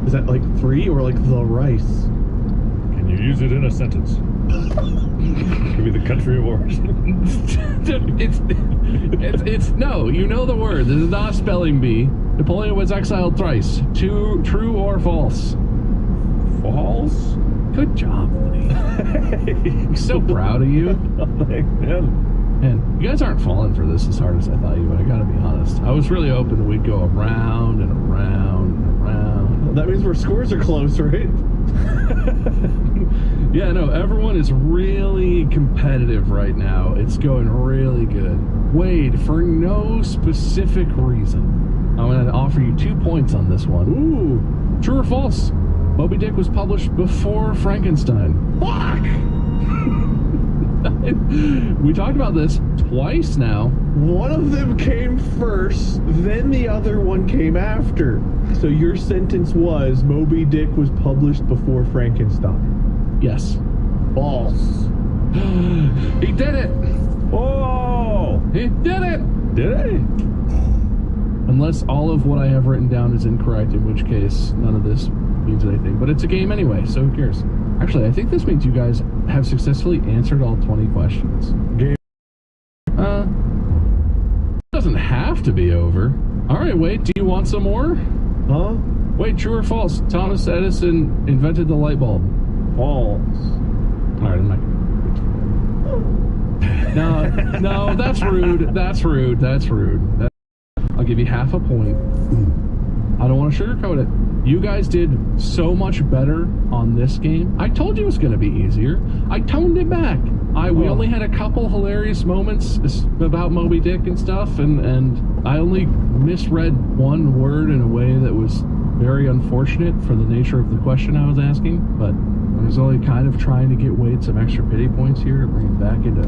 Is that like 3 or like the rice? Can you use it in a sentence? Could be the country of origin. it's no. You know the word. This is not a spelling bee. Napoleon was exiled thrice. True or false? False. Good job, buddy. I'm so proud of you. And you guys aren't falling for this as hard as I thought you would. I gotta be honest. I was really hoping that we'd go around and around and around. That means our scores are close, right? Yeah, no, everyone is really competitive right now. It's going really good. Wade, for no specific reason, I'm going to offer you 2 points on this one. Ooh. True or false? Moby Dick was published before Frankenstein. Fuck! We talked about this twice now. One of them came first, then the other one came after. So your sentence was Moby Dick was published before Frankenstein. Yes. False. He did it! Oh! He did it! Did I? Unless all of what I have written down is incorrect, in which case none of this means anything. But it's a game anyway, so who cares? Actually, I think this means you guys have successfully answered all 20 questions. Game. It doesn't have to be over. All right, wait, do you want some more? Huh? Wait, true or false? Thomas Edison invented the light bulb. False. All right, I'm not. No, that's rude. That's rude. That's rude. I'll give you half a point. I don't want to sugarcoat it. You guys did so much better on this game. I told you it was going to be easier. I toned it back. We only had a couple hilarious moments about Moby Dick and stuff, and I only misread one word in a way that was very unfortunate for the nature of the question I was asking, but I was only kind of trying to get Wade some extra pity points here to bring him back into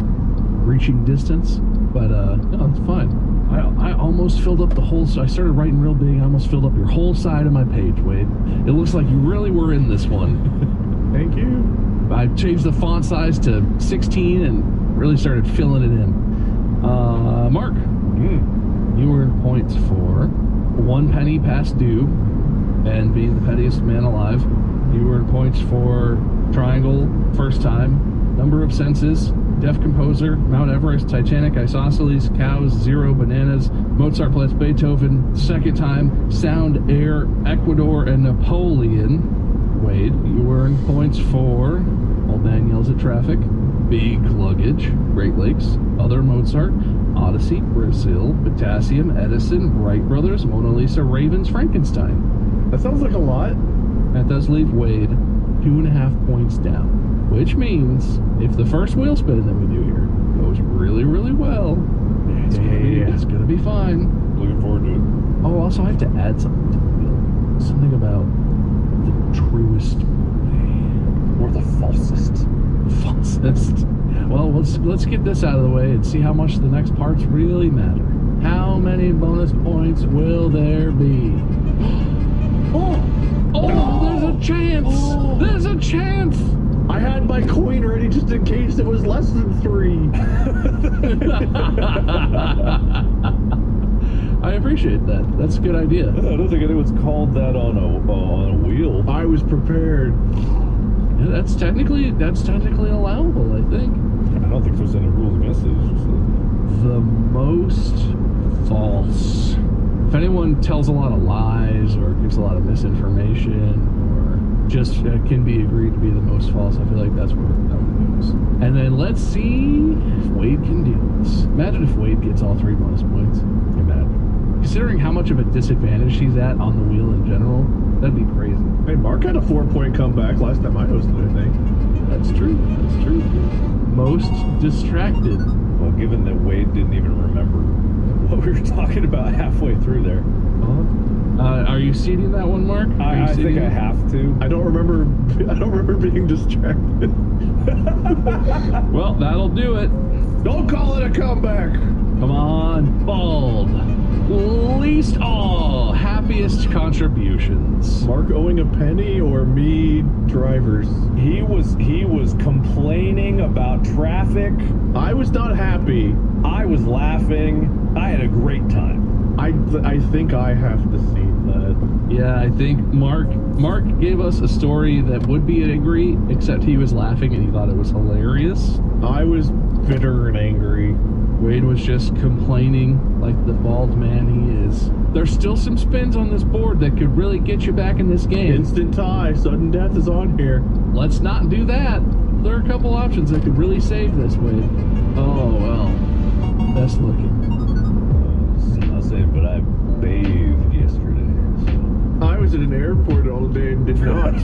reaching distance, but no, it's fine. I almost filled up the whole, so I started writing real big. I almost filled up your whole side of my page, Wade. It looks like you really were in this one. Thank you. I changed the font size to 16 and really started filling it in. Mark, you earned points for 1 penny past due and being the pettiest man alive. You earned points for triangle, first time, number of senses, deaf composer, Mount Everest, Titanic, isosceles, cows, 0, bananas, Mozart plays Beethoven, second time, sound, air, Ecuador, and Napoleon. Wade, you earned points for Old Man Yells at Traffic, Big Luggage, Great Lakes, Other Mozart, Odyssey, Brazil, Potassium, Edison, Wright Brothers, Mona Lisa, Ravens, Frankenstein. That sounds like a lot. That does leave Wade 2.5 points down, which means if the first wheel spin that we do here goes really, really well, it's gonna be fine. Looking forward to it. Oh, also I have to add something to the wheel. Something about the truest way. Or the falsest. Falsest. Well, let's get this out of the way and see how much the next parts really matter. How many bonus points will there be? There's a chance! There's a chance! I had my coin ready just in case it was less than 3. I appreciate that. That's a good idea. I don't think anyone's called that on a wheel. I was prepared. Yeah, that's technically allowable, I think. I don't think there's any rules against it. It's just The most false. If anyone tells a lot of lies or gives a lot of misinformation or just can be agreed to be the most false, I feel like that's where that one goes. And then let's see if Wade can do this. Imagine if Wade gets all 3 bonus points. Imagine. Considering how much of a disadvantage he's at on the wheel in general, that'd be crazy. Hey, Mark had a 4-point comeback last time I hosted, I think. That's true. That's true. Most distracted. well, given that Wade didn't even remember what we were talking about halfway through there. Are you seeding that one, Mark? I think I have to. I don't remember being distracted. Well, that'll do it. Don't call it a comeback. Come on, Bald. Least all happiest contributions. Mark owing a penny or me drivers? He was complaining about traffic. I was not happy. I was laughing. I had a great time. I think I have to see that. Yeah, I think Mark gave us a story that would be angry, except he was laughing and he thought it was hilarious. I was bitter and angry. Wade was just complaining like the bald man he is. There's still some spins on this board that could really get you back in this game. Instant tie. Sudden death is on here. Let's not do that. There are a couple options that could really save this, Wade. Oh, well. Best looking. I'll say it, but I bathed yesterday. So. I was at an airport all day and did not.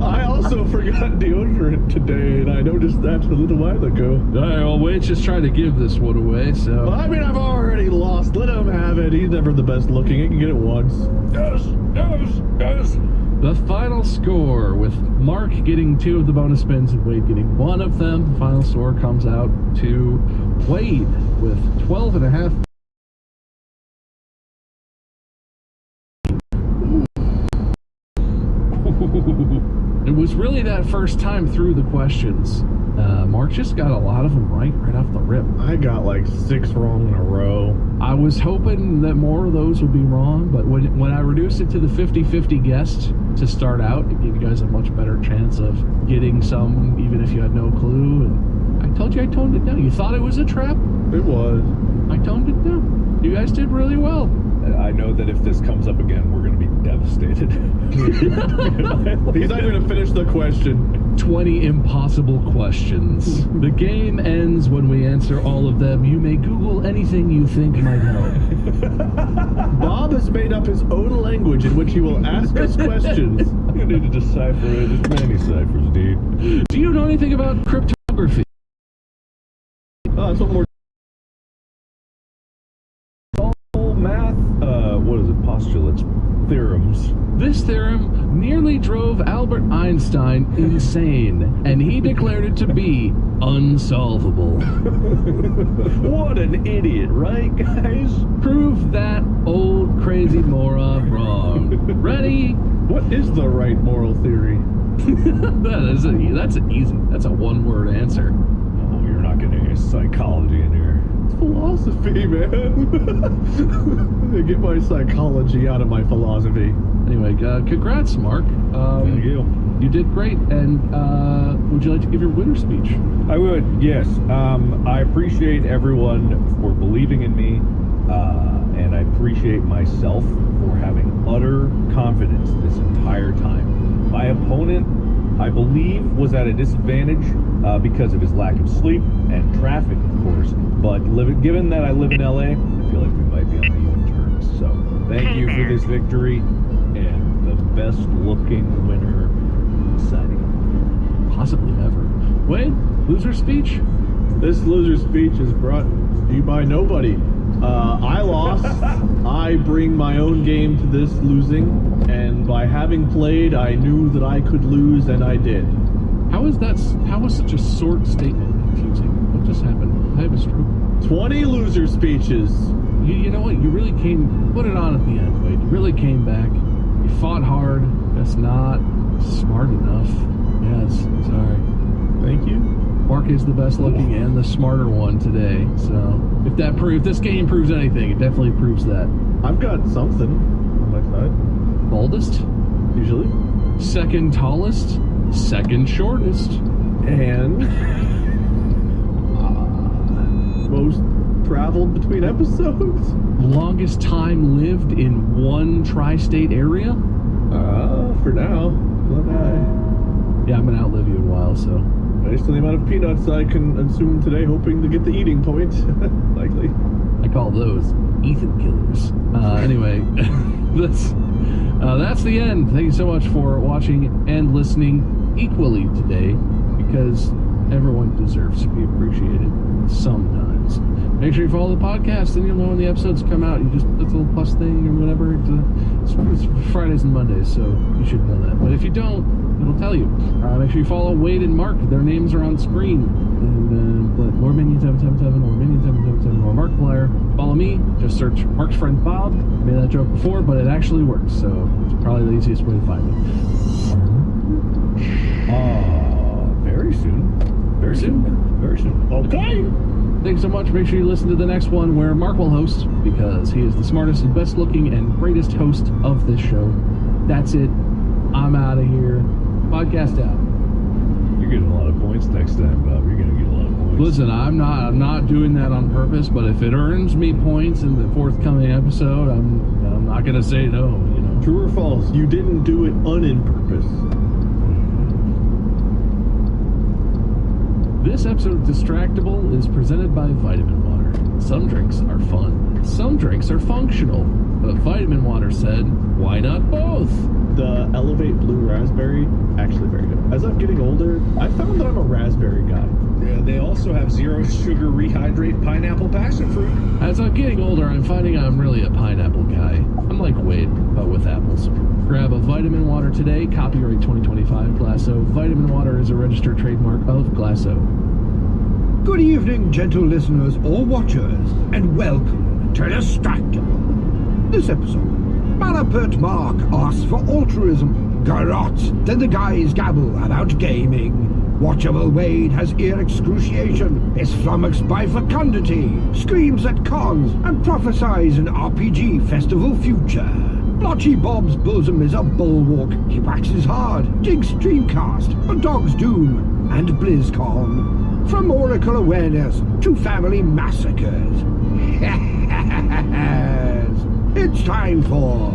I also forgot deodorant today, and I noticed that a little while ago. Well, Wade's just trying to give this one away, so... Well, I mean, I've already lost. Let him have it. He's never the best looking. He can get it once. Yes. The final score, with Mark getting 2 of the bonus spins and Wade getting 1 of them, the final score comes out to Wade with 12.5. It was really that first time through the questions. Mark just got a lot of them right off the rip. I got like 6 wrong in a row. I was hoping that more of those would be wrong, but when I reduced it to the 50-50 guess to start out, it gave you guys a much better chance of getting some, even if you had no clue. And I told you I toned it down. You thought it was a trap? It was. I toned it down. You guys did really well. I know that if this comes up again, we're going to be devastated. He's not going to finish the question. 20 impossible questions. The game ends when we answer all of them. You may Google anything you think might help. Bob has made up his own language in which he will ask us questions. You need to decipher it. There's many ciphers, dude. Do you know anything about cryptography? Oh, that's what more. Math, what is it? Postulates, theorems. This theorem nearly drove Albert Einstein insane, and he declared it to be unsolvable. What an idiot, right, guys? Prove that old crazy moron wrong. Ready? What is the right moral theory? That's easy. That's a one-word answer. Oh, you're not getting any psychology in here. It's philosophy, man. I get my psychology out of my philosophy. Anyway, congrats, Mark. Thank you. You did great, and would you like to give your winner speech? I would, yes. I appreciate everyone for believing in me, and I appreciate myself for having utter confidence this entire time. My opponent, I believe, was at a disadvantage because of his lack of sleep and traffic, of course. But given that I live in LA, I feel like we might be on even terms. So thank you for this victory, and the best looking winner deciding. Possibly ever. Wade, loser speech? This loser speech is brought to you by nobody. I lost. I bring my own game to this losing, and by having played, I knew that I could lose, and I did. How was such a short statement confusing? What just happened? I have a stroke. 20 loser speeches. You know what? You really put it on at the end, Wade. You really came back. You fought hard. That's not smart enough. Yes, sorry. Thank you. Mark is the best looking and the smarter one today. So if this game proves anything, it definitely proves that. I've got something on my side. Baldest? Usually. Second tallest, second shortest. And most traveled between episodes. Longest time lived in one tri-state area. For now. Yeah, I'm gonna outlive you in a while, so. Based on the amount of peanuts I can consume today, hoping to get the eating point. Likely. I call those Ethan killers. Anyway, that's the end. Thank you so much for watching and listening equally today, because everyone deserves to be appreciated sometimes. Make sure you follow the podcast, and you'll know when the episodes come out. You just it's a little plus thing or whatever. It's Fridays and Mondays, so you should know that. But if you don't, it'll tell you. Make sure you follow Wade and Mark. Their names are on screen. And Lord Minion 777 or Minion 777 or Mark Blair. Follow me. Just search Mark's friend Bob. Made that joke before, but it actually works. So it's probably the easiest way to find me. Very soon. Very soon. Very soon. Okay. Thanks so much. Make sure you listen to the next one where Mark will host, because he is the smartest and best looking and greatest host of this show. That's it. I'm out of here. Podcast out. You're getting a lot of points next time, Bob. You're gonna get a lot of points. Listen, I'm not doing that on purpose, but if it earns me points in the forthcoming episode, I'm not gonna say no, you know. True or false? You didn't do it on purpose. This episode of Distractable is presented by Vitamin Water. Some drinks are fun. Some drinks are functional. But Vitamin Water said, why not both? The Elevate Blue Raspberry, actually very good. As I'm getting older, I found that I'm a raspberry guy. Yeah, they also have zero sugar rehydrate pineapple passion fruit. As I'm getting older, I'm finding I'm really a pineapple guy. I'm like Wade, but with apples. Grab a Vitamin Water today, copyright 2025 Glasso. Vitamin Water is a registered trademark of Glasso. Good evening, gentle listeners or watchers, and welcome to Distractable. This episode, Malapert Mark asks for altruism. Garrot, then the guys gabble about gaming. Watchable Wade has ear excruciation, is flummoxed by fecundity, screams at cons, and prophesies an RPG festival future. Blotchy Bob's bosom is a bulwark, he waxes hard, digs Dreamcast, a Dog's Doom, and BlizzCon. From Oracle Awareness to family massacres. It's time for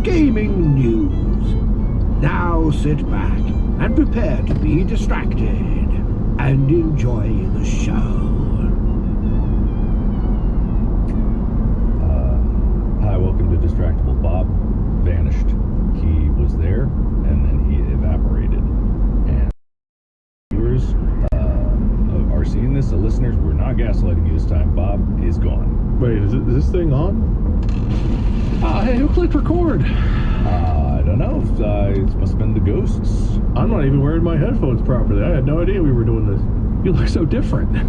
Gaming News. Now sit back and prepare to be distracted and enjoy the show. Hi, welcome to Distractable. Bob vanished. He was there, and then he evaporated. And viewers are seeing this. The listeners, we're not gaslighting you this time. Bob is gone. Wait, is this thing on? Hey, who clicked record? I don't know. It must have been the ghosts. I'm not even wearing my headphones properly. I had no idea we were doing this. You look so different. I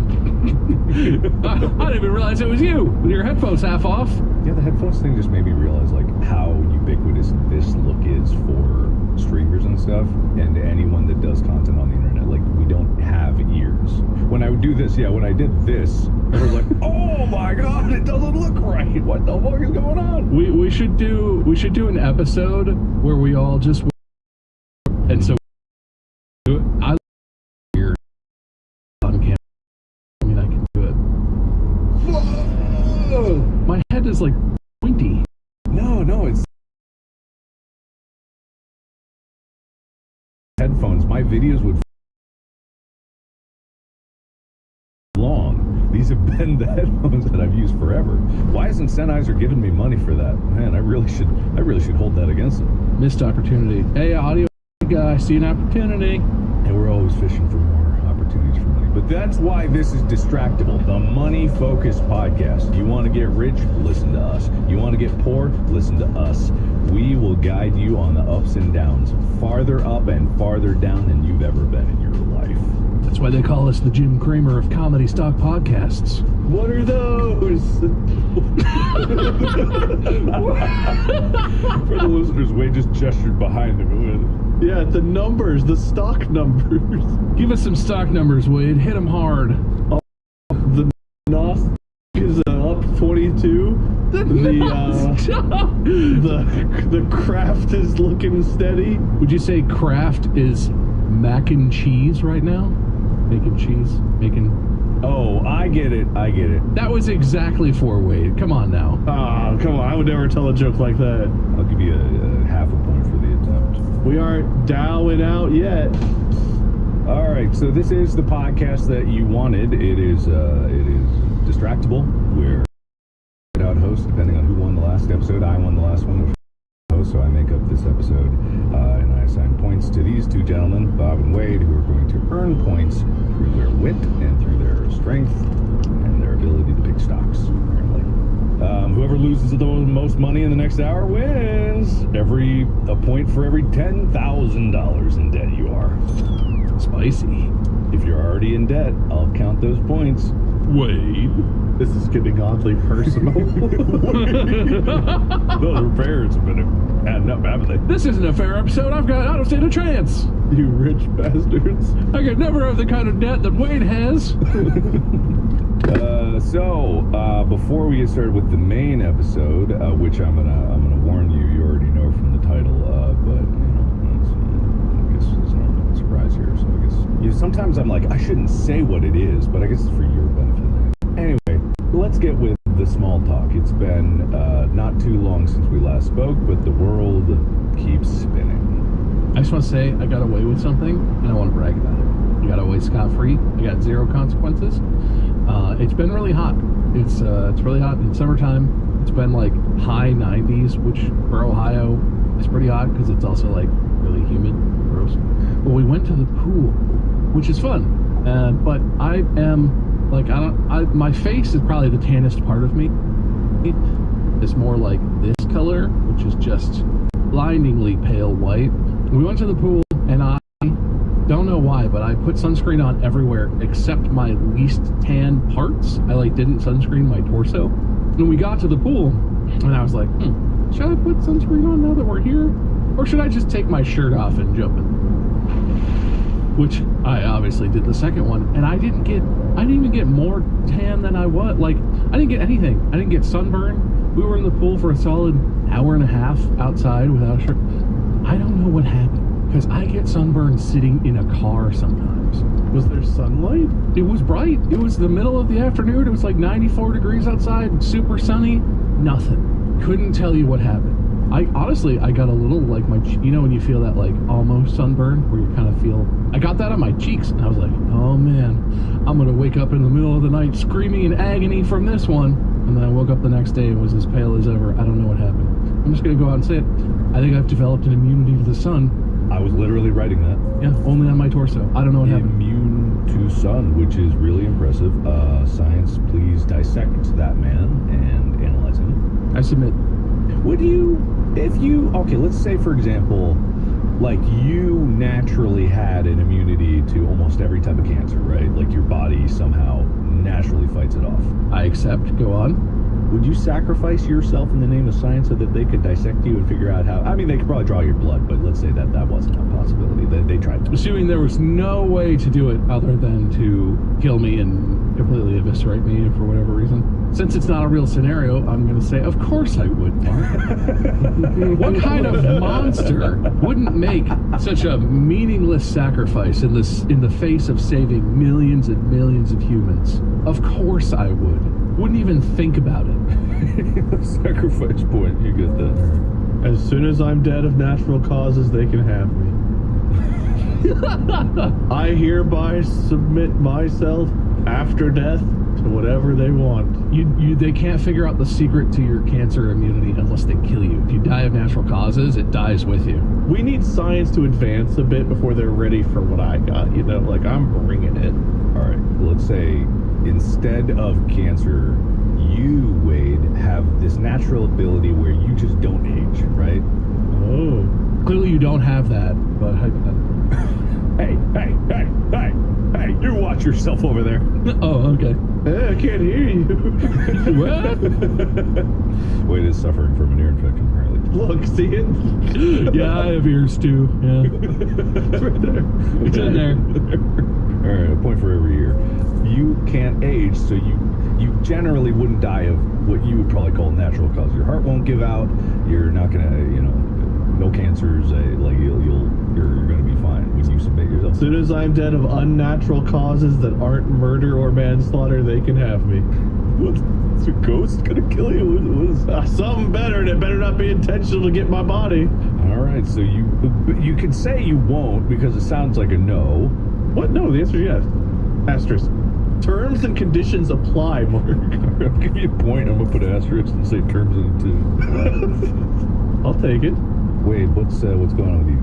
didn't even realize it was you with your headphones half off. Yeah, the headphones thing just made me realize like how ubiquitous this look is for streamers and stuff, and anyone that does content on the internet. Like, we don't have ears. When I would do this, when I did this, everyone's like, "Oh my god, it doesn't look right. What the fuck is going on?" We should do an episode where we all just and so I here on camera. I mean, I can do it. Whoa! My head is like pointy. No, it's headphones. My videos would long. These have been the headphones that I've used forever. Why isn't Sennheiser giving me money for that? Man, I really should hold that against them. Missed opportunity. Hey, audio guy, see an opportunity. And we're always fishing for more opportunities for money. But that's why this is Distractable, the money-focused podcast. You want to get rich? Listen to us. You want to get poor? Listen to us. We will guide you on the ups and downs, farther up and farther down than you've ever been in your life. That's why they call us the Jim Cramer of comedy stock podcasts. What are those? For the listeners, Wade just gestured behind him. Yeah, the numbers, the stock numbers. Give us some stock numbers, Wade. Hit them hard. The NOS is up 22. The craft is looking steady. Would you say craft is mac and cheese right now? Making cheese? Making... Oh, I get it. That was exactly for Wade. Come on now. Ah, come on. I would never tell a joke like that. I'll give you a half a point for the attempt. We aren't dowing out yet. All right, so this is the podcast that you wanted. It is Distractable. We're out host, depending on who won the last episode. I won the last one, which host, so I make up this episode, and I assign points to these two gentlemen, Bob and Wade, who are going to earn points through their wit and through their strength and their ability to pick stocks, apparently. Whoever loses the most money in the next hour wins. A point for every $10,000 in debt you are. Spicy. If you're already in debt, I'll count those points. Wade. This is getting oddly personal. Those repairs have been adding up, haven't they? This isn't a fair episode. I've got out of state of trance. You rich bastards. I could never have the kind of debt that Wade has. Before we get started with the main episode, which I'm gonna warn you, you already know from the title, but I guess it's not a surprise here. So I guess sometimes I'm like, I shouldn't say what it is, but I guess it's for your benefit. Anyway, let's get with the small talk. It's been not too long since we last spoke, but the world keeps spinning. I just want to say I got away with something, and I want to brag about it. I got away scot-free. I got zero consequences. It's been really hot. It's really hot in summertime. It's been like high 90s, which for Ohio is pretty hot because it's also like really humid, gross. But we went to the pool, which is fun. But I am like my face is probably the tannest part of me. It's more like this color, which is just blindingly pale white. We went to the pool, and I don't know why, but I put sunscreen on everywhere except my least tan parts. I didn't sunscreen my torso. And we got to the pool, and I was like, should I put sunscreen on now that we're here? Or should I just take my shirt off and jump in? Which I obviously did the second one, and I didn't even get more tan than I was. I didn't get anything. I didn't get sunburn. We were in the pool for a solid hour and a half outside without a shirt. I don't know what happened, because I get sunburned sitting in a car sometimes. Was there sunlight? It was bright. It was the middle of the afternoon. It was like 94 degrees outside, super sunny. Nothing. Couldn't tell you what happened. I got a little when you feel that almost sunburn, where you kind of feel, I got that on my cheeks, and I was like, oh man, I'm gonna wake up in the middle of the night screaming in agony from this one. And then I woke up the next day and was as pale as ever. I don't know what happened. I'm just gonna go out and say it. I think I've developed an immunity to the sun. I was literally writing that. Yeah, only on my torso. I don't know what happened. Immune to sun, which is really impressive. Science, please dissect that man and analyze him. I submit. Okay, let's say, for example, you naturally had an immunity to almost every type of cancer, right? Your body somehow naturally fights it off. I accept. Go on. Would you sacrifice yourself in the name of science so that they could dissect you and figure out how? I mean, they could probably draw your blood, but let's say that wasn't a possibility. They tried that. Assuming there was no way to do it other than to kill me and completely eviscerate me for whatever reason. Since it's not a real scenario, I'm going to say, of course I would, Mark. What kind of monster wouldn't make such a meaningless sacrifice in the face of saving millions and millions of humans? Of course I would. Wouldn't even think about it. Sacrifice point, you get that. As soon as I'm dead of natural causes, they can have me. I hereby submit myself after death to whatever they want. They can't figure out the secret to your cancer immunity unless they kill you. If you die of natural causes, it dies with you. We need science to advance a bit before they're ready for what I got, I'm bringing it. All right, let's say instead of cancer, you, Wade, have this natural ability where you just don't age, right? Oh. Clearly you don't have that, but hypothetically. Hey, you watch yourself over there. Oh, okay. I can't hear you. What? Wade is suffering from an ear infection, apparently. Look, see it? Yeah, I have ears too. Yeah. It's right there. It's in there. All right, a point for every year. You can't age, so you generally wouldn't die of what you would probably call natural cause. Your heart won't give out. You're not gonna, no cancers. You're gonna be fine when you submit yourself. As soon as I'm dead of unnatural causes that aren't murder or manslaughter, they can have me. What's a ghost gonna kill you? What is Something better, and it better not be intentional to get my body. All right, so you can say you won't because it sounds like a no. What? No, the answer is yes. Asterisk. Terms and conditions apply, Mark. I'll give you a point. I'm gonna put an asterisk and say terms in it too. I'll take it. Wait, what's going on with you?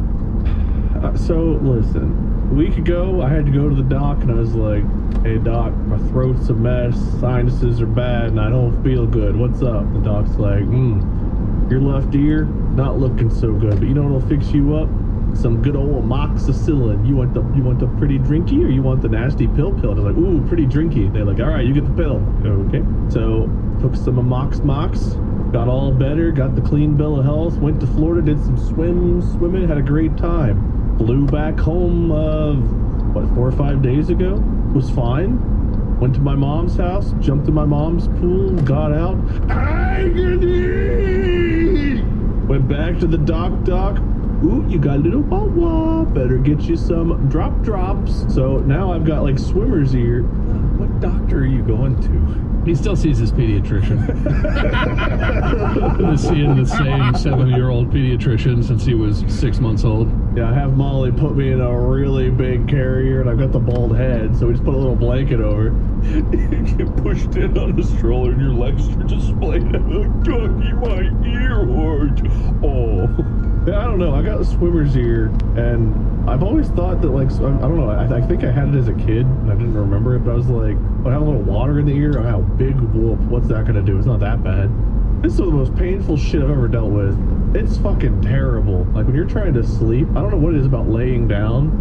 So, listen. A week ago, I had to go to the doc, and I was like, hey, doc, my throat's a mess, sinuses are bad, and I don't feel good. What's up? The doc's like, your left ear, not looking so good, but you know what'll fix you up? Some good old amoxicillin. You want the pretty drinky, or you want the nasty pill? And I was like, ooh, pretty drinky. They're like, all right, you get the pill. Okay. So, took some Mox, got all better, got the clean bill of health, went to Florida, did some swimming, had a great time. Flew back home, 4 or 5 days ago. Was fine. Went to my mom's house, jumped in my mom's pool, got out. Agony! Went back to the doc. Ooh, you got a little wah-wah. Better get you some drops. So now I've got like swimmer's ear. What doctor are you going to? He still sees his pediatrician. Been seeing the same 7-year-old pediatrician since he was 6 months old. Yeah, I have Molly put me in a really big carrier, and I've got the bald head, so we just put a little blanket over. You get pushed in on the stroller, and your legs are just splayed out. Like, Doggy, my ear hurts. Oh. Yeah, I don't know. I got a swimmer's ear, and I've always thought that, like, I don't know. I think I had it as a kid, and I didn't remember it, but I was like, I have a little water in the ear. Oh, big whoop. What's that gonna do? It's not that bad. This is some of the most painful shit I've ever dealt with. It's fucking terrible. Like, when you're trying to sleep, I don't know what it is about laying down,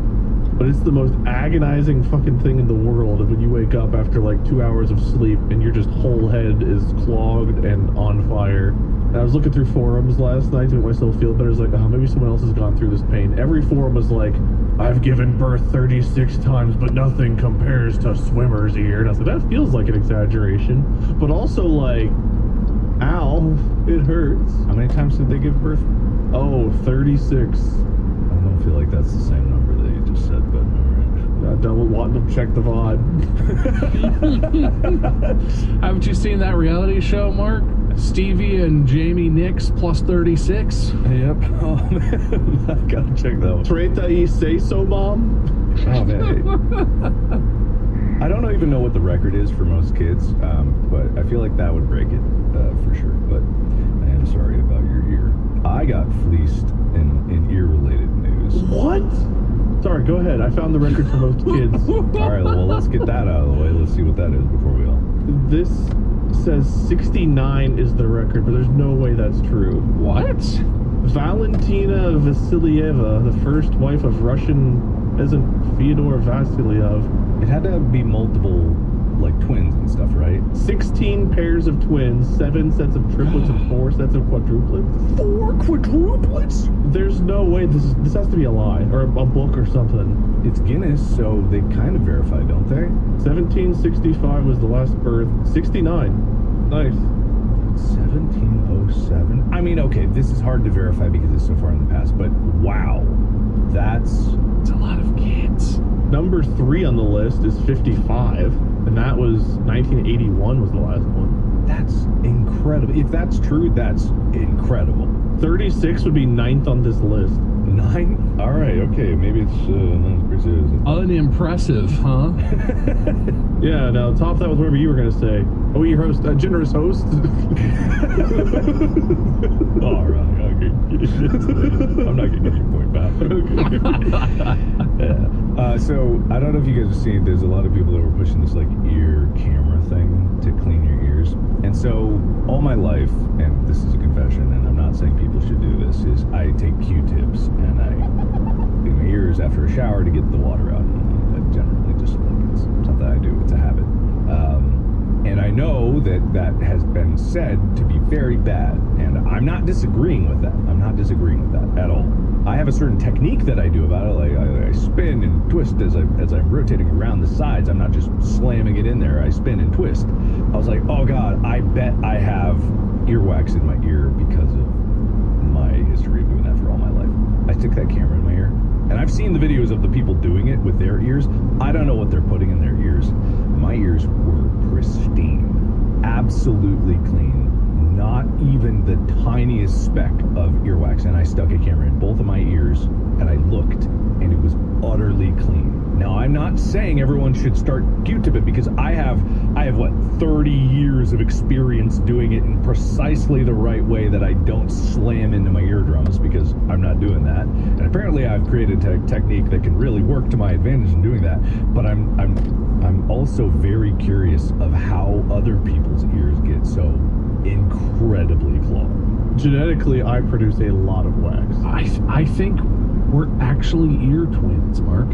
but it's the most agonizing fucking thing in the world when you wake up after like 2 hours of sleep and your just whole head is clogged and on fire. And I was looking through forums last night to make myself feel better. I was like, oh, maybe someone else has gone through this pain. Every forum was like, I've given birth 36 times, but nothing compares to swimmer's ear. And I was like, that feels like an exaggeration. But also like, ow, it hurts. How many times did they give birth? Oh, 36. I don't feel like that's the same number that you just said, but alright. I don't want to check the VOD. Haven't you seen that reality show, Mark? Stevie and Jamie Nicks plus 36? Yep. Oh, man. I gotta check that one. Treta y say so, Mom? Oh, man. I don't even know what the record is for most kids, but I feel like that would break it for sure. But I am sorry about your ear. I got fleeced in ear-related news. What? Sorry, go ahead. I found the record for most kids. All right, well, let's get that out of the way. Let's see what that is before we all... This says 69 is the record, but there's no way that's true. What? Valentina Vasilyeva, the first wife of Russian peasant Fyodor Vasilyev. It had to be multiple, like, twins and stuff, right? 16 pairs of twins, 7 sets of triplets, and 4 sets of quadruplets. 4 quadruplets? There's no way this has to be a lie, or a book or something. It's Guinness, so they kind of verify, don't they? 1765 was the last birth. 69. Nice. 1707. I mean, okay, this is hard to verify because it's so far in the past, but wow. That's a lot of kids. Number 3 on the list is 55, and that was 1981 was the last one. That's incredible. If that's true, that's incredible. 36 would be 9th on this list. 9? All right, okay, maybe it's unimpressive, huh? Yeah, now top that with whatever you were going to say. Oh, your host, a generous host? All right, okay. I'm not going to give you a point back. Yeah. So, I don't know if you guys have seen, there's a lot of people that were pushing this, like, ear camera thing to clean your ears. And so, all my life, and this is a confession, and I'm not saying people should do this, is I take Q-tips, and I clean my ears after a shower to get the water out. And I generally just, like, it's something I do, it's a habit. And I know know that that has been said to be very bad, and I'm not disagreeing with that. I'm not disagreeing with that at all. I have a certain technique that I do about it. Like I spin and twist as I'm rotating around the sides. I'm not just slamming it in there. I spin and twist. I was like, oh God, I bet I have earwax in my ear because of my history of doing that for all my life. I stick that camera in my ear, and I've seen the videos of the people doing it with their ears. I don't know what they're putting in their ears. My ears were pristine, absolutely clean, not even the tiniest speck of earwax. And I stuck a camera in both of my ears, and I looked, and it was utterly clean. Now, I'm not saying everyone should start Q-tip it, because I have what, 30 years of experience doing it in precisely the right way that I don't slam into my eardrums, because I'm not doing that. And apparently I've created a technique that can really work to my advantage in doing that. But I'm also very curious of how other people's ears get so incredibly clogged. Genetically, I produce a lot of wax. I think we're actually ear twins, Mark.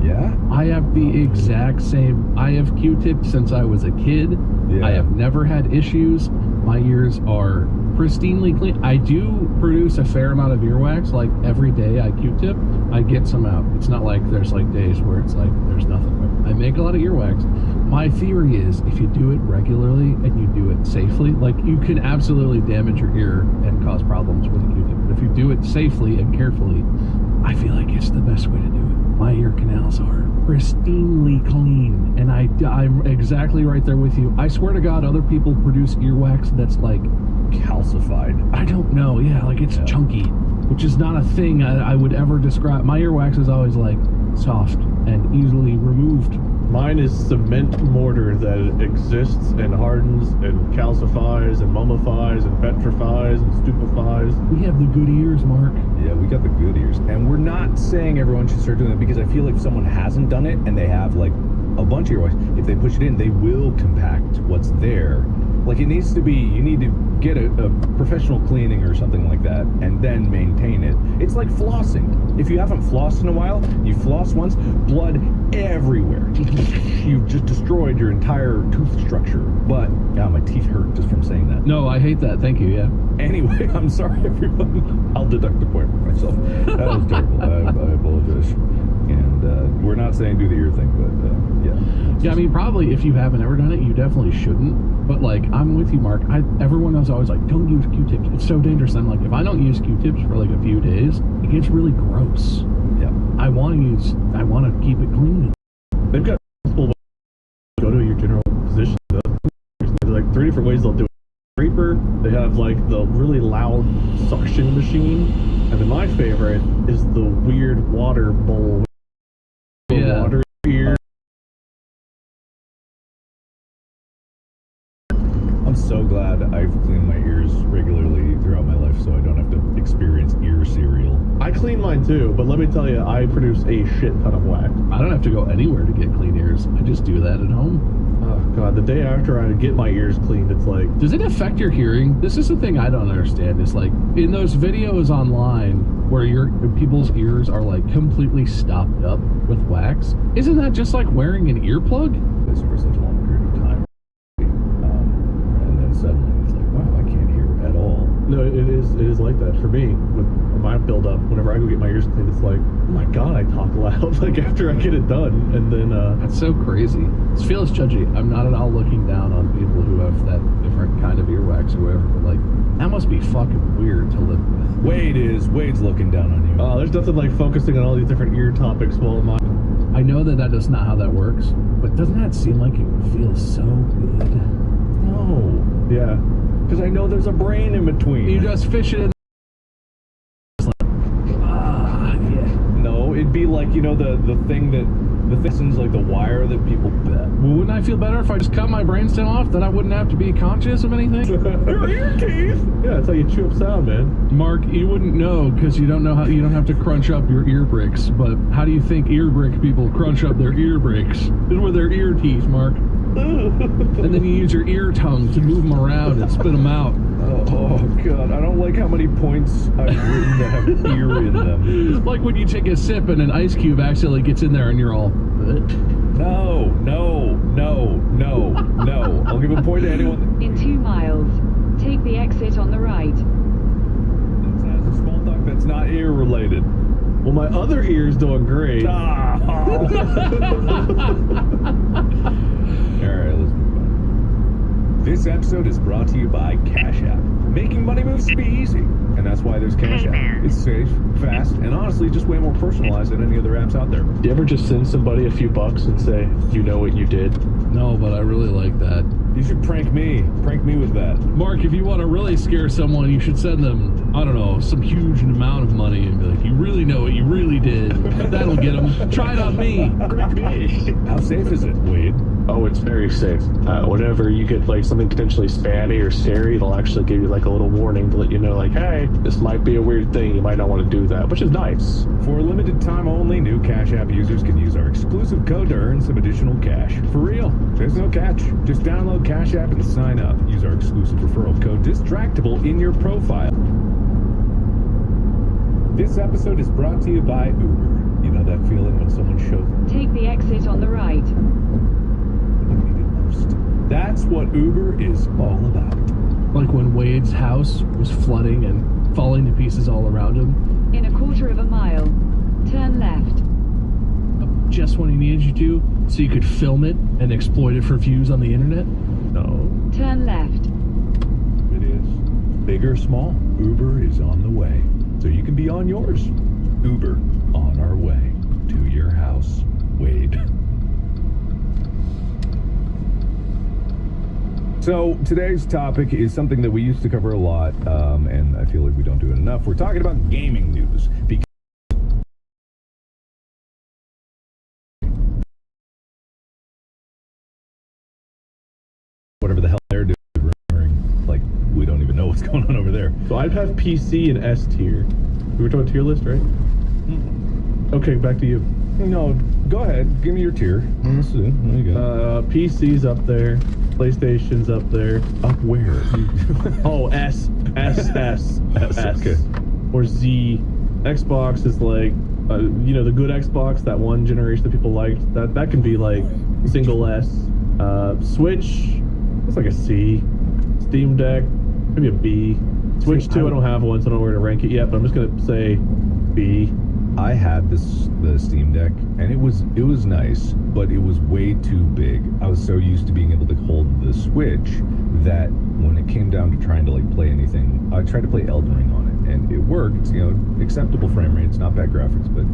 Yeah? I have the exact same. I have Q-tipped since I was a kid. Yeah. I have never had issues. My ears are pristinely clean. I do produce a fair amount of earwax. Like every day I Q-tip, I get some out. It's not like there's like days where it's like there's nothing. I make a lot of earwax. My theory is if you do it regularly and you do it safely, like you can absolutely damage your ear and cause problems with a Q-tip. But if you do it safely and carefully, I feel like it's the best way to do it. My ear canals are pristinely clean, and I'm exactly right there with you. I swear to God, other people produce earwax that's like calcified. I don't know. Yeah, like it's chunky, which is not a thing I would ever describe. My earwax is always like soft and easily removed. Mine is cement mortar that exists and hardens and calcifies and mummifies and petrifies and stupefies. We have the good ears, Mark. Yeah, we got the good ears. And we're not saying everyone should start doing it, because I feel like if someone hasn't done it and they have like a bunch of earwax, if they push it in, they will compact what's there. Like it needs to be, you need to get a professional cleaning or something like that and then maintain it. It's like flossing. If you haven't flossed in a while, you floss once, blood everywhere. You've just destroyed your entire tooth structure. But, yeah, my teeth hurt just from saying that. No, I hate that. Thank you, yeah. Anyway, I'm sorry, everyone. I'll deduct a point for myself. That was terrible. I apologize. And we're not saying do the ear thing, but yeah. Yeah, I mean, probably if you haven't ever done it, you definitely shouldn't. But like, I'm with you, Mark. Everyone was always like, don't use Q-tips. It's so dangerous. I'm like, if I don't use Q-tips for like a few days, it gets really gross. Yeah. I want to keep it clean. They've got multiple ways to go to your general position. There's like 3 different ways they'll do it. Scraper, they have like the really loud suction machine, and then my favorite is the weird water bowl. Yeah. Water ear. I'm so glad I've cleaned my ears regularly throughout my life so I don't have to experience ear cereal. I clean mine too, but let me tell you, I produce a shit ton of wax. I don't have to go anywhere to get clean ears. I just do that at home. Oh god, the day after I get my ears cleaned, it's like... Does it affect your hearing? This is the thing I don't understand. It's like, in those videos online where people's ears are like completely stopped up with wax, isn't that just like wearing an earplug? This for such a long period of time. And then suddenly it's like, wow, I can't hear at all. No, it is like that for me. With my build-up, whenever I go get my ears cleaned, it's like, oh my god, I talk loud, like after I get it done, and then That's so crazy. It feels judgy. I'm not at all looking down on people who have that different kind of earwax or whatever, but like, that must be fucking weird to live with. Wade's looking down on you. there's nothing like focusing on all these different ear topics while my... I know that is not how that works, but doesn't that seem like it would feel so good? No. Yeah. Because I know there's a brain in between. You just fish it in. No, it'd be like, you know, the thing that thing's like the wire that people bet. Well, wouldn't I feel better if I just cut my brainstem off? Then I wouldn't have to be conscious of anything? Your ear teeth! Yeah, that's how you chew up sound, man. Mark, you wouldn't know because you don't know how. You don't have to crunch up your ear bricks. But how do you think ear brick people crunch up their ear bricks? It's with their ear teeth, Mark. And then you use your ear tongue to move them around and spit them out. Oh god, I don't like how many points I've written that have ear in them. Like when you take a sip and an ice cube accidentally gets in there and you're all... No. I'll give a point to anyone. In 2 miles, take the exit on the right. That has a small duck that's not ear related. Well, my other ear's doing great. Ah. All right, let's move on. This episode is brought to you by Cash App. Making money moves to be easy, and that's why there's Cash App. It's safe, fast, and honestly just way more personalized than any other apps out there. Do you ever just send somebody a few bucks and say, you know what you did? No, but I really like that. You should prank me. Prank me with that. Mark, if you want to really scare someone, you should send them, I don't know, some huge amount of money and be like, you really know what you really did. That'll get them. Try it on me. How safe is it, Wade? Oh, it's very safe. Whenever you get like something potentially spammy or scary, it'll actually give you like a little warning to let you know, like, hey, this might be a weird thing. You might not want to do that, which is nice. For a limited time only, new Cash App users can use our exclusive code to earn some additional cash. For real, there's no catch. Just download Cash App and sign up. Use our exclusive referral code Distractable in your profile. This episode is brought to you by Uber. You know that feeling when someone shows Take the exit on the right. That's what Uber is all about. Like when Wade's house was flooding and falling to pieces all around him. In a 1/4 mile, turn left. Just when he needed you to, so you could film it and exploit it for views on the internet? No. Turn left. It is. Big or small, Uber is on the way. So you can be on yours. Uber, on our way to your house. Wade. So today's topic is something that we used to cover a lot, and I feel like we don't do it enough. We're talking about gaming news. Whatever the hell they're doing, like, we don't even know what's going on over there. So I'd have PC and S tier. We were talking tier list, right? Mm-hmm. Okay, back to you. No, go ahead. Give me your tier. Let's see. There you go. PC's up there. PlayStation's up there. Up where? Oh, S. Okay. Or Z. Xbox is like, the good Xbox, that one generation that people liked. That can be like single S. Switch, it's like a C. Steam Deck, maybe a B. Switch 2, I don't have one, so I don't know where to rank it yet, but I'm just gonna say B. I had the Steam Deck, and it was nice, but it was way too big. I was so used to being able to hold the Switch that when it came down to trying to like play anything, I tried to play Elden Ring on it, and it worked. Acceptable frame rates, not bad graphics, but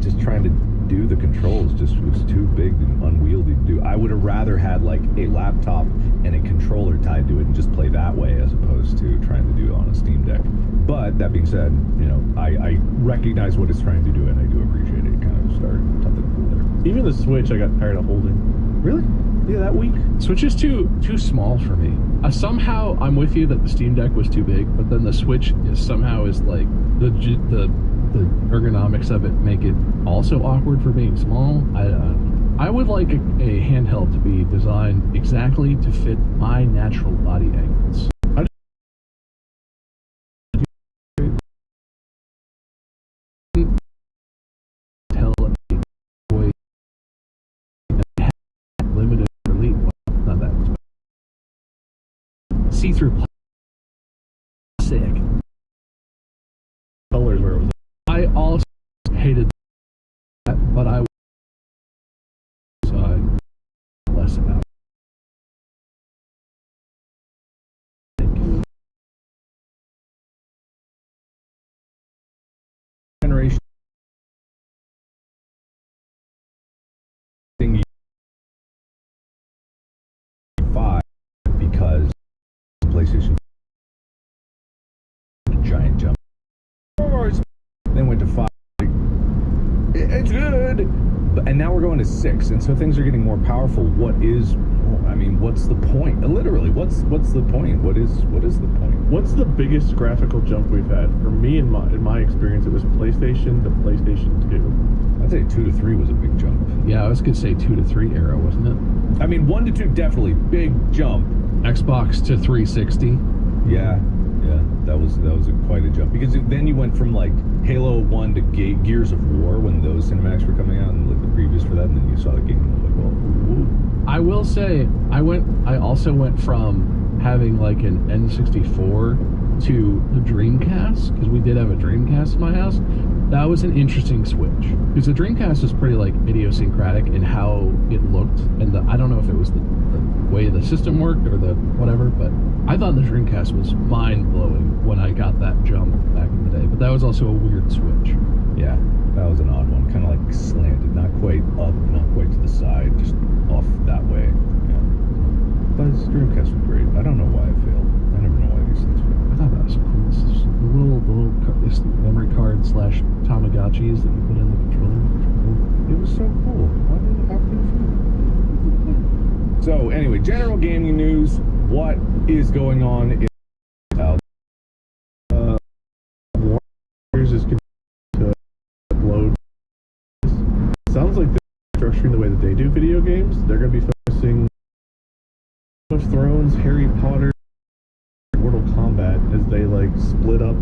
just trying to do the controls just was too big and unwieldy to do. I would have rather had like a laptop and a controller tied to it and just play that way as opposed to trying to do it on a Steam Deck. But that being said, I recognize what it's trying to do and I do appreciate it. It kind of started something cool there. Even the Switch I got tired of holding. Really? Yeah, that weak? Switch is too small for me. Somehow I'm with you that the Steam Deck was too big, but then the Switch is like the ergonomics of it make it also awkward for being small. I would like a handheld to be designed exactly to fit my natural body angles. Tell a boy limited elite, not that see-through plastic. Colors where it was. I also hated that, but I less about it. Generation thing 5 because PlayStation giant jump. Then went to 5. It's good, and now we're going to 6, and so things are getting more powerful. What's the point? Literally, what's the point? What is the point? What's the biggest graphical jump we've had? For me, in my experience, it was PlayStation to PlayStation 2. I'd say 2 to 3 was a big jump. Yeah, I was gonna say 2 to 3 era, wasn't it? 1 to 2 definitely big jump. Xbox to 360. Yeah, that was quite a jump because then you went from like Halo 1 to Gears of War when those cinematics were coming out and like the previews for that, and then you saw the game and like, well, whoa. I will say, I also went from having like an N64 to the Dreamcast, because we did have a Dreamcast in my house. That was an interesting switch, because the Dreamcast is pretty like idiosyncratic in how it looked, and I don't know if it was the way the system worked or the whatever, but I thought the Dreamcast was mind-blowing when I got that jump back in the day, but that was also a weird switch. Yeah, that was an odd one, kind of like slanted, not quite up, not quite to the side, just off that way. Yeah. But this Dreamcast was great. I don't know why it failed. I never know why these things fail. I thought that was cool. This is the little memory card / Tamagotchis that you put in the controller. It was so cool. Why did it happen? So anyway, general gaming news. What is going on in Warriors is continuing to upload. Sounds like they're structuring the way that they do video games. They're going to be focusing on Game of Thrones, Harry Potter, Mortal Kombat as they like split up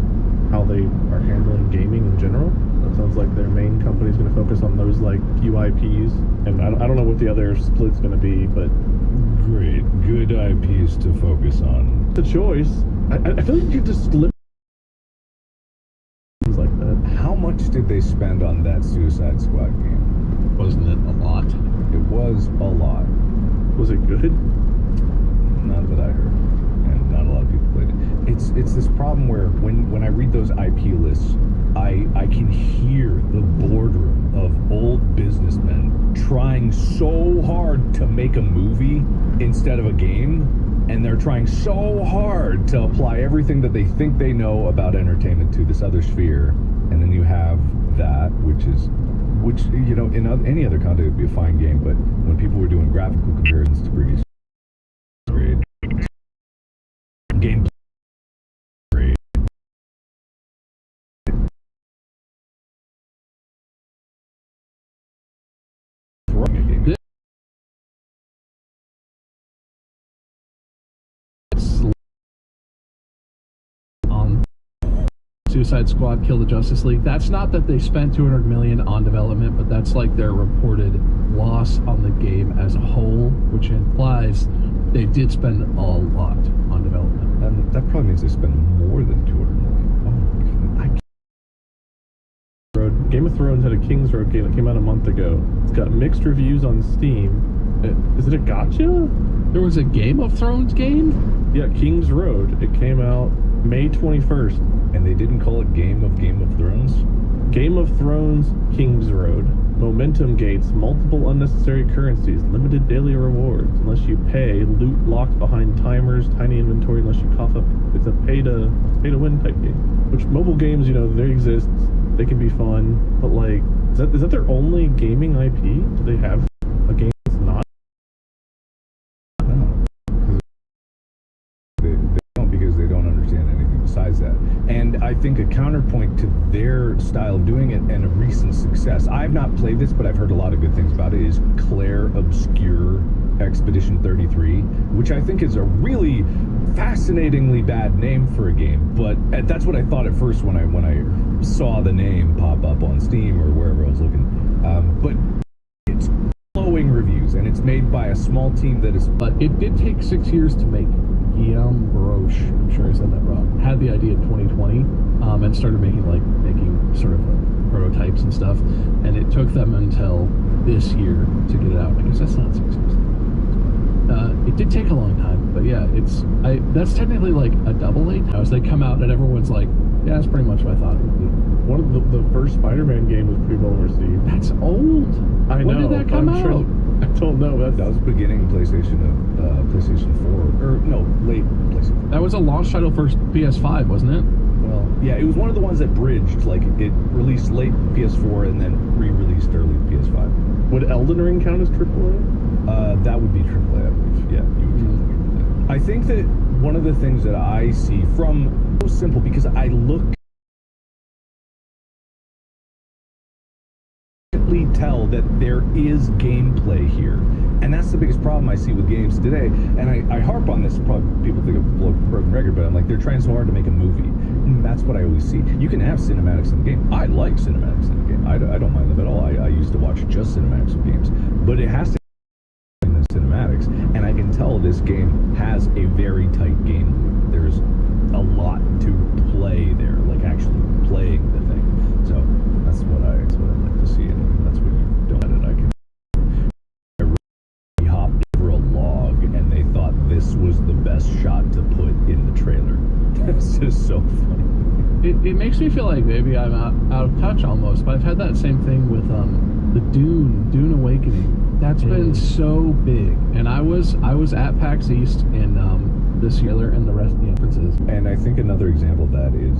how they are handling gaming in general. That sounds like their main company is going to focus on those like few IPs, and I don't know what the other split's going to be, but great, good IPs to focus on. The choice. I feel like you just slip things like that. How much did they spend on that Suicide Squad game? Wasn't it a lot? It was a lot. Was it good? Not that I heard, and not a lot of people played it. It's this problem where when I read those IP lists, I can hear the boardroom of old businessmen trying so hard to make a movie instead of a game, and they're trying so hard to apply everything that they think they know about entertainment to this other sphere, and then you have that, which you know, in any other context would be a fine game, but when people were doing graphical comparisons to previous gameplay. On Suicide Squad Kill the Justice League, that's not that they spent $200 million on development, but that's like their reported loss on the game as a whole, which implies they did spend a lot on development. And that probably means they spent more than $200 million. Game of Thrones had a King's Road game that came out a month ago. It's got mixed reviews on Steam. Is it a gacha? There was a Game of Thrones game? Yeah, King's Road. It came out May 21st. And they didn't call it Game of Thrones? Game of Thrones, King's Road. Momentum gates, multiple unnecessary currencies, limited daily rewards. Unless you pay, loot locked behind timers, tiny inventory unless you cough up. It's a pay to win type game. Which mobile games, you know, they exist. They can be fun, but like, is that their only gaming IP? Do they have a game that's not? No. They don't, because they don't understand anything besides that. And I think a counterpoint to their style of doing it and a recent success, I've not played this, but I've heard a lot of good things about it, is Claire Obscure Expedition 33, which I think is a really fascinatingly bad name for a game, but that's what I thought at first when I saw the name pop up on Steam or wherever I was looking. But it's glowing reviews, and it's made by a small team that is... But it did take 6 years to make. Guillaume Baroche, I'm sure I said that wrong, had the idea in 2020 and started making sort of prototypes and stuff, and it took them until this year to get it out. I guess that's not 6 years. It did take a long time, but yeah, that's technically like a double A house. They come out and everyone's like, yeah, that's pretty much what I thought it would be. One of the first Spider-Man game was pretty well received. That's old. I know. When did that come out? I don't know. That was beginning PlayStation 4, or no, late PlayStation 4. That was a launch title for PS5, wasn't it? Well, yeah, it was one of the ones that bridged, like it released late PS4 and then re-released early PS5. Would Elden Ring count as AAA? That would be AAA, I believe. Yeah, you would count that. I think that one of the things that I see from so simple, because I tell that there is gameplay here. And that's the biggest problem I see with games today. And I harp on this, probably people think of broken record, but I'm like, they're trying so hard to make a movie. And that's what I always see. You can have cinematics in the game. I like cinematics in the game. I don't mind them at all. I used to watch just cinematics of games. But it has to be in the cinematics. And I can tell this game has a very tight game loop. There's a lot to play there, like actually playing the thing. So that's what I like to see, and that's what you don't edit. I really hopped over a log, and they thought this was the best shot to put in the trailer. This is so funny. It makes me feel like maybe I'm out of touch almost, but I've had that same thing with the Dune Awakening. That's been so big, and I was at PAX East in this year, and the rest of the conferences. And I think another example of that is.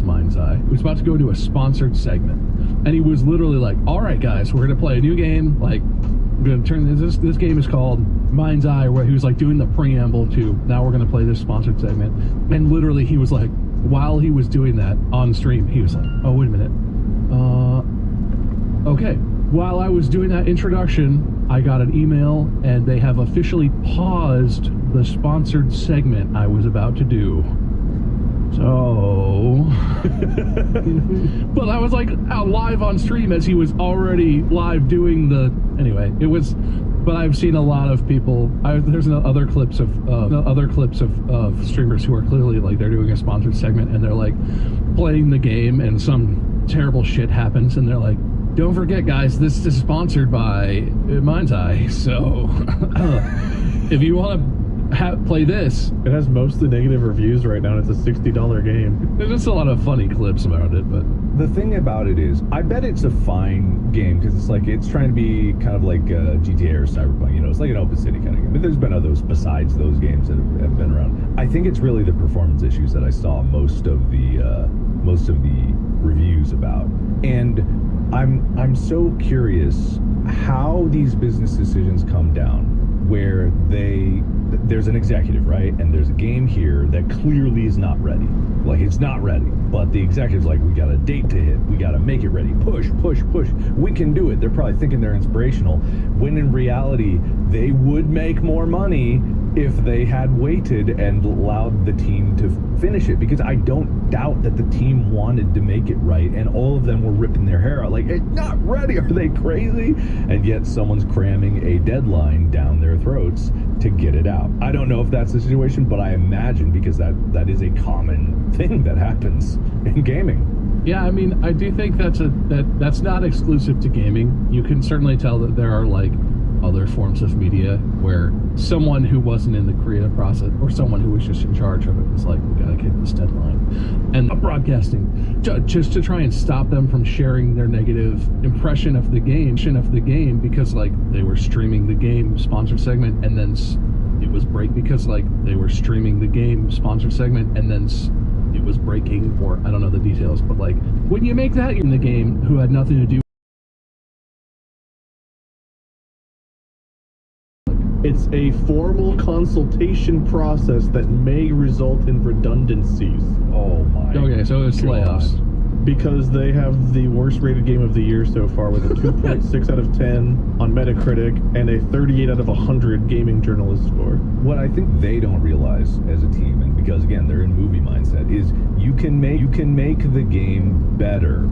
Mind's Eye. He was about to go to a sponsored segment, and he was literally like, "All right, guys, we're gonna play a new game. Like, I'm gonna turn this game is called Mind's Eye." Where he was like doing the preamble to, "Now we're gonna play this sponsored segment," and literally he was like, while he was doing that on stream, he was like, "Oh, wait a minute, okay." While I was doing that introduction, I got an email, and they have officially paused the sponsored segment I was about to do. So, but I was like out live on stream as he was already live doing the. Anyway, it was. But I've seen a lot of people. There's other clips of streamers who are clearly like they're doing a sponsored segment and they're like playing the game and some terrible shit happens and they're like, "Don't forget, guys, this is sponsored by Mind's Eye. So, if you want to." Play this. It has mostly negative reviews right now, and it's a $60 game. There's just a lot of funny clips about it, but the thing about it is, I bet it's a fine game because it's like it's trying to be kind of like GTA or Cyberpunk. You know, it's like an open city kind of game. But there's been others besides those games that have been around. I think it's really the performance issues that I saw most of the reviews about, and I'm so curious how these business decisions come down. Where there's an executive, right? And there's a game here that clearly is not ready. Like, it's not ready. But the executive's like, we got a date to hit. We got to make it ready. Push, push, push. We can do it. They're probably thinking they're inspirational. When in reality, they would make more money if they had waited and allowed the team to finish it. Because I don't doubt that the team wanted to make it right. And all of them were ripping their hair out. Like, it's not ready. Are they crazy? And yet someone's cramming a deadline down their throats to get it out. I don't know if that's the situation, but I imagine because that is a common thing that happens in gaming. Yeah, I mean, I do think that's not exclusive to gaming. You can certainly tell that there are like other forms of media where someone who wasn't in the creative process or someone who was just in charge of it was like, we gotta hit this deadline. And broadcasting just to try and stop them from sharing their negative impression of the game because like they were streaming the game sponsored segment and then it was break because like they were streaming the game sponsored segment and then it was breaking, or I don't know the details, but like when you make that in the game who had nothing to do. It's a formal consultation process that may result in redundancies. Oh my. Okay, so it's layoffs. Because they have the worst rated game of the year so far with a 2.6 out of 10 on Metacritic and a 38 out of 100 gaming journalist score. What I think they don't realize as a team, and because again they're in movie mindset, is you can make the game better,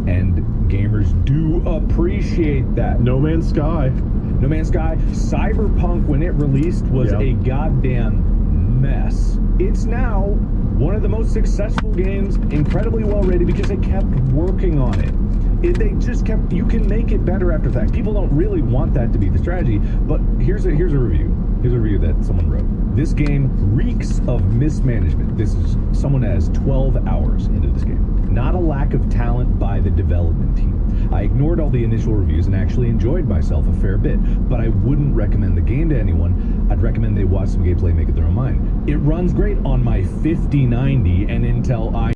and gamers do appreciate that. No Man's Sky. Cyberpunk, when it released, was a goddamn mess. It's now one of the most successful games, incredibly well rated because they kept working on it. They just kept. You can make it better after that. People don't really want that to be the strategy, but here's a review. Here's a review that someone wrote. This game reeks of mismanagement. This is someone that has 12 hours into this game. Not a lack of talent by the development team. I ignored all the initial reviews and actually enjoyed myself a fair bit, but I wouldn't recommend the game to anyone. I'd recommend they watch some gameplay and make up their own mind. It runs great on my 5090 and Intel i